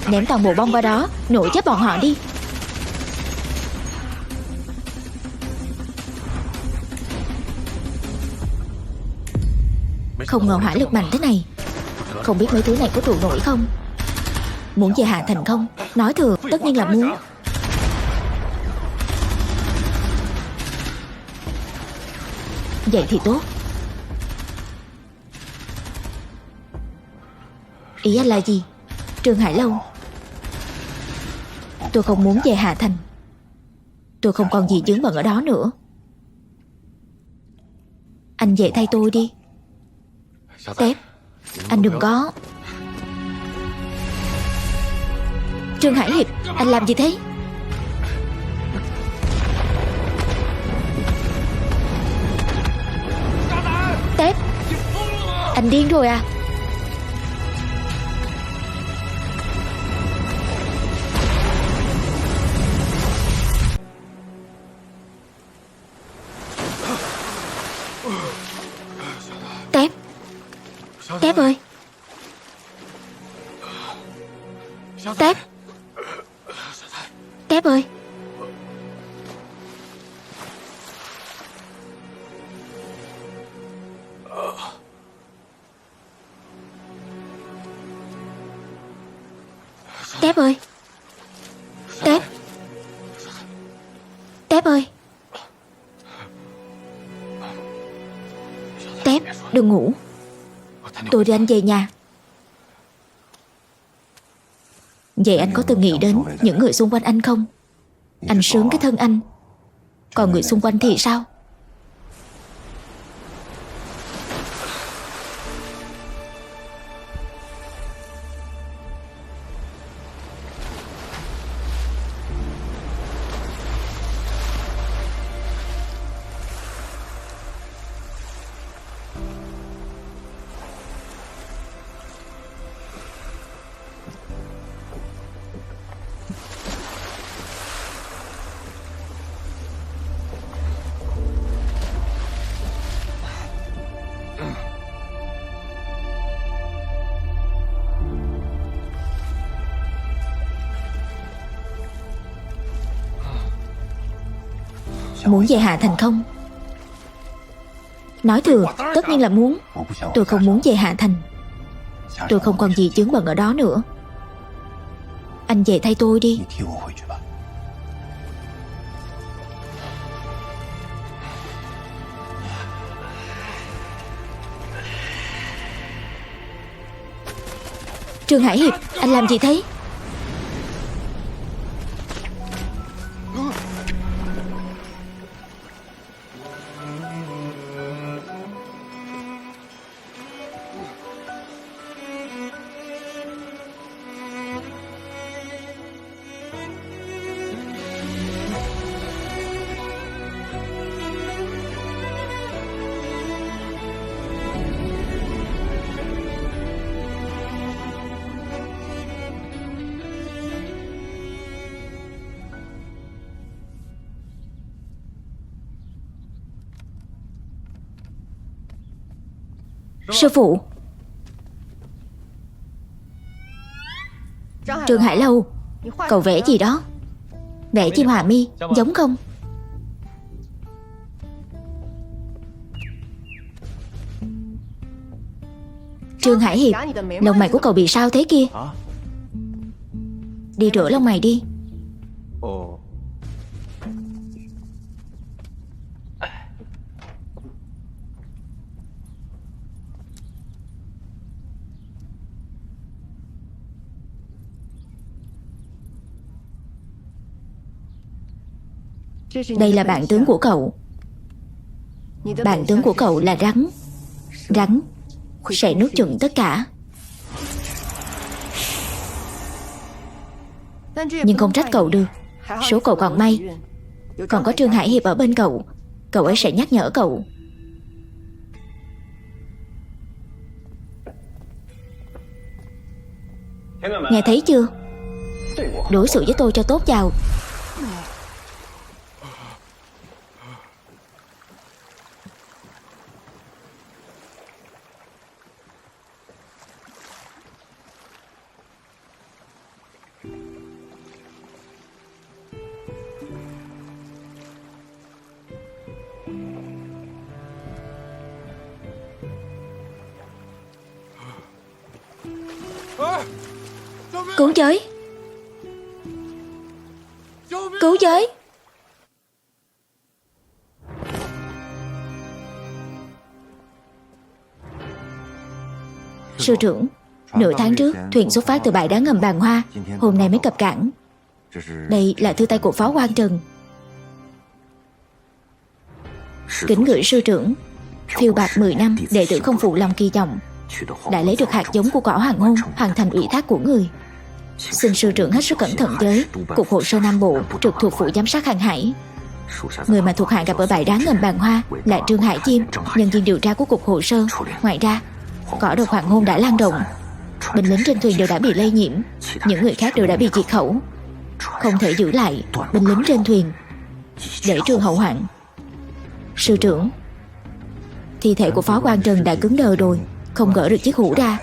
Ném toàn bộ bom vào đó, nổ chết bọn họ đi. Không ngờ hỏa lực mạnh thế này. Không biết mấy thứ này có trụ nổi không. Muốn về Hạ Thành không? Nói thừa, tất nhiên là muốn. Vậy thì tốt. Ý anh là gì? Trương Hải Lâu, tôi không muốn về Hạ Thành. Tôi không còn gì vướng bận ở đó nữa. Anh về thay tôi đi. Tép, anh đừng có. Trương Hải Hiệp, anh làm gì thế? Tép, anh điên rồi à? Tép, Tép ơi. Tép, Tép ơi. Tép ơi. Tép, Tép ơi. Tép, đừng ngủ. Tôi đưa anh về nhà. Vậy anh có từng nghĩ đến những người xung quanh anh không? Anh sướng cái thân anh, còn người xung quanh thì sao? Muốn về Hạ Thành không? Nói thừa, tất nhiên là muốn. Tôi không muốn về Hạ Thành. Tôi không còn gì vướng bận ở đó nữa. Anh về thay tôi đi. Trương Hải Hiệp, anh làm gì thế? Sư phụ. Trương Hải Lâu, cậu vẽ gì đó? Vẽ chim Hà Mi, giống không? Trương Hải Hiệp, lông mày của cậu bị sao thế kia? Đi rửa lông mày đi. Đây là bản tướng của cậu. Bản tướng của cậu là rắn. Rắn sẽ nuốt chửng tất cả. Nhưng không trách cậu được. Số cậu còn may. Còn có Trương Hải Hiệp ở bên cậu, cậu ấy sẽ nhắc nhở cậu. Nghe thấy chưa? Đối xử với tôi cho tốt vào. Cứu giới! Cứu giới! Sư trưởng, nửa tháng trước thuyền xuất phát từ bãi đá ngầm Bàn Hoa, hôm nay mới cập cảng. Đây là thư tay của Phó quan Trần. Kính gửi sư trưởng, phiêu bạt 10 năm, đệ tử không phụ lòng kỳ vọng, đã lấy được hạt giống của cỏ hoàng hôn, hoàn thành ủy thác của người. Xin sư trưởng hết sức cẩn thận với Cục Hồ sơ Nam Bộ trực thuộc Vụ Giám sát Hàng hải. Người mà thuộc hạ gặp ở bãi đá ngầm Bàn Hoa là Trương Hải Chiêm, nhân viên điều tra của Cục Hồ sơ. Ngoài ra, cỏ độc hoàng hôn đã lan rộng, binh lính trên thuyền đều đã bị lây nhiễm, những người khác đều đã bị diệt khẩu. Không thể giữ lại binh lính trên thuyền để trừ hậu hoạn. Sư trưởng, thi thể của Phó quan Trần đã cứng đờ rồi, không gỡ được chiếc hũ ra.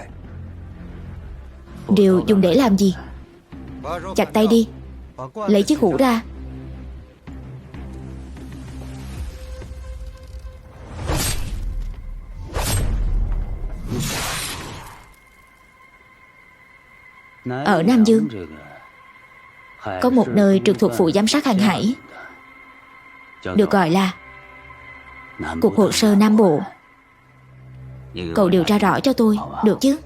Điều dùng để làm gì? Chặt tay đi, lấy chiếc hũ ra. Ở Nam Dương có một nơi trực thuộc Vụ Giám sát Hàng hải, được gọi là Cục Hồ sơ Nam Bộ. Cậu điều tra rõ cho tôi, được chứ?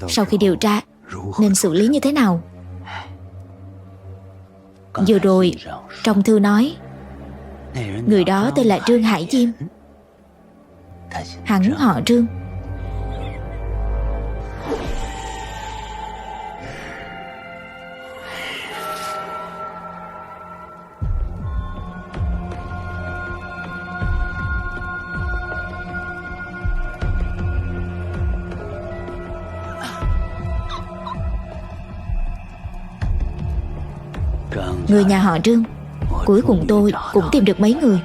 Sau khi điều tra nên xử lý như thế nào? Vừa rồi trong thư nói người đó tên là Trương Hải Chiêm. Hắn họ Trương. Người nhà họ Trương, cuối cùng tôi cũng tìm được mấy người.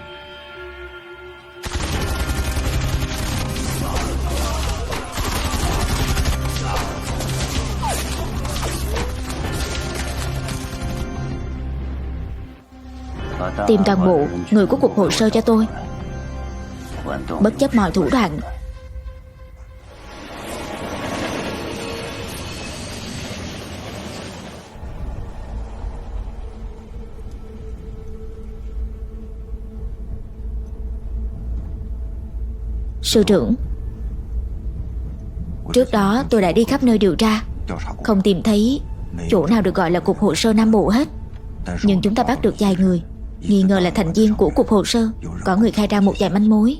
Tìm toàn bộ người của Cục Hồ sơ cho tôi, bất chấp mọi thủ đoạn. Sư trưởng, trước đó tôi đã đi khắp nơi điều tra, không tìm thấy chỗ nào được gọi là Cục Hồ sơ Nam Bộ hết. Nhưng chúng ta bắt được vài người nghi ngờ là thành viên của Cục Hồ sơ. Có người khai ra một vài manh mối.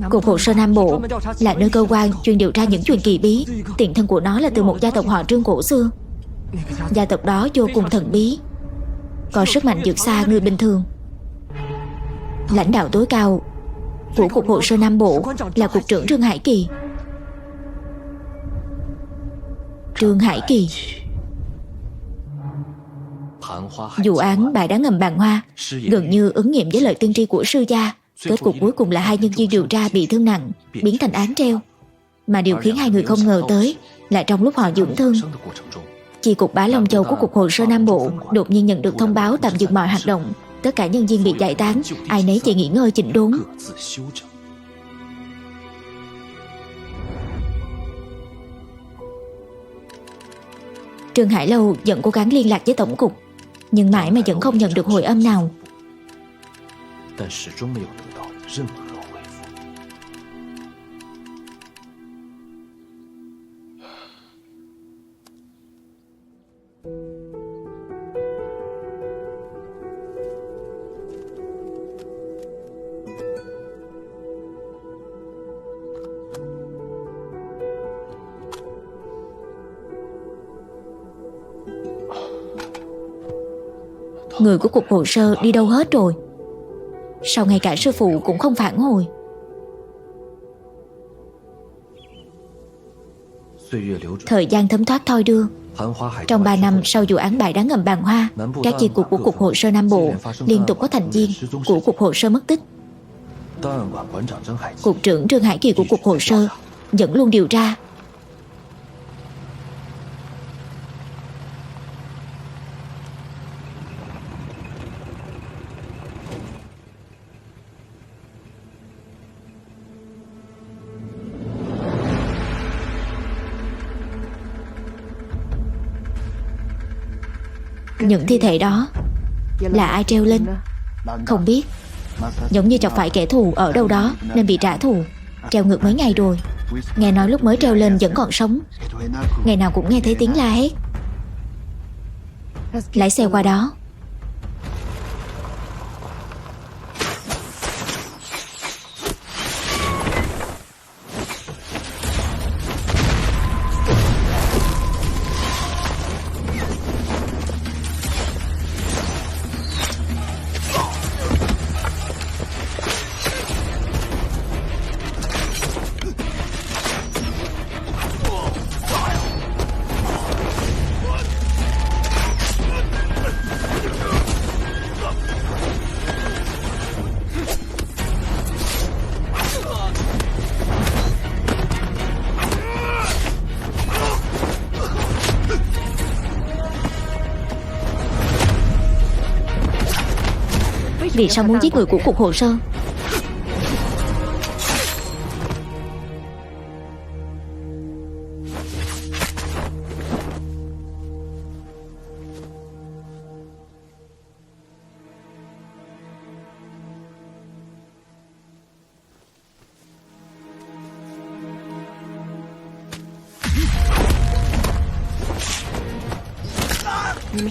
Cục Hồ sơ Nam Bộ là nơi cơ quan chuyên điều tra những chuyện kỳ bí. Tiền thân của nó là từ một gia tộc họ Trương cổ xưa. Gia tộc đó vô cùng thần bí, có sức mạnh vượt xa người bình thường. Lãnh đạo tối cao của Cục Hồ sơ Nam Bộ là Cục trưởng Trương Hải Kỳ. Trương Hải Kỳ. Vụ án bãi đá ngầm Bàn Hoa gần như ứng nghiệm với lời tiên tri của sư gia. Kết cục cuối cùng là 2 nhân viên điều tra bị thương nặng, biến thành án treo. Mà điều khiến 2 người không ngờ tới là trong lúc họ dưỡng thương, chi cục Bá Long Châu của Cục Hồ sơ Nam Bộ đột nhiên nhận được thông báo tạm dừng mọi hoạt động. Tất cả nhân viên bị giải tán, ai nấy chỉ nghỉ ngơi chỉnh đốn. Trương Hải Lâu vẫn cố gắng liên lạc với tổng cục, nhưng mãi mà vẫn không nhận được hồi âm nào. Người của cục hồ sơ đi đâu hết rồi? Sao ngay cả sư phụ cũng không phản hồi? Thời gian thấm thoát thoi đưa. Trong 3 năm sau vụ án bãi đá ngầm Bàn Hoa, các chi cục của Cục Hồ sơ Nam Bộ liên tục có thành viên của Cục Hồ sơ mất tích. Cục trưởng Trương Hải Kỳ của Cục Hồ sơ vẫn luôn điều tra. Những thi thể đó là ai treo lên? Không biết. Giống như chọc phải kẻ thù ở đâu đó nên bị trả thù. Treo ngược mấy ngày rồi. Nghe nói lúc mới treo lên vẫn còn sống. Ngày nào cũng nghe thấy tiếng la hét. Lái xe qua đó. Vì sao muốn giết người của Cục Hồ sơ?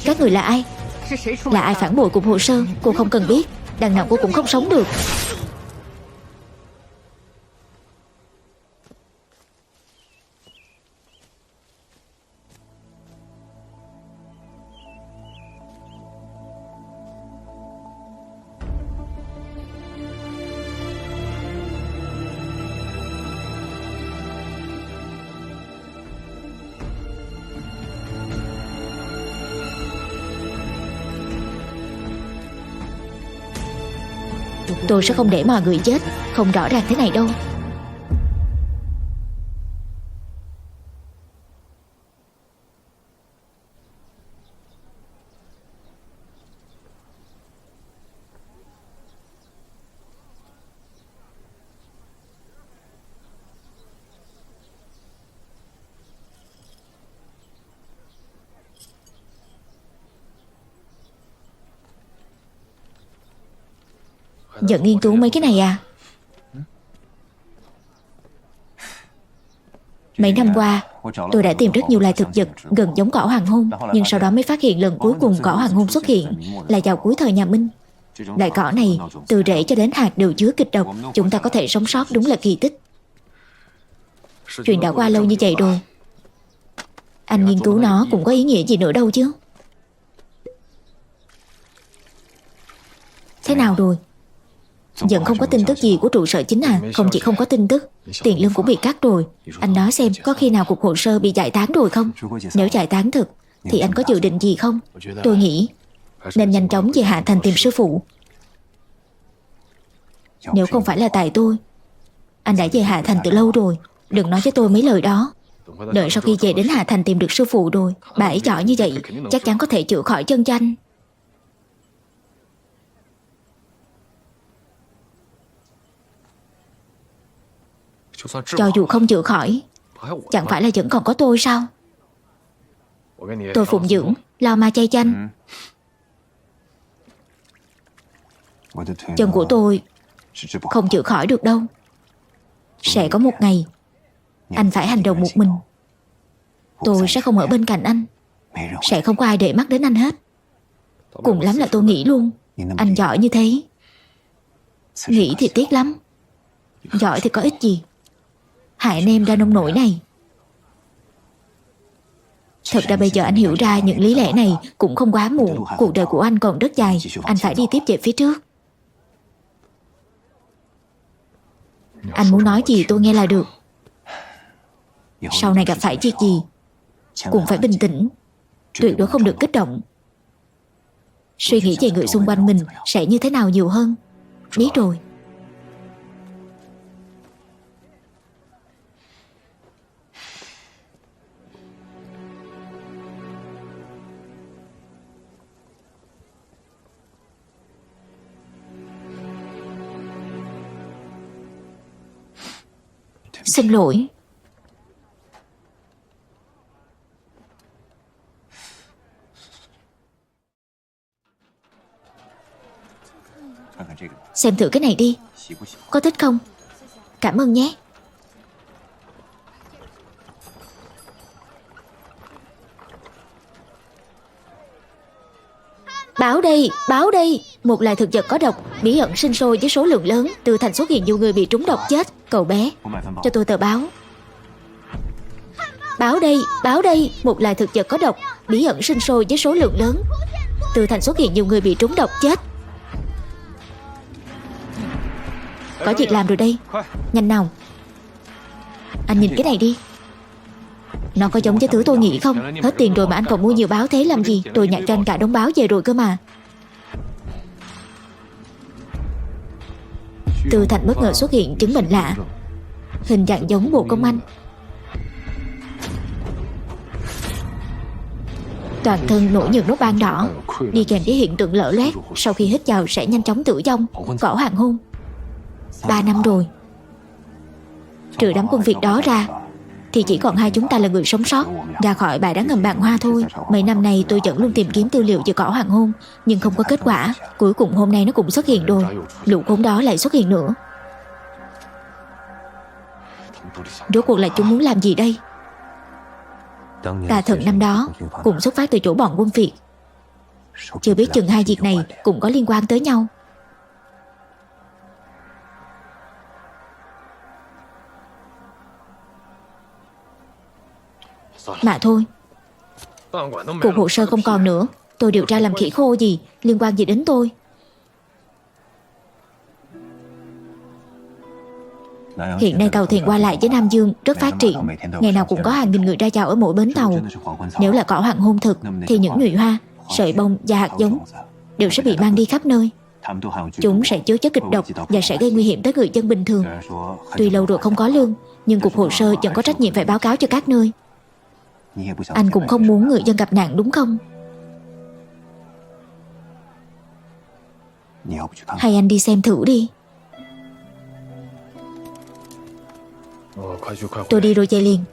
Các người là ai? Là ai phản bội Cục Hồ sơ? Cô không cần biết. Đằng nào cô cũng không sống được. Tôi sẽ không để mọi người chết không rõ ràng thế này đâu. Giờ nghiên cứu mấy cái này à? Mấy năm qua tôi đã tìm rất nhiều loài thực vật gần giống cỏ hoàng hôn, nhưng sau đó mới phát hiện lần cuối cùng cỏ hoàng hôn xuất hiện là vào cuối thời nhà Minh. Loại cỏ này từ rễ cho đến hạt đều chứa kịch độc. Chúng ta có thể sống sót đúng là kỳ tích. Chuyện đã qua lâu như vậy rồi, anh nghiên cứu nó cũng có ý nghĩa gì nữa đâu chứ. Thế nào rồi? Vẫn không có tin tức gì của trụ sở chính à? Không chỉ không có tin tức, tiền lương cũng bị cắt rồi. Anh nói xem có khi nào Cục Hồ sơ bị giải tán rồi không? Nếu giải tán thực thì anh có dự định gì không? Tôi nghĩ nên nhanh chóng về Hạ Thành tìm sư phụ. Nếu không phải là tại tôi, anh đã về Hạ Thành từ lâu rồi. Đừng nói cho tôi mấy lời đó. Đợi sau khi về đến Hạ Thành tìm được sư phụ rồi, bà ấy giỏi như vậy chắc chắn có thể chữa khỏi chân cho anh. Cho dù không chữa khỏi, chẳng phải là vẫn còn có tôi sao? Tôi phụng dưỡng, lo ma chay chanh. Chân của tôi không chữa khỏi được đâu. Sẽ có một ngày anh phải hành động một mình. Tôi sẽ không ở bên cạnh anh. Sẽ không có ai để mắt đến anh hết. Cùng lắm là tôi nghĩ luôn. Anh giỏi như thế. Nghĩ thì tiếc lắm. Giỏi thì có ích gì. Hại anh em ra nông nổi này. Thật ra bây giờ anh hiểu ra những lý lẽ này cũng không quá muộn. Cuộc đời của anh còn rất dài. Anh phải đi tiếp về phía trước. Anh muốn nói gì tôi nghe là được. Sau này gặp phải việc gì cũng phải bình tĩnh, tuyệt đối không được kích động. Suy nghĩ về người xung quanh mình sẽ như thế nào nhiều hơn. Biết rồi. Xin lỗi. Xem thử cái này đi. Có thích không? Cảm ơn nhé. Báo đây, báo đây. Một loài thực vật có độc, bí ẩn sinh sôi với số lượng lớn. Từ thành xuất hiện nhiều người bị trúng độc chết. Cậu bé, cho tôi tờ báo. Báo đây, báo đây. Một loài thực vật có độc, bí ẩn sinh sôi với số lượng lớn. Từ thành xuất hiện nhiều người bị trúng độc chết. Có việc làm rồi đây. Nhanh nào. Anh nhìn cái này đi. Nó có giống với thứ tôi nghĩ không? Hết tiền rồi mà anh còn mua nhiều báo thế làm gì? Tôi nhặt cho anh cả đống báo về rồi cơ mà. Từ thành bất ngờ xuất hiện chứng bệnh lạ, hình dạng giống Bộ Công Anh. Toàn thân nổi những nốt ban đỏ, đi kèm với hiện tượng lở loét. Sau khi hít vào sẽ nhanh chóng tử vong. Cỏ hoàng hôn. 3 năm rồi. Trừ đám công việc đó ra thì chỉ còn hai chúng ta là người sống sót ra khỏi bãi đá ngầm Bàn Hoa thôi. Mấy năm nay tôi vẫn luôn tìm kiếm tư liệu về cỏ hoàng hôn, nhưng không có kết quả. Cuối cùng hôm nay nó cũng xuất hiện rồi. Lũ khốn đó lại xuất hiện nữa. Rốt cuộc là chúng muốn làm gì đây? Tà thần năm đó cũng xuất phát từ chỗ bọn quân Việt. Chưa biết chừng hai việc này cũng có liên quan tới nhau. Mà thôi, cuộc hồ sơ không còn nữa. Tôi điều tra làm khỉ khô gì, liên quan gì đến tôi? Hiện nay tàu thuyền qua lại với Nam Dương rất phát triển. Ngày nào cũng có hàng nghìn người ra chào ở mỗi bến tàu. Nếu là cỏ hoàng hôn thực thì những nhụy hoa, sợi bông và hạt giống đều sẽ bị mang đi khắp nơi. Chúng sẽ chứa chất kịch độc và sẽ gây nguy hiểm tới người dân bình thường. Tuy lâu rồi không có lương, nhưng cục hồ sơ vẫn có trách nhiệm phải báo cáo cho các nơi. Anh cũng không muốn người dân gặp nạn đúng không? Hay anh đi xem thử đi. Tôi đi rồi về liền.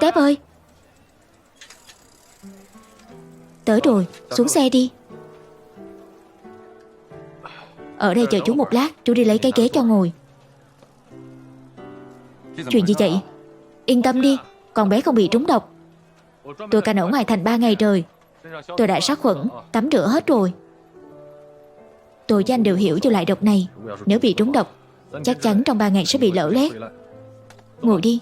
Tép ơi, tới rồi, xuống xe đi. Ở đây chờ chú một lát, chú đi lấy cái ghế cho ngồi. Chuyện gì vậy? Yên tâm đi, con bé không bị trúng độc. Tôi canh ở ngoài thành 3 ngày trời. Tôi đã sát khuẩn, tắm rửa hết rồi. Tôi với anh đều hiểu cho loại độc này. Nếu bị trúng độc, chắc chắn trong 3 ngày sẽ bị lở loét. Ngồi đi.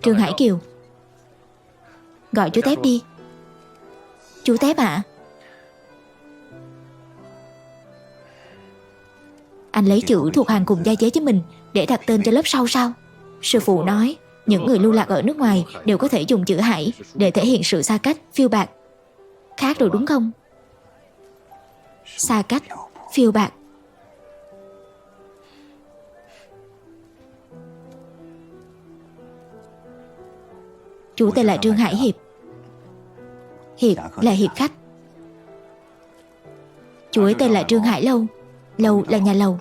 Trương Hải Kiều. Gọi chú Tép đi. Chú Tép ạ. Anh lấy chữ thuộc hàng cùng gia giới với mình để đặt tên cho lớp sau sao? Sư phụ nói những người lưu lạc ở nước ngoài đều có thể dùng chữ Hải để thể hiện sự xa cách, phiêu bạt. Khác rồi đúng không? Xa cách, phiêu bạt. Chú tên là Trương Hải Hiệp. Hiệp là hiệp khách. Chú ấy tên là Trương Hải Lâu. Lâu là nhà lầu.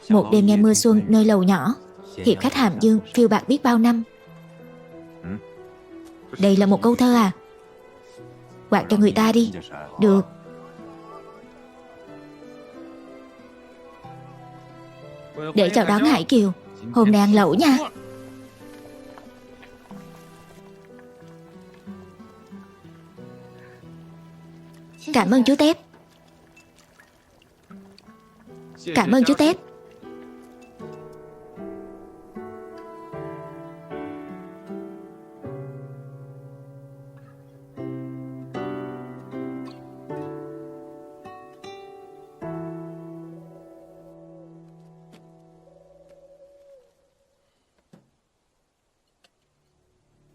Một đêm nghe mưa xuân nơi lầu nhỏ. Hiệp khách hàm dương phiêu bạt biết bao năm. Đây là một câu thơ à? Quạt cho người ta đi. Được. Để chào đón Hải Kiều. Hôm nay ăn lẩu nha. Cảm ơn chú Tép. Cảm ơn chú Tép.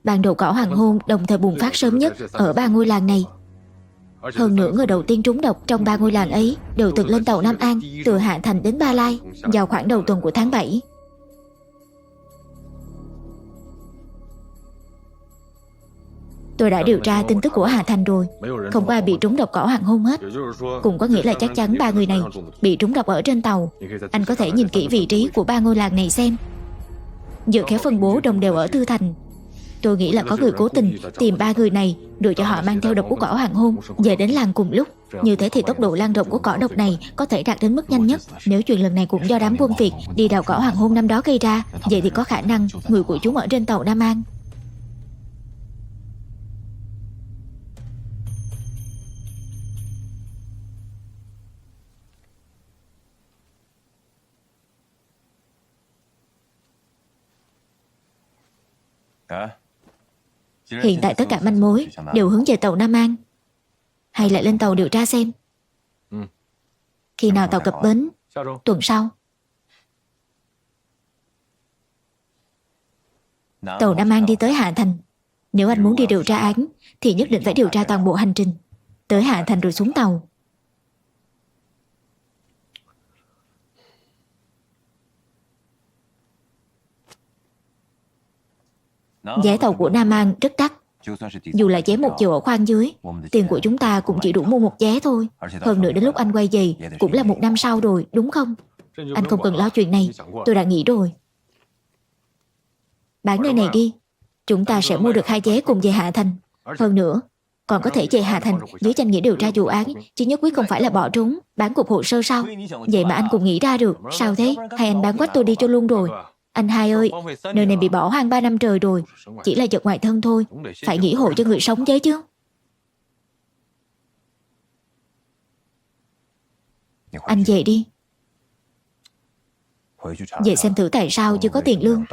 Ban đầu cỏ hoàng hôn đồng thời bùng phát sớm nhất ở 3 ngôi làng này. Hơn nữa người đầu tiên trúng độc trong 3 ngôi làng ấy đều từng lên tàu Nam An từ Hạ Thành đến Ba Lai vào khoảng đầu tuần của tháng 7. Tôi đã điều tra tin tức của Hạ Thành rồi. Không có ai bị trúng độc cỏ hoàng hôn hết. Cũng có nghĩa là chắc chắn 3 người này bị trúng độc ở trên tàu. Anh có thể nhìn kỹ vị trí của 3 ngôi làng này xem. Dựa khéo phân bố đồng đều ở Tư Thành. Tôi nghĩ là có người cố tình tìm 3 người này rồi cho họ mang theo độc của cỏ hoàng hôn về đến làng cùng lúc. Như thế thì tốc độ lan rộng của cỏ độc này có thể đạt đến mức nhanh nhất. Nếu chuyện lần này cũng do đám quân Việt đi đào cỏ hoàng hôn năm đó gây ra, vậy thì có khả năng người của chúng ở trên tàu Nam An. Hiện tại tất cả manh mối đều hướng về tàu Nam An. Hay lại lên tàu điều tra xem. Khi nào tàu cập bến? Tuần sau. Tàu Nam An đi tới Hạ Thành. Nếu anh muốn đi điều tra án thì nhất định phải điều tra toàn bộ hành trình tới Hạ Thành rồi xuống tàu. Vé tàu của Nam An rất đắt. Dù là vé 1 chiều ở khoang dưới, tiền của chúng ta cũng chỉ đủ mua một vé thôi. Hơn nữa đến lúc anh quay về cũng là 1 năm sau rồi, đúng không? Anh không cần lo chuyện này, tôi đã nghĩ rồi. Bán nơi này đi, chúng ta sẽ mua được 2 vé cùng về Hạ Thành. Hơn nữa, còn có thể về Hạ Thành dưới danh nghĩa điều tra vụ án, chứ nhất quyết không phải là bỏ trốn, bán cục hồ sơ sao? Vậy mà anh cũng nghĩ ra được. Sao thế? Hay anh bán quách tôi đi cho luôn rồi? Anh hai ơi, nơi này bị bỏ hoang 3 năm trời rồi. Chỉ là vật ngoại thân thôi, phải nghĩ hộ cho người sống chứ chứ. Anh về đi. Về xem thử tại sao chưa có tiền lương.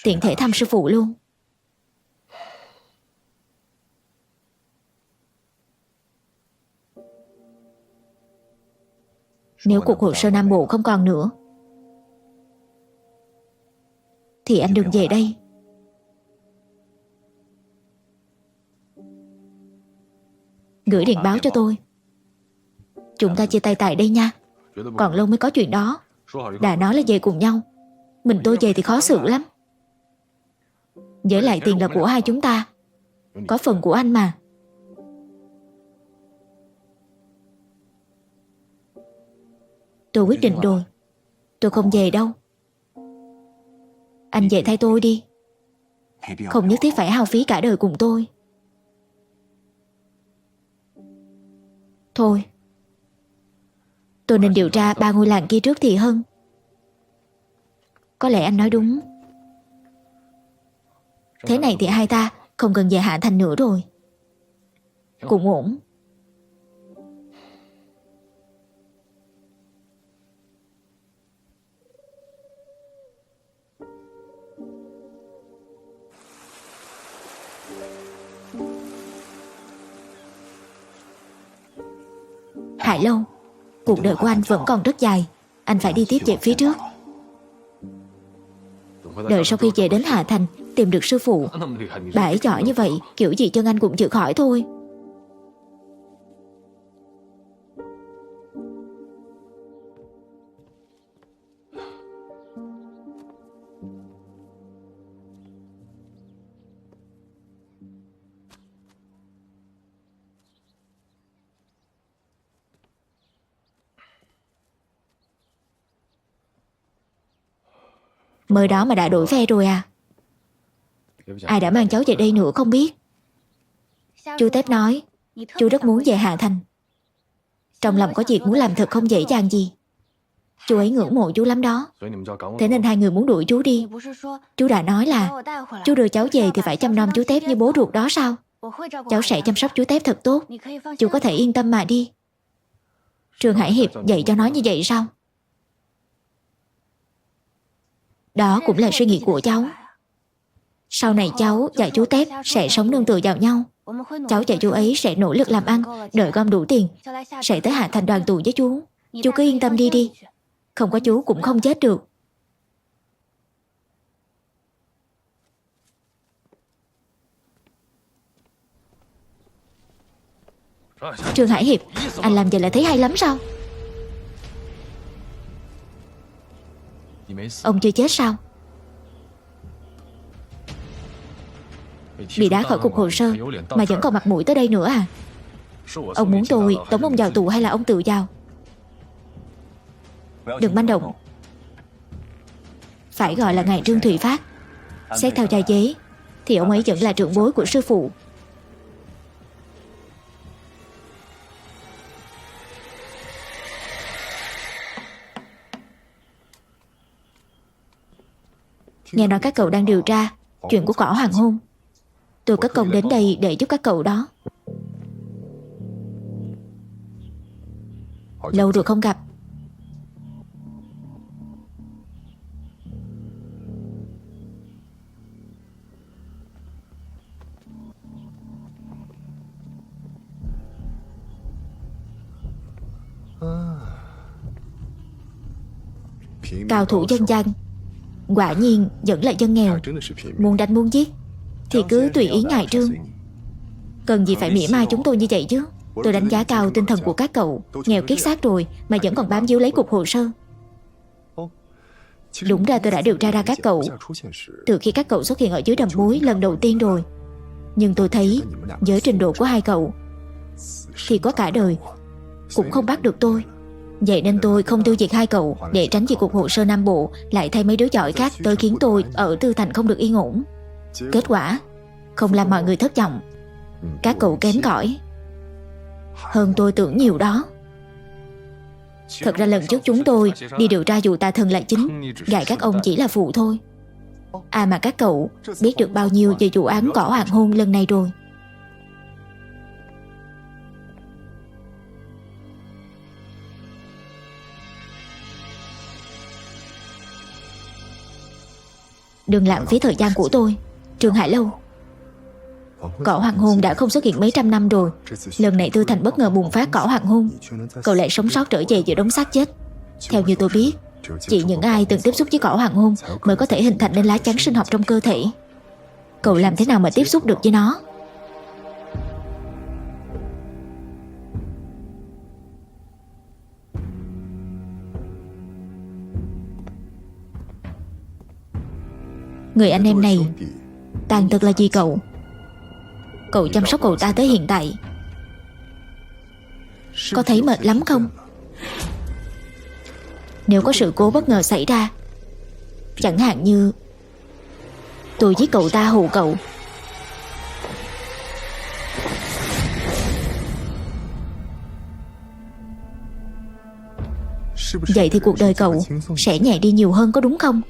Tiện thể thăm sư phụ luôn. Nếu cuộc hồ sơ Nam Bộ không còn nữa thì anh đừng về đây. Gửi điện báo cho tôi. Chúng ta chia tay tại đây nha. Còn lâu mới có chuyện đó. Đã nói là về cùng nhau. Mình tôi về thì khó xử lắm. Với lại tiền là của hai chúng ta. Có phần của anh mà. Tôi quyết định rồi. Tôi không về đâu. Anh về thay tôi đi. Không nhất thiết phải hao phí cả đời cùng tôi. Thôi, tôi nên điều tra 3 ngôi làng kia trước thì hơn. Có lẽ anh nói đúng. Thế này thì hai ta không cần về Hạ Thành nữa rồi. Cũng ổn. Hải Lâu, cuộc đời của anh vẫn còn rất dài. Anh phải đi tiếp về phía trước. Đợi sau khi về đến Hạ Thành, tìm được sư phụ. Bà ấy giỏi như vậy, kiểu gì chân anh cũng chữa khỏi thôi. Mới đó mà đã đổi phe rồi à? Ai đã mang cháu về đây nữa không biết. Chú Tép nói chú rất muốn về Hạ Thành. Trong lòng có việc muốn làm thật không dễ dàng gì. Chú ấy ngưỡng mộ chú lắm đó. Thế nên hai người muốn đuổi chú đi. Chú đã nói là chú đưa cháu về thì phải chăm nom chú Tép như bố ruột đó sao? Cháu sẽ chăm sóc chú Tép thật tốt. Chú có thể yên tâm mà đi. Trường Hải Hiệp dạy cho nó như vậy sao? Đó cũng là suy nghĩ của cháu. Sau này cháu và chú Tép sẽ sống nương tựa vào nhau. Cháu và chú ấy sẽ nỗ lực làm ăn, đợi gom đủ tiền, sẽ tới Hạ Thành đoàn tụ với chú. Chú cứ yên tâm đi đi. Không có chú cũng không chết được. Trường Hải Hiệp, anh làm vậy là thấy hay lắm sao? Ông chưa chết sao? Bị đá khỏi cục hồ sơ mà vẫn còn mặt mũi tới đây nữa à? Ông muốn tôi tống ông vào tù hay là ông tự vào? Đừng manh động. Phải gọi là ngài Trương Thụy Phát. Xét theo gia chế thì ông ấy vẫn là trưởng bối của sư phụ. Nghe nói các cậu đang điều tra chuyện của cỏ hoàng hôn. Tôi cất công đến đây để giúp các cậu đó. Lâu rồi không gặp. Cao thủ dân gian quả nhiên vẫn là dân nghèo. Muốn đánh muốn giết thì cứ tùy ý ngài Trương. Cần gì phải mỉa mai chúng tôi như vậy chứ? Tôi đánh giá cao tinh thần của các cậu. Nghèo kiết xác rồi mà vẫn còn bám víu lấy cục hồ sơ. Đúng ra tôi đã điều tra ra các cậu từ khi các cậu xuất hiện ở dưới đầm muối lần đầu tiên rồi. Nhưng tôi thấy với trình độ của hai cậu thì có cả đời cũng không bắt được tôi. Vậy nên tôi không tiêu diệt hai cậu để tránh việc cục hồ sơ Nam Bộ lại thay mấy đứa giỏi khác tới khiến tôi ở Tư Thành không được yên ổn. Kết quả không làm mọi người thất vọng. Các cậu kém cỏi hơn tôi tưởng nhiều đó. Thật ra lần trước chúng tôi đi điều tra vụ tà thần là chính, gài các ông chỉ là phụ thôi. À mà các cậu biết được bao nhiêu về vụ án cỏ hoàng hôn lần này rồi? Đừng lãng phí thời gian của tôi, Trường Hải Lâu. Cỏ hoàng hôn đã không xuất hiện mấy trăm năm rồi. Lần này Tư Thành bất ngờ bùng phát cỏ hoàng hôn. Cậu lại sống sót trở về giữa đống xác chết. Theo như tôi biết, chỉ những ai từng tiếp xúc với cỏ hoàng hôn mới có thể hình thành nên lá chắn sinh học trong cơ thể. Cậu làm thế nào mà tiếp xúc được với nó? Người anh em này tàn tật là gì cậu? Cậu chăm sóc cậu ta tới hiện tại có thấy mệt lắm không? Nếu có sự cố bất ngờ xảy ra, chẳng hạn như tôi giết cậu ta hù cậu, Vậy thì cuộc đời cậu sẽ nhẹ đi nhiều hơn có đúng không?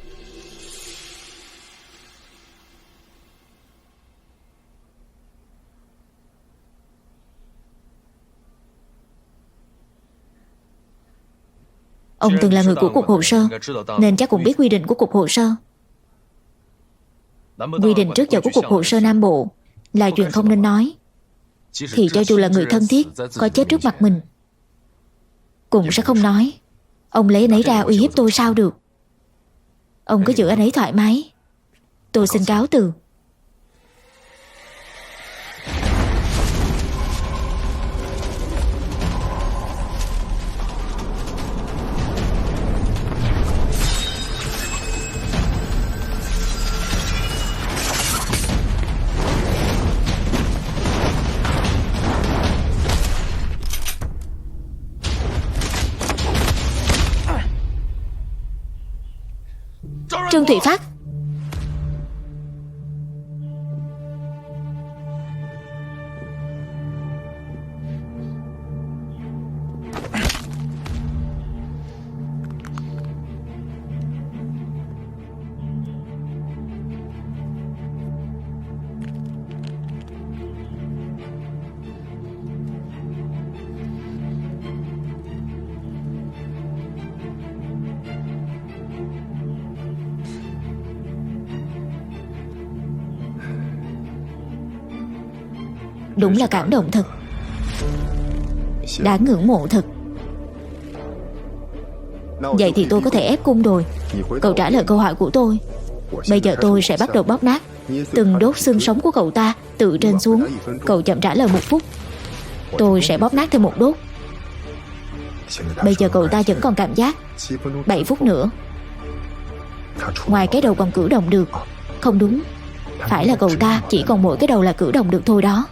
Ông từng là người của cục hồ sơ, nên chắc cũng biết quy định của cục hồ sơ. Quy định trước giờ của cục hồ sơ Nam Bộ là chuyện không nên nói. Thì cho dù là người thân thiết có chết trước mặt mình cũng sẽ không nói. Ông lấy anh ấy ra uy hiếp tôi sao được? Ông cứ giữ anh ấy thoải mái. Tôi xin cáo từ. Trương Thụy Phát. Đúng là cảm động thật, đáng ngưỡng mộ thật. Vậy thì tôi có thể ép cung rồi. Cậu trả lời câu hỏi của tôi. Bây giờ tôi sẽ bắt đầu bóp nát từng đốt xương sống của cậu ta từ trên xuống. Cậu chậm trả lời 1 phút, tôi sẽ bóp nát thêm 1 đốt. Bây giờ cậu ta vẫn còn cảm giác. 7 phút nữa. Ngoài cái đầu còn cử động được. Không đúng, phải là cậu ta chỉ còn mỗi cái đầu là cử động được thôi đó.